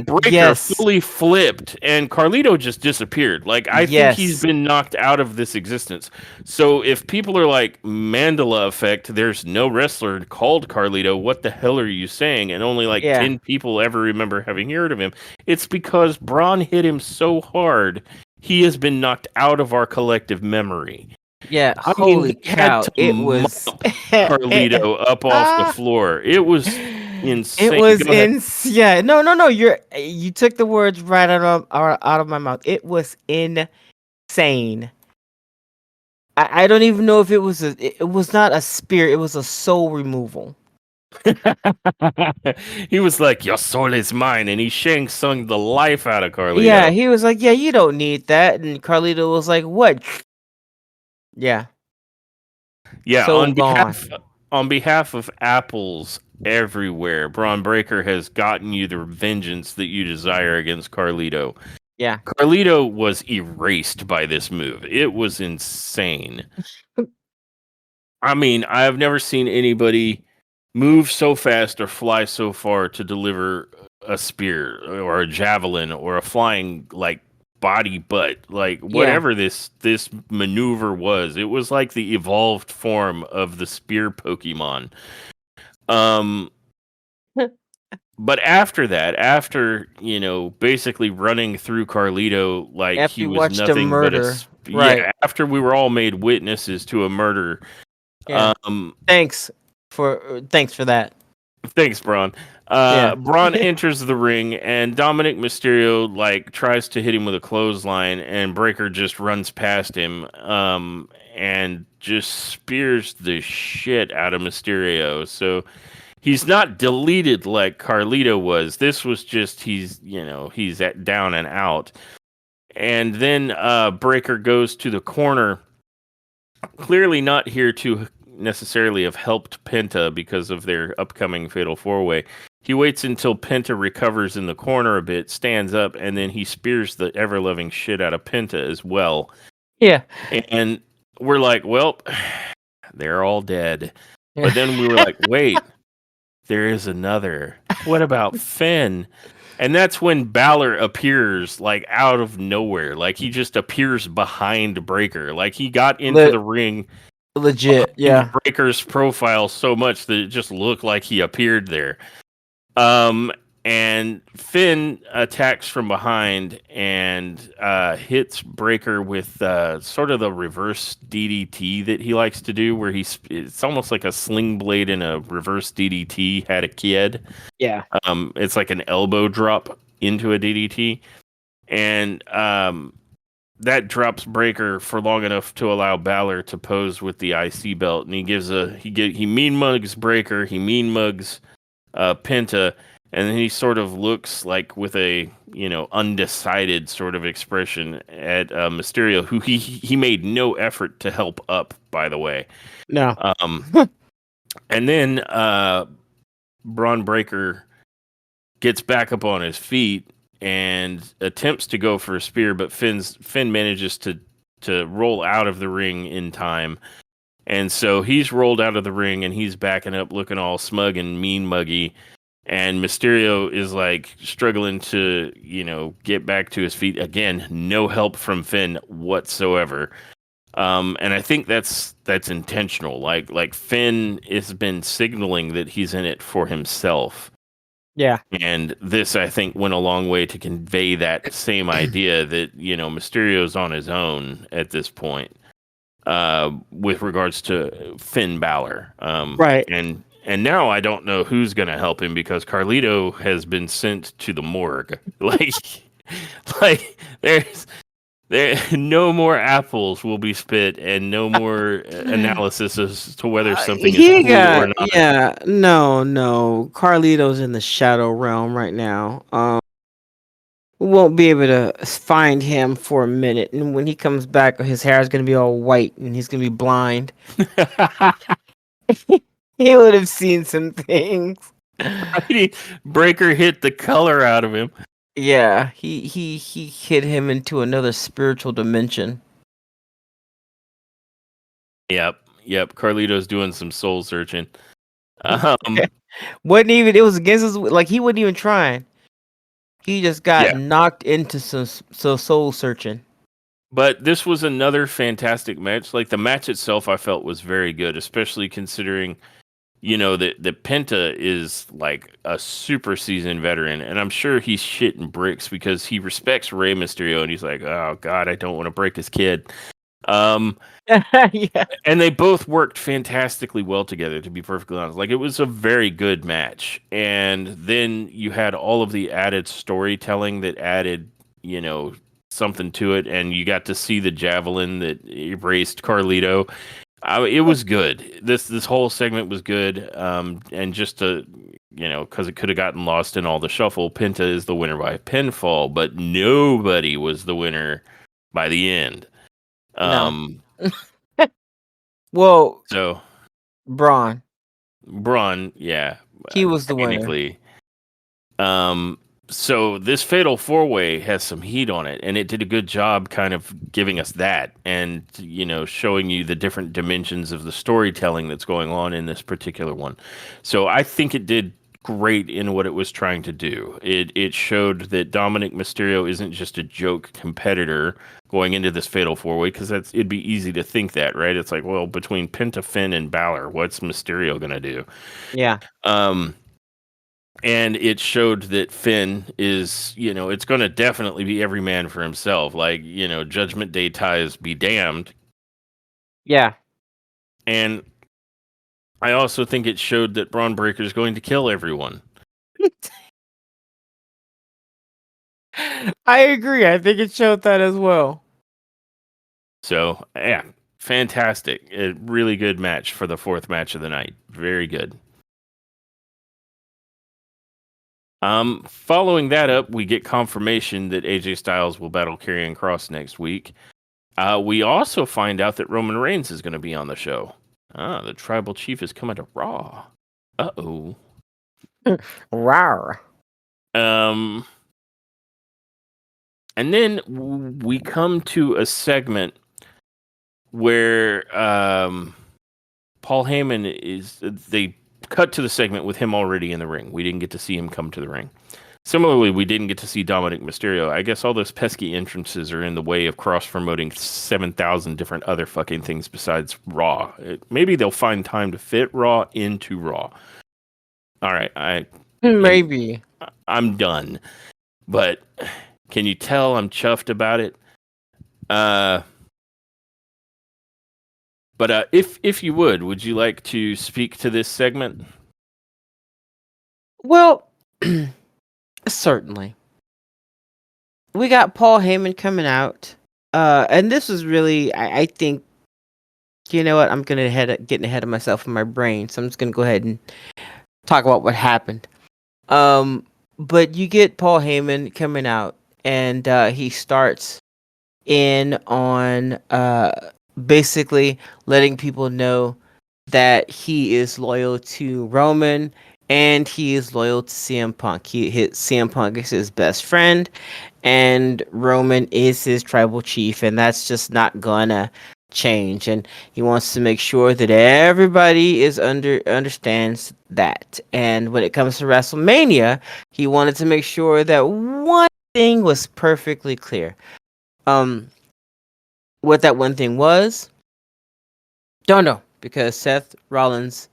[SPEAKER 2] Breaker fully flipped, and Carlito just disappeared. I think he's been knocked out of this existence. So if people are like, Mandela effect, there's no wrestler called Carlito, what the hell are you saying? And only 10 people ever remember having heard of him. It's because Braun hit him so hard, he has been knocked out of our collective memory.
[SPEAKER 1] Yeah, holy cow! It was
[SPEAKER 2] Carlito up off the floor. It was insane.
[SPEAKER 1] It was yeah. No. You took the words right out of my mouth. It was insane. I don't even know if it was it was not a spear. It was a soul removal.
[SPEAKER 2] He was like, "Your soul is mine," and he Shang Tsung the life out of Carlito.
[SPEAKER 1] Yeah, he was like, "Yeah, you don't need that," and Carlito was like, "What?" Yeah. So
[SPEAKER 2] on behalf of apples everywhere, Braun Breaker has gotten you the vengeance that you desire against Carlito.
[SPEAKER 1] Yeah.
[SPEAKER 2] Carlito was erased by this move. It was insane. I mean, I have never seen anybody move so fast or fly so far to deliver a spear or a javelin or a flying body butt, whatever this maneuver was. It was like the evolved form of the spear Pokemon. But after that, basically running through Carlito
[SPEAKER 1] after
[SPEAKER 2] he was nothing but after we were all made witnesses to a murder.
[SPEAKER 1] Yeah. Thanks for that.
[SPEAKER 2] Thanks, Braun. Braun enters the ring, and Dominic Mysterio tries to hit him with a clothesline, and Breaker just runs past him, and just spears the shit out of Mysterio. So he's not deleted like Carlito was. This was just he's down and out. And then Breaker goes to the corner, clearly not here to necessarily have helped Penta because of their upcoming Fatal 4-Way. He waits until Penta recovers in the corner a bit, stands up, and then he spears the ever-loving shit out of Penta as well.
[SPEAKER 1] Yeah.
[SPEAKER 2] And we're like, well, they're all dead. But then we were like, wait, there is another. What about Finn? And that's when Balor appears like out of nowhere. Like he just appears behind Breaker. Like he got into the ring
[SPEAKER 1] Legit,
[SPEAKER 2] behind
[SPEAKER 1] yeah.
[SPEAKER 2] Breaker's profile so much that it just looked like he appeared there. Um, and Finn attacks from behind and hits Breaker with sort of the reverse DDT that he likes to do, where it's almost like a sling blade in a reverse DDT had a kid.
[SPEAKER 1] Yeah.
[SPEAKER 2] It's like an elbow drop into a DDT, and that drops Breaker for long enough to allow Balor to pose with the IC belt, and he mean mugs Breaker, he mean mugs Penta, and then he sort of looks like with a undecided sort of expression at Mysterio, who he made no effort to help up, by the way.
[SPEAKER 1] No.
[SPEAKER 2] And then Braun Breaker gets back up on his feet and attempts to go for a spear, but Finn manages to roll out of the ring in time. And so he's rolled out of the ring and he's backing up looking all smug and mean muggy. And Mysterio is like struggling to, get back to his feet. Again, no help from Finn whatsoever. And I think that's intentional. Like Finn has been signaling that he's in it for himself.
[SPEAKER 1] Yeah.
[SPEAKER 2] And this, I think, went a long way to convey that same idea that, Mysterio's on his own at this point, with regards to Finn Balor.
[SPEAKER 1] Right.
[SPEAKER 2] And now I don't know who's going to help him because Carlito has been sent to the morgue. Like there no more apples will be spit and no more analysis as to whether something is cool or not.
[SPEAKER 1] Yeah, no. Carlito's in the shadow realm right now. We won't be able to find him for a minute, and when he comes back, his hair is gonna be all white and he's gonna be blind. He would have seen some things.
[SPEAKER 2] Breaker hit the color out of him.
[SPEAKER 1] Yeah, he hit him into another spiritual dimension.
[SPEAKER 2] Yep. Carlito's doing some soul searching.
[SPEAKER 1] Wasn't even. It was against his. Like he wasn't even trying. He just got knocked into some soul searching.
[SPEAKER 2] But this was another fantastic match. Like the match itself, I felt was very good, especially considering, that Penta is like a super seasoned veteran, and I'm sure he's shitting bricks because he respects Rey Mysterio, and he's like, oh God, I don't want to break his kid.
[SPEAKER 1] Yeah.
[SPEAKER 2] And they both worked fantastically well together, to be perfectly honest. Like, it was a very good match. And then you had all of the added storytelling that added, something to it. And you got to see the javelin that erased Carlito. It was good. This whole segment was good. And just to, because it could have gotten lost in all the shuffle, Penta is the winner by pinfall, but nobody was the winner by the end.
[SPEAKER 1] No. Well,
[SPEAKER 2] so
[SPEAKER 1] Braun,
[SPEAKER 2] yeah,
[SPEAKER 1] he was the winner.
[SPEAKER 2] technically. So this fatal four-way has some heat on it, and it did a good job kind of giving us that, and showing you the different dimensions of the storytelling that's going on in this particular one. So I think it did great in what it was trying to do. It showed that Dominic Mysterio isn't just a joke competitor going into this fatal four-way, because it'd be easy to think that, right? It's like, well, between Penta, Finn, and Balor, what's Mysterio gonna do?
[SPEAKER 1] Yeah.
[SPEAKER 2] And it showed that Finn is, it's going to definitely be every man for himself. Like, Judgment Day ties be damned.
[SPEAKER 1] Yeah.
[SPEAKER 2] And I also think it showed that Braun Breaker is going to kill everyone.
[SPEAKER 1] I agree. I think it showed that as well.
[SPEAKER 2] So, yeah, fantastic. A really good match for the fourth match of the night. Very good. Following that up, we get confirmation that AJ Styles will battle Karrion Kross next week. We also find out that Roman Reigns is going to be on the show. The tribal chief is coming to Raw. Uh-oh.
[SPEAKER 1] Rawr.
[SPEAKER 2] And then we come to a segment where Paul Heyman they cut to the segment with him already in the ring. We didn't get to see him come to the ring. Similarly, we didn't get to see Dominic Mysterio. I guess all those pesky entrances are in the way of cross promoting 7,000 different other fucking things besides Raw. Maybe they'll find time to fit Raw into Raw. All right,
[SPEAKER 1] Maybe.
[SPEAKER 2] I'm done. But can you tell I'm chuffed about it? But if you would you like to speak to this segment?
[SPEAKER 1] Well, certainly. We got Paul Heyman coming out. And this was really, I think, you know what? I'm getting ahead of myself in my brain, so I'm just gonna go ahead and talk about what happened. But you get Paul Heyman coming out, and he starts in on basically letting people know that he is loyal to Roman and he is loyal to CM Punk. CM Punk is his best friend, and Roman is his tribal chief, and that's just not gonna change. And he wants to make sure that everybody understands that. And when it comes to WrestleMania, he wanted to make sure that one thing was perfectly clear. What that one thing was, don't know, because Seth Rollins,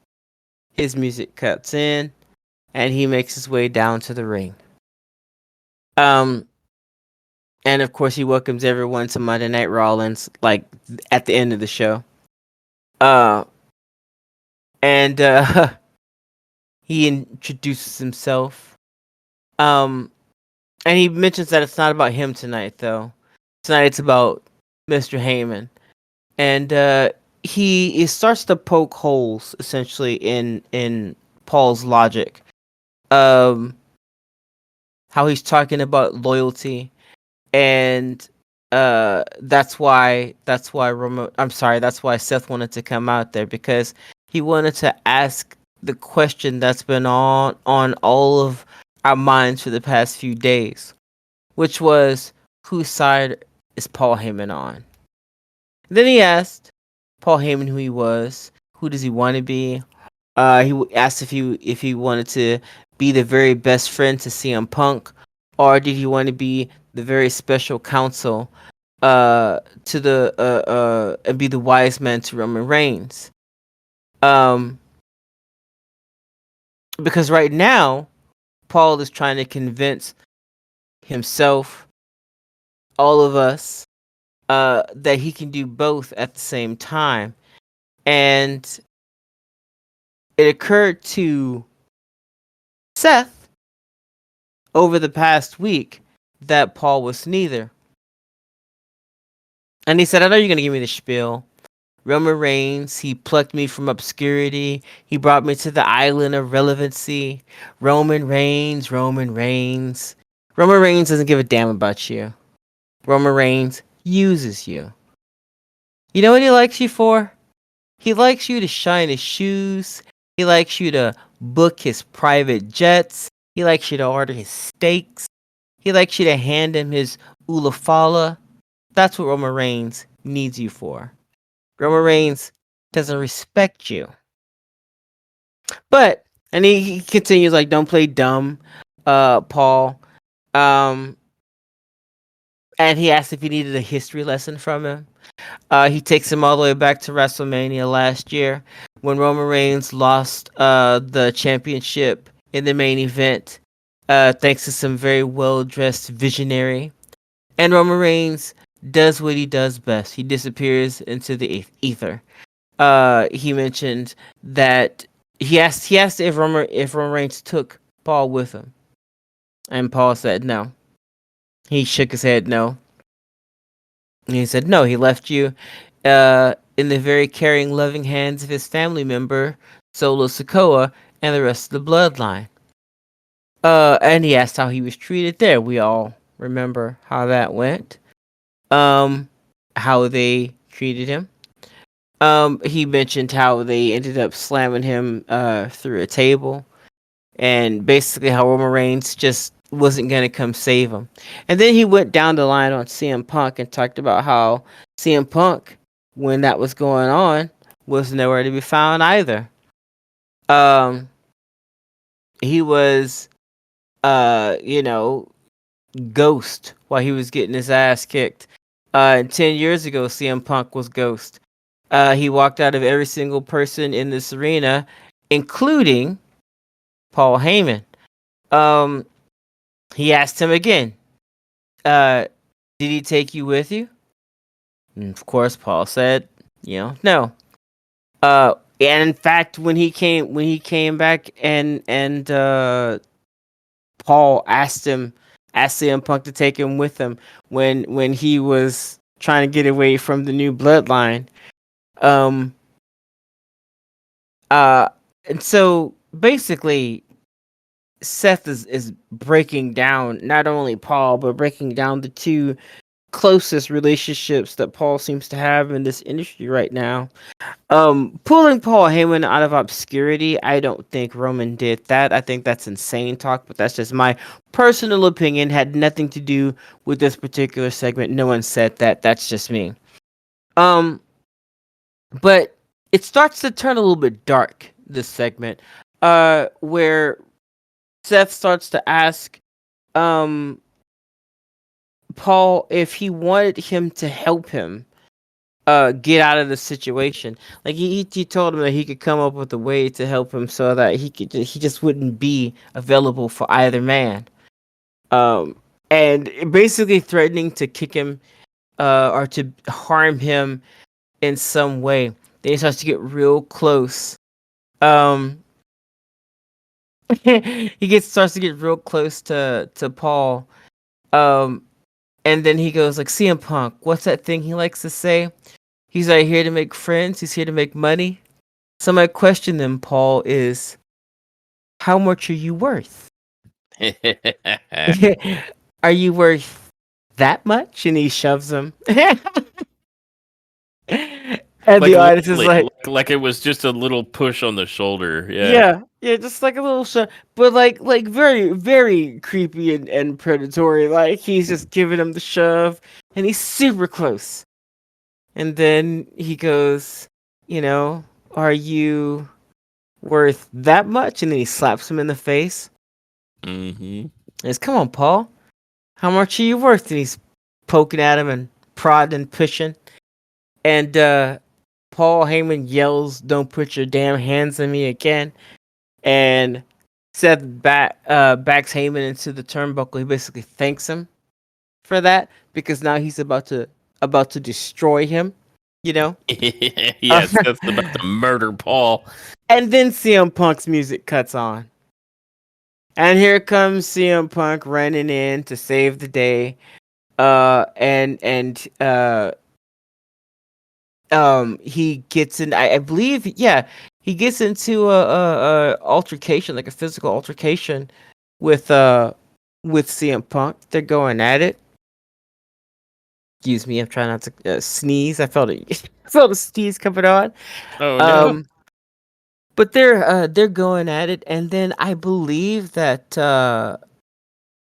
[SPEAKER 1] his music cuts in, and he makes his way down to the ring. And of course, he welcomes everyone to Monday Night Rollins, like at the end of the show. And he introduces himself. And he mentions that it's not about him tonight, though. Tonight it's about Mr. Heyman, and he starts to poke holes essentially in Paul's logic. How he's talking about loyalty, and that's why Seth wanted to come out there, because he wanted to ask the question that's been on all of our minds for the past few days, which was, whose side is Paul Heyman on? Then he asked Paul Heyman who he was, who does he want to be. He asked if he wanted to be the very best friend to CM Punk, or did he want to be the very special counsel to the and be the wise man to Roman Reigns. Because right now Paul is trying to convince himself, all of us, that he can do both at the same time. And it occurred to Seth over the past week that Paul was neither. And he said, I know you're going to give me the spiel. Roman Reigns, he plucked me from obscurity. He brought me to the island of relevancy. Roman Reigns, Roman Reigns. Roman Reigns doesn't give a damn about you. Roman Reigns uses you. You know what he likes you for? He likes you to shine his shoes. He likes you to book his private jets. He likes you to order his steaks. He likes you to hand him his ulafala. That's what Roman Reigns needs you for. Roman Reigns doesn't respect you. But, and he continues like, don't play dumb, Paul. And he asked if he needed a history lesson from him. He takes him all the way back to WrestleMania last year, when Roman Reigns lost the championship in the main event, thanks to some very well-dressed visionary. And Roman Reigns does what he does best. He disappears into the ether. He mentioned that he asked if Roman Reigns took Paul with him, and Paul said no. He shook his head no. And he said no. He left you in the very caring, loving hands of his family member Solo Sikoa and the rest of the bloodline. And he asked how he was treated there. We all remember how that went. How they treated him. He mentioned how they ended up slamming him through a table, and basically how Roman Reigns just wasn't gonna come save him. And then he went down the line on CM Punk and talked about how CM Punk, when that was going on, was nowhere to be found either. He was you know, Ghost while he was getting his ass kicked. 10 years ago, CM Punk was Ghost. He walked out of every single person in this arena, including Paul Heyman. Um, he asked him again, uh, "Did he take you with you?" And of course, Paul said, no. And in fact, when he came back and Paul asked CM Punk to take him with him when he was trying to get away from the new bloodline. Um, uh, and so basically, Seth is breaking down not only Paul but breaking down the two closest relationships that Paul seems to have in this industry right now. Pulling Paul Heyman out of obscurity, I don't think Roman did that. I think that's insane talk, but that's just my personal opinion. Had nothing to do with this particular segment. No one said that. That's just me. Um, but it starts to turn a little bit dark, this segment, where Seth starts to ask, um, Paul if he wanted him to help him get out of the situation. Like he told him that he could come up with a way to help him so that he just wouldn't be available for either man. Um, and basically threatening to kick him or to harm him in some way. Then he starts to get real close. Um, starts to get real close to Paul. Um, and then he goes like, CM Punk, what's that thing he likes to say? He's not here to make friends. He's here to make money. So my question then, Paul, is how much are you worth? Are you worth that much? And he shoves him. And
[SPEAKER 2] like
[SPEAKER 1] the audience is
[SPEAKER 2] lightly,
[SPEAKER 1] like,
[SPEAKER 2] like it was just a little push on the shoulder. Yeah.
[SPEAKER 1] yeah, just like a little shove, but like very, very creepy and predatory. Like he's just giving him the shove, and he's super close. And then he goes, are you worth that much? And then he slaps him in the face.
[SPEAKER 2] Mm-hmm.
[SPEAKER 1] He says, come on, Paul. How much are you worth? And he's poking at him and prodding and pushing. And Paul Heyman yells, don't put your damn hands on me again. And Seth backs Heyman into the turnbuckle. He basically thanks him for that because now he's about to destroy him.
[SPEAKER 2] Yes, that's about to murder Paul.
[SPEAKER 1] And then CM Punk's music cuts on. And here comes CM Punk running in to save the day. He gets in. I believe, yeah, he gets into a altercation, like a physical altercation, with CM Punk. They're going at it. Excuse me, I'm trying not to sneeze. I felt it. I felt a sneeze coming on.
[SPEAKER 2] Oh no.
[SPEAKER 1] But they're going at it, and then I believe that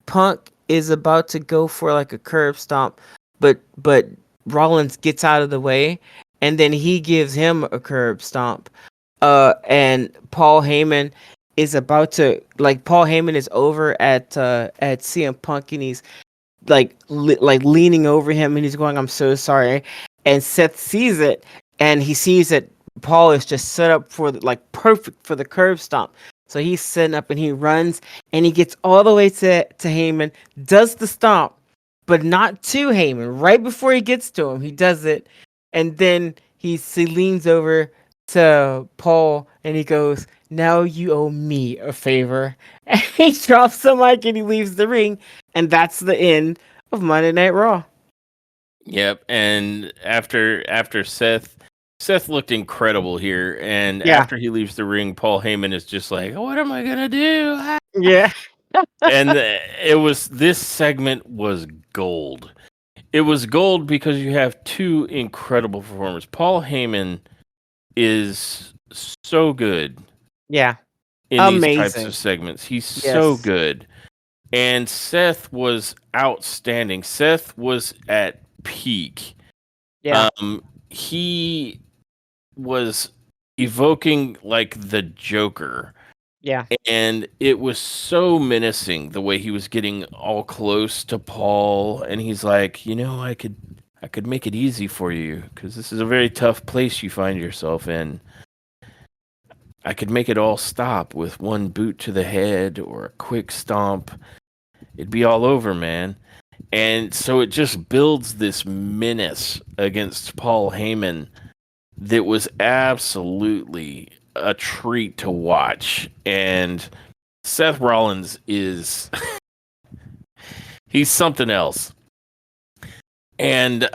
[SPEAKER 1] Punk is about to go for like a curb stomp, but Rollins gets out of the way, and then he gives him a curb stomp. And Paul Heyman is about to Paul Heyman is over at CM Punk, and he's like leaning over him, and he's going, "I'm so sorry." And Seth sees it, and he sees that Paul is just set up for perfect for the curb stomp. So he's setting up, and he runs, and he gets all the way to Heyman, does the stomp, but not to Heyman. Right before he gets to him, he does it, and then he leans over to Paul, and he goes, "Now you owe me a favor." And he drops the mic, and he leaves the ring, and that's the end of Monday Night Raw.
[SPEAKER 2] Yep. And after Seth looked incredible here, and
[SPEAKER 1] Yeah.
[SPEAKER 2] after he leaves the ring, Paul Heyman is just like, "What am I gonna do?"
[SPEAKER 1] Yeah.
[SPEAKER 2] And this segment was gold. It was gold because you have two incredible performers. Paul Heyman is so good.
[SPEAKER 1] Yeah.
[SPEAKER 2] In these types of segments. He's so
[SPEAKER 1] Yes.
[SPEAKER 2] good. And Seth was outstanding. Seth was at peak.
[SPEAKER 1] Yeah.
[SPEAKER 2] He was evoking like the Joker
[SPEAKER 1] Yeah.
[SPEAKER 2] And it was so menacing the way he was getting all close to Paul, and he's like, I could make it easy for you because this is a very tough place you find yourself in. I could make it all stop with one boot to the head or a quick stomp. It'd be all over, man. And so it just builds this menace against Paul Heyman that was absolutely a treat to watch. And Seth Rollins is he's something else. And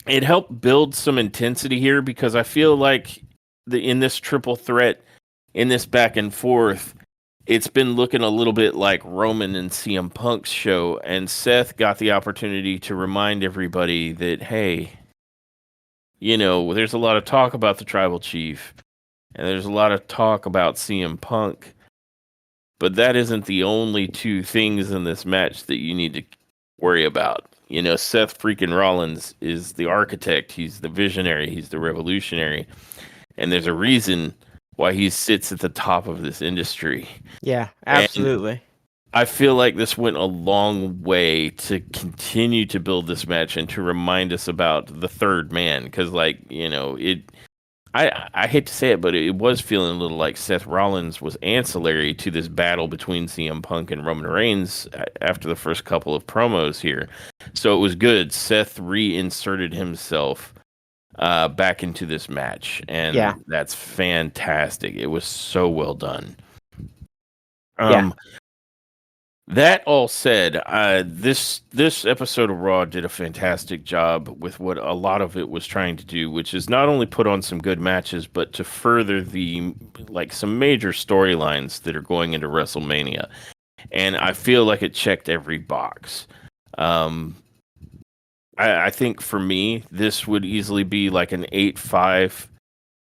[SPEAKER 2] it helped build some intensity here because I feel like in this triple threat, in this back and forth, it's been looking a little bit like Roman and CM Punk's show, and Seth got the opportunity to remind everybody that, hey, there's a lot of talk about the Tribal Chief, and there's a lot of talk about CM Punk, but that isn't the only two things in this match that you need to worry about. Seth freaking Rollins is the architect, he's the visionary, he's the revolutionary, and there's a reason why he sits at the top of this industry.
[SPEAKER 1] Yeah, absolutely.
[SPEAKER 2] And I feel like this went a long way to continue to build this match and to remind us about the third man. Because, I hate to say it, but it was feeling a little like Seth Rollins was ancillary to this battle between CM Punk and Roman Reigns after the first couple of promos here. So it was good. Seth reinserted himself back into this match, and that's fantastic. It was so well done. That all said, this episode of Raw did a fantastic job with what a lot of it was trying to do, which is not only put on some good matches, but to further some major storylines that are going into WrestleMania. And I feel like it checked every box. I think for me, this would easily be like an 8.5.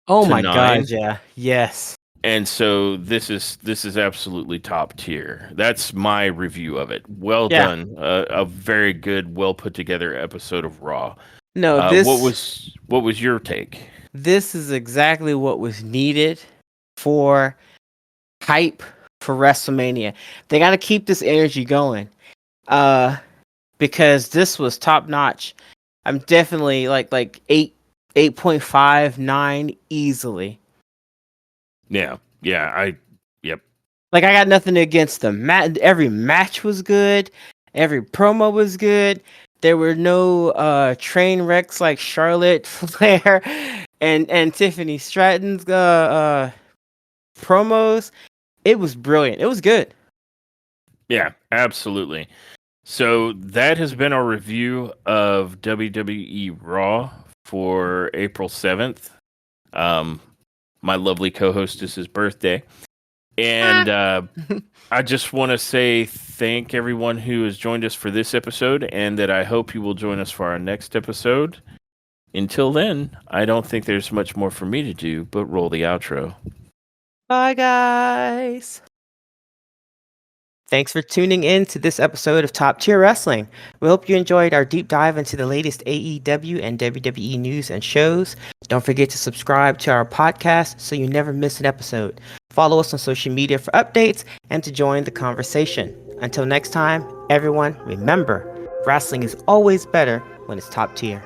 [SPEAKER 1] Oh my God! Yeah. Yes.
[SPEAKER 2] And so this is absolutely top tier. That's my review of it. Well done. A very good, well put together episode of Raw.
[SPEAKER 1] No,
[SPEAKER 2] what was your take?
[SPEAKER 1] This is exactly what was needed for hype for WrestleMania. They got to keep this energy going. Because this was top notch. I'm definitely like 8.5, 9 easily.
[SPEAKER 2] Yeah. Yep.
[SPEAKER 1] Like, I got nothing against them. Every match was good. Every promo was good. There were no train wrecks like Charlotte Flair and Tiffany Stratton's promos. It was brilliant. It was good.
[SPEAKER 2] Yeah, absolutely. So that has been our review of WWE Raw for April 7th. My lovely co-hostess's birthday. And I just want to say thank everyone who has joined us for this episode, and that I hope you will join us for our next episode. Until then, I don't think there's much more for me to do but roll the outro.
[SPEAKER 1] Bye, guys. Thanks for tuning in to this episode of Top Tier Wrestling. We hope you enjoyed our deep dive into the latest AEW and WWE news and shows. Don't forget to subscribe to our podcast so you never miss an episode. Follow us on social media for updates and to join the conversation. Until next time, everyone, remember, wrestling is always better when it's top tier.